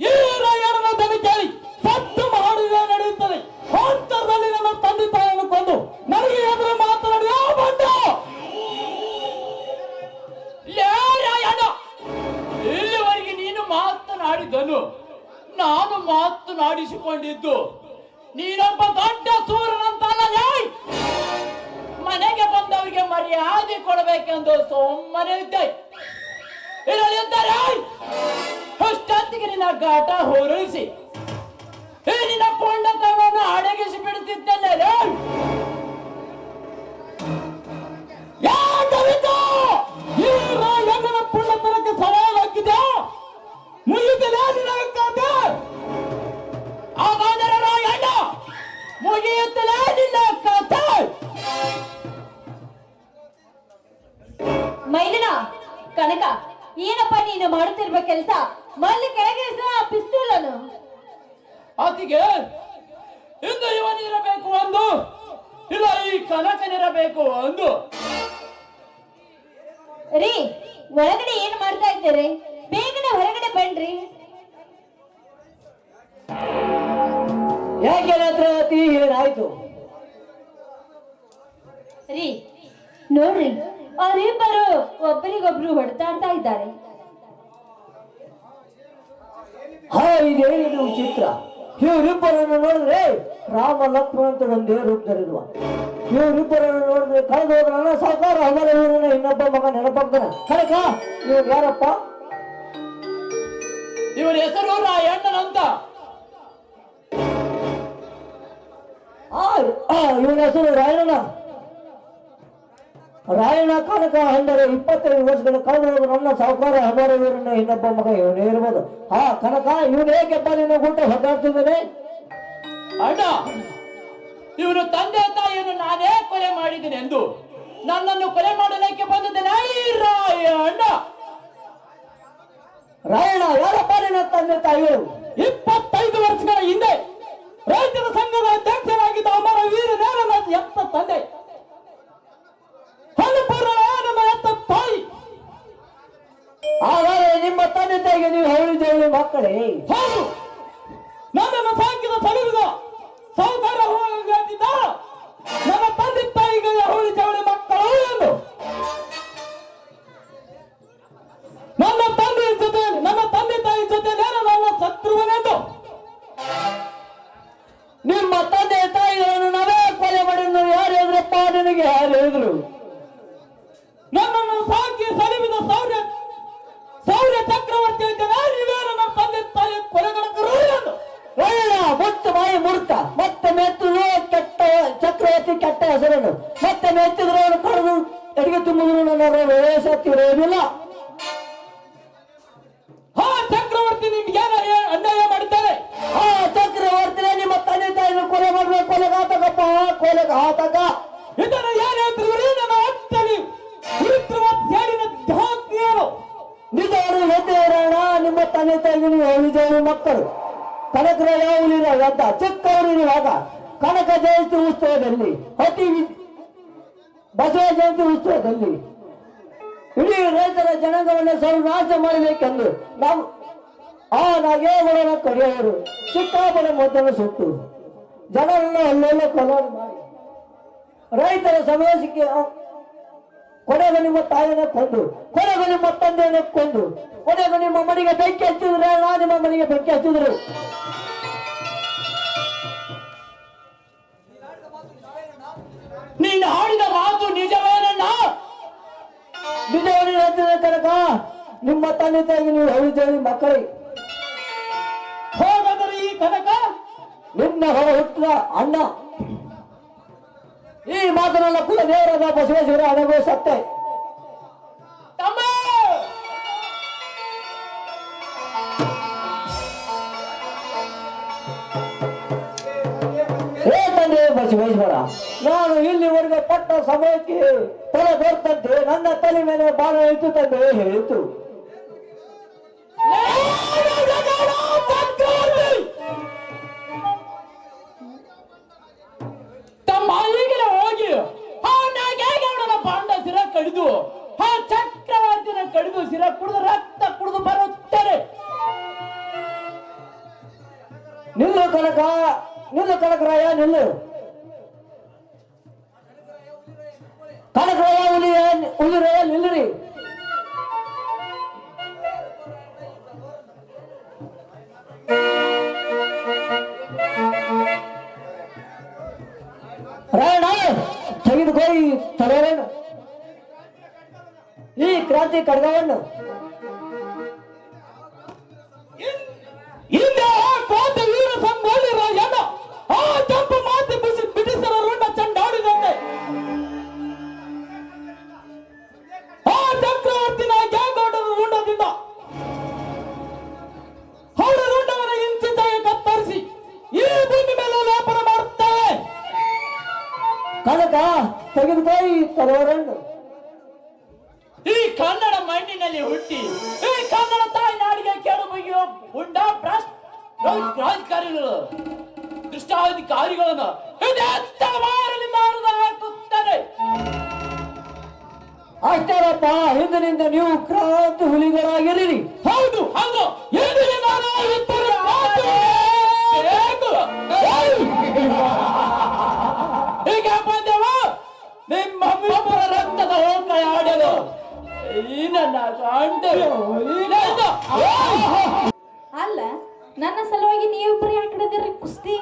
ಈ ರಾಯಣ್ಣನ ಧ್ವನಿ ಕೇಳಿ ಸತ್ತು ಮಾಡುವ ನಡೆಯುತ್ತದೆ. ಅಂತರದಲ್ಲಿ ನನ್ನ ತಂದೆ ತಾಯಿಯನ್ನು ಕೊಂದು ನನಗೆ ಎದುರು ಮಾತನಾಡಿ ರಾಯಣ್ಣ, ಇಲ್ಲಿವರೆಗೆ ನೀನು ಮಾತನಾಡಿದನು, ನಾನು ಮಾತನಾಡಿಸಿಕೊಂಡಿದ್ದು. ನೀನೊಬ್ಬ ದೊಡ್ಡ ಸೂರನಂತಲ್ಲ. ಮನೆಗೆ ಬಂದವರಿಗೆ ಮರ್ಯಾದೆ ಕೊಡಬೇಕೆಂದು ಸುಮ್ಮನೆ ಇದ್ದೆ. ಇರಲಿದ್ದಾರೆ ಅಷ್ಟೊತ್ತಿಗೆ ನಿನ್ನ ಗಾಟ ಹೊರಳಿಸಿ ನಿನ್ನ ಪುಂಡತನವನ್ನು ಅಡಗಿಸಿ ಬಿಡುತ್ತಿದ್ದೇನೆ. ಈ ರಾಯಣ್ಣನ ಪುಣ್ಣತನಕ್ಕೆ ಸವಾಲಾಗಿದೆ. ಮುಗಿದಿಲ್ಲ ನಿನ್ನ ಕಥೆ. ಹಾಗಾದರೆ ರಾಯಣ್ಣ, ಮುಗಿಯುತ್ತಲೇ ನಿನ್ನ ಕಥೆ. ಮೈಲಿನ ಕನಕ, ಏನಪ್ಪ ನೀನು ಮಾಡುತ್ತಿರುವ ಕೆಲಸ? ಮಲ್ಲಿ ಕೆಳಗೆ ಪಿಸ್ತೂಲ್ ಅನ್ನು ಆತಿಗೆ ಇಂದು ಇವನಿರಬೇಕು ಒಂದು, ಇಲ್ಲ ಈ ಕನಕನಿರಬೇಕು ಒಂದು. ರೀ, ಒಳಗಡೆ ಏನ್ ಮಾಡ್ತಾ ಇದ್ದೀರಿ? ಬೇಗನೆ ಹೊರಗಡೆ ಬನ್ರಿ. ಯಾಕೆ ನೇತ್ರಾವತಿ, ಏನಾಯ್ತು? ರೀ ನೋಡ್ರಿ, ಅವರಿಬ್ಬರು ಒಬ್ಬರಿಗೊಬ್ರು ಹೊಡೆದಾಡ್ತಾ ಇದ್ದಾರೆ. ಇದೇನಿದು ಚಿತ್ರ? ಇವರಿಬ್ಬರನ್ನು ನೋಡಿದ್ರೆ ರಾಮ ಲಕ್ಷ್ಮಣ ಅಂತ ಒಂದೇ ರೂಪದಲ್ಲಿರುವ ಇವರಿಬ್ಬರನ್ನು ನೋಡಿದ್ರೆ ಕಳೆದು ಹೋದ್ರನ ಸಾಕಾರ ಅವರ ಊರಿನ ಇನ್ನೊಬ್ಬ ಮಗ ನೆನಪಾಗ್ತಾನೆ. ಕನಕ, ಇವ್ರು ಯಾರಪ್ಪ? ಇವರ ಹೆಸರು ರಾಯಣ್ಣನಂತ. ಇವನ ಹೆಸರು ರಾಯಣ್ಣ. ರಾಯಣ್ಣ ಕನಕ ಅಂದರೆ 25 ವರ್ಷಗಳ ಕಳೆದು ಹೋದ ನನ್ನ ಸಾವುಕಾರ ಹಮಾರ ಊರಿನ ಇನ್ನೊಬ್ಬ ಮಗ ಇವನೇ ಇರ್ಬೋದು. ಕನಕ, ಇವನು ಹೇಗೆಪ್ಪ ನಿನ್ನ ಊಟ ಹೊತ್ತಾಡ್ತಿದ್ದಾನೆ? ಅಣ್ಣ, ಇವನು ತಂದೆ ತಾಯಿಯನ್ನು ನಾನೇ ಕೊಲೆ ಮಾಡಿದ್ದೇನೆ ಎಂದು ನನ್ನನ್ನು ಕೊಲೆ ಮಾಡಲಿಕ್ಕೆ ಬಂದಿದ್ದೇನೆ ರಾಯಣ್ಣ. ರಾಯಣ್ಣ ಯಾರಪ್ಪ ನಿನ್ನ ತಂದೆ ತಾಯಿಗಳು? 25 ವರ್ಷಗಳ ಹಿಂದೆ ರೈತರ ಸಂಘದ ಅಧ್ಯಕ್ಷರಾಗಿದ್ದ ಅಮರ ವೀರ ನೇರನ ಎತ್ತ ತಂದೆ, ನನ್ನ ಎತ್ತ ತಾಯಿ. ಹಾಗಾದ್ರೆ ನಿಮ್ಮ ತಂದೆ ತಾಯಿಗೆ ನೀವು ಹೌಳಿ ಜವಳಿ ಮಕ್ಕಳೇ? ಹೌದು, ನನ್ನನ್ನು ಸಾಕಿದ ಸಲುವಿದ ಸಾವುಕಾರ ಹೋಗಿದ್ದ ನನ್ನ ತಂದೆ ತಾಯಿಗೆ ಹೌಳಿ ಜವಳಿ ಮಕ್ಕಳು ಎಂದು. ನನ್ನ ತಂದೆ ತಾಯಿ ಜೊತೆ ನನ್ನ ಶತ್ರುವನೆಂದು. ನಿಮ್ಮ ತಂದೆ ತಾಯಿಗಳನ್ನು ನಾವೇ ಕೊಲೆ ಮಾಡಿದ್ರು ಯಾರು ಹೇಳಿದ್ರಪ್ಪ ನಿನಗೆ? ಯಾರು ಹೇಳಿದ್ರು? ನನ್ನನ್ನು ಸಾಕಿ ಸಲುವಿದ ಸೌರ್ಯ ಚಕ್ರವರ್ತಿ ಇದ್ದೇನೆ. ನೀವೇ ನನ್ನ ತಂದೆ ತಾಯಿ ಕೊಲೆಗಡಕರು ಎಂದು. ರಾಯಣ್ಣ ಮುತ್ತು ಮಾಯಿ ಮುರ್ತ ಮತ್ತೆ ಮೆತ್ತಿದ್ರು ಕೆಟ್ಟ ಚಕ್ರವರ್ತಿ ಕೆಟ್ಟ ಹೆಸರನ್ನು ಮತ್ತೆ ಮೆತ್ತಿದ್ರು ಅವನು ಕಳೆದು ಅಡಿಗೆ ತುಂಬಿದ್ರು ನನ್ನ ವಯಸ್ಸತ್ತಿರೋದಿಲ್ಲ. ಚಕ್ರವರ್ತಿ ನಿಮ್ಗೆ ಅನ್ಯಾಯ ಮಾಡಿದ್ದಾರೆ. ಚಕ್ರವರ್ತಿನೇ ನಿಮ್ಮ ತಂದೆ ತಾಯಿನ ಕೊಲೆ ಮಾಡ್ಬೇಕು. ಕೊಲೆಗಾತಕಪ್ಪ, ಕೊಲೆಗಾತಕ. ಇದನ್ನು ಯಾರು ಹೇಳ್ತಿದ್ರು? ನನ್ನ ಅತ್ತಲಿ ಸೇರಿನ ಧಾತ್ರಿಯರು. ನಿಜವರು ಹೆದ್ದೇರಣ. ನಿಮ್ಮ ತಂದೆ ತಾಯಿಗೆ ನೀವು ಹೌಳಿ ಜವಳಿ ಮಕ್ಕಳು. ಕನಕರ ಯಾವ ಊರಿನ ಎದ್ದ ಚಿಕ್ಕವರಿರುವಾಗ ಕನಕ ಜಯಂತಿ ಉತ್ಸವದಲ್ಲಿ ಬಸವ ಜಯಂತಿ ಉತ್ಸವದಲ್ಲಿ ಇಡೀ ರೈತರ ಜನಾಂಗವನ್ನು ಸರ್ವನಾಶ ಮಾಡಬೇಕೆಂದು ನಾವು ನಾಗೇಗೌಡನ ಕಡೆಯವರು ಸಿಕ್ಕಾಪಟ್ಟೆ ಮೊದಲು ಸುಟ್ಟು ಜನರನ್ನು ಅಲ್ಲೆಲ್ಲ ಕೊಲಾರು ಮಾಡಿ ರೈತರ ಸಮಾಜಕ್ಕೆ ಕೊನೆಗೂ ನಿಮ್ಮ ತಾಯಿನ ಕೊಂದು ಕೊನೆಗೂ ನಿಮ್ಮ ತಂದೆಯನ್ನು ಕೊಂದು ಕೊನೆಗೂ ನಿಮ್ಮ ಮನೆಗೆ ಬೆಂಕಿ ಹಚ್ಚಿದ್ರೆ ನಿಮ್ಮ ಮನೆಗೆ ಬೆಂಕಿ ಹಚ್ಚಿದ್ರು. ನೀನು ಆಡಿದ ಮಾತು ನಿಜವೇನಣ್ಣ? ನಿಜವೇ ಹೇಳ್ತೀನಿ ಕನಕ. ನಿಮ್ಮ ತಂದೆ ತಾಯಿಗೆ ನೀವು ಹೇಳಿದ್ದೇಳಿ ಮಕ್ಕಳಿಗೆ ಹೋಗದರೆ ಈ ಕನಕ ನಿನ್ನ ಹೊರ ಹುಟ್ಟಿದ ಅಣ್ಣ ಈ ಮಾತನ್ನೆಲ್ಲ ಕೂಡ ದೇವರಾದ ಬಸವೇಶ್ವರ ಅನುಭವಿಸತ್ತೆ. ತಮ್ಮ ತಂದೆ ಬಸವೇಶ್ವರ, ನಾನು ಇಲ್ಲಿವರೆಗೆ ಪಟ್ಟ ಸಮಯಕ್ಕೆ ತಲೆ ಬರ್ತಂತೆ ನನ್ನ ತಲೆ ಮೇಲೆ ಬಾಣ ಇತ್ತು ತಂದೆ ಹೇಳಿತು. ತಮ್ಮ ಈಗಲೇ ಹೋಗಿ ನಾಗೇಗೌಡನ ಪಾಂಡ ಸಿರ ಕಡಿದು ಚಕ್ರವರ್ತಿನ ಕಡಿದು ಸಿರ ಕುಡಿದು ರಕ್ತ ಕುಡಿದು ಬರುತ್ತಾರೆ. ನಿಲ್ಲು ಕನಕ, ನಿಲ್ಲು ಕನಕರಾಯ, ನಿಲ್ಲು ಕನಕರಾಯ, ಉಳಿರಯ್ಯ ನಿಲ್ಲರಿ. ರಾಯಣ ತೆಗೆದುಕೋಯಿ ತಲೆಯನ್ನು ಈ ಕ್ರಾಂತಿ ಖಡ್ಗವನ್ನು ಹಿಂದೆ ಕೋಟೆ ವೀರ ಸಂಗೊಳ್ಳಿ ರಾಯಣ್ಣ ತಪ್ಪು ಮಾತು ಬ್ರಿಟಿಷರ ರುಂಡ ಚಂಡಾಡಿದಂತೆ ಚಕ್ರವರ್ತಿನ ನಾಗೇಗೌಡರ ರುಂಡದಿಂದ ಅವರ ರುಂಡವನ್ನು ಹಿಂಸಿತಾಗಿ ಕತ್ತರಿಸಿ ಈ ಭೂಮಿ ಮೇಲೆ ಲೇಪನ ಮಾಡುತ್ತಾರೆ. ಕನಕ ತೆಗೆದುಕೋಯಿ ತಲೆಯನ್ನು ಈ ಕನ್ನಡ ಮಣ್ಣಿನಲ್ಲಿ ಹುಟ್ಟಿ ಈ ಕನ್ನಡ ತಾಯಿ ನಾಡಿಗೆ ಕೇಳು ಬಗೆಯೋ ಉಂಡ ರಾಜಕಾರಿಗಳು ದುಷ್ಟಾಧಿಕಾರಿಗಳನ್ನು ಹಾಕುತ್ತಾರೆ. ಅಷ್ಟೇನಪ್ಪ, ಹಿಂದಿನಿಂದ ನೀವು ಕ್ರಾಂತಿ ಹುಲಿಗಳಾಗಿರಿ. ಹೌದು ಹೌದು, ಈಗ ಬಂದೆವ ನಿಮ್ಮ ಒಬ್ಬರ ರಕ್ತದ ಹೋಗ್ತಾ ಆಡಲು ಅಲ್ಲ, ನನ್ನ ಸಲುವಾಗಿ ನೀವಿಬ್ರು ಯಾಕೆ ಹಿಡಿದಿರಿ ಕುಸ್ತಿ?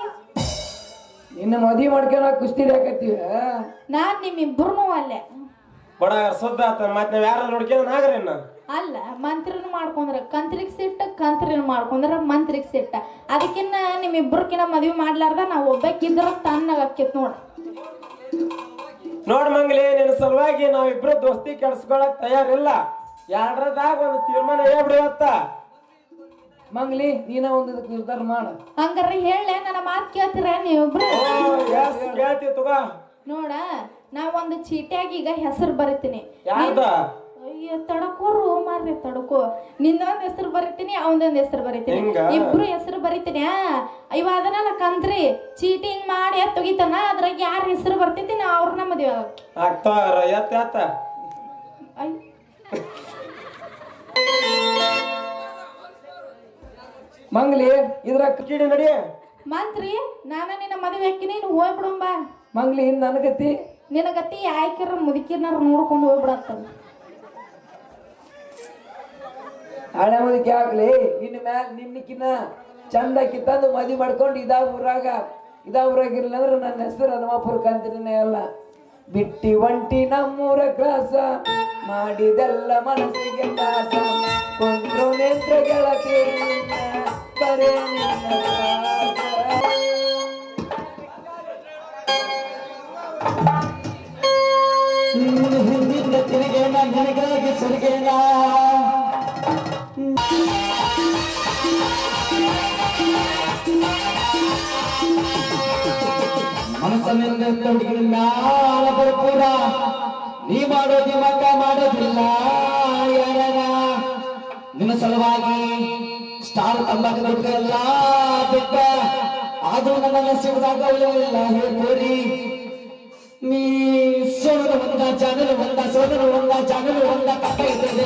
ನಿನ್ನ ಮದುವೆ ಮಾಡ್ಕೊಂಡ ಕುಸ್ತಿ ಹಾಕತ್ತೀವ. ನಾನ್ ನಿಮ್ಮಿಬ್ರು ಅಲ್ಲೇ ಬಡ ಸದ್ದ ಮತ್ ನಾವ್ ಯಾರ ನೋಡ್ಕೊಂಡ ನಾಗರೇನ ಅಲ್ಲ, ಮಂತ್ರಿನ ಮಾಡ್ಕೊಂಡ್ರ ಕಂತ್ರಿಗ್ ಸಿಟ್ಟ, ಕಂತ್ರಿನ ಮಾಡ್ಕೊಂಡ್ರ ಮಂತ್ರಿಗ್ ಸಿಟ್ಟ. ಅದಕ್ಕಿನ್ನ ನಿಮ್ಮಿಬ್ರಕಿನ್ನ ಮದ್ವಿ ಮಾಡ್ಲಾರ್ದ ನಾವ್ ಒಬ್ಬಕ್ಕಿದ್ರ ತಣ್ಣಗ ಆಕ್ಕಿತ್ ನೋಡ. ನೋಡ್ ಮಂಗ್ಲಿ, ನಿನ್ನ ಸಲುವಾಗಿ ನಾವಿಬ್ರು ದೋಸ್ತಿ ಕೆಡ್ಸ್ಕೊಳಕ್ ತಯಾರಿಲ್ಲ. ಎರಡರದಾಗ ಒಂದು ತೀರ್ಮಾನ ಹೇಳ್ಬಿಡುವತ್ತ. ಮಂಗ್ಲಿ, ನೀನ ಒಂದು ನಿರ್ಧಾರ ಮಾಡ. ಹಂಗಾರ ಹೇಳ, ನನ್ನ ಮಾತ್ ಕೇಳ್ತೀರ ನೀವಿಬ್ರು? ಕೇಳ್ತೀವಿ ತಗೋ. ನೋಡ, ನಾ ಒಂದು ಚೀಟ್ಯಾಗ ಈಗ ಹೆಸರು ಬರಿತೀನಿ. ಯಾರ್ದ? ಅಯ್ಯ ತಡಕೋರು ಮಾರ್ರಿ, ತಡಕೋ. ನಿಂದೊಂದ್ ಹೆಸರು ಬರಿತೀನಿ, ಅವನದೊಂದ್ ಹೆಸರು ಬರಿತೀನಿ, ಇಬ್ರು ಹೆಸರು ಬರಿತೀನಿ. ಇವ ಅದನ್ನ ಕಂತ್ರಿ ಚೀಟಿಂಗ್ ಮಾಡಿ ತೆಗಿತಾನ, ಅದ್ರಾಗ ಯಾರ ಹೆಸರು ಬರ್ತೈತಿ ನಾ ಅವ್ರನ್ನ ಮದ್ವೆ ಆಗ್ತಾರ. ಎತ್ತ ಮಂಗ್ಲಿ, ಇದ್ರ ಕಿಡಿ ನಡಿ. ಮಂತ್ರಿ, ನಾನ ನಿನ್ನ ಮದುವೆ ಹಾಕಿನಿ, ನೀನು ಹೋಗ್ಬಿಡುಂಬ. ಮಂಗ್ಲಿ, ಇನ್ ನನಗತಿ ನಿನಗತಿ ಆಯ್ಕಿರ ಮುದುಕಿನಾರ ನೋಡ್ಕೊಂಡು ಹೋಗ್ಬಿಡತ್ತ. ಹಳೆ ಮುದುಕಿ ಆಗ್ಲಿ, ಇನ್ ಮ್ಯಾಲ ನಿನ್ನಕಿನ್ನ ಚಂದಕ್ಕಿ ತಂದು ಮದುವೆ ಮಾಡ್ಕೊಂಡು ಇದ ಊರಾಗ ಇರ್ಲಿಲ್ಲ ಅಂದ್ರೆ ನನ್ನ ಹೆಸರು ಹನುಮಾಪುರ ಕಂತ್ರಿನೇ ಅಲ್ಲ. ಬಿಟ್ಟಿ ಒಂಟಿ ನಮ್ಮೂರ ಕ್ರಾಸ, ಮಾಡಿದೆಲ್ಲ ಮನಸ್ಸಿಗೆ ದಾಸ, ಕೊಂಡ್ರು ನೆಂದ್ರ ಗೆಳತಿ ಬರೇ ನಿನ್ನ ಹಿಂದಿಂದ ತಿರುಗೇನ ನಿನಗಾಗಿ ಸುರಿಗೇನ. ಮನಸ್ಸನ್ನಿಂದ ತೊಡಗಿಲ್ಲ ಪೂರ, ನೀ ಮಾಡೋದಿ ಮಕ್ಕ ಮಾಡೋದಿಲ್ಲ ಯಾರ. ನಿನ್ನ ಸಲುವಾಗಿ ಸ್ಟಾರ್ ತಂಬಾಕ ಎಲ್ಲ ಬಿಟ್ಟ ಅದು ನನ್ನ ಸಿಗದಾಗ ಇಲ್ಲ ಹೇಳ್ಕೋರಿ ನೀ ಸೋನರು ಒಂದ ಚಾನಲ್ ಒಂದ ಸೋನರು ಒಂದ ಚಾನಲ್ ಒಂದ ಕಟ್ಟ ಇರ್ತದೆ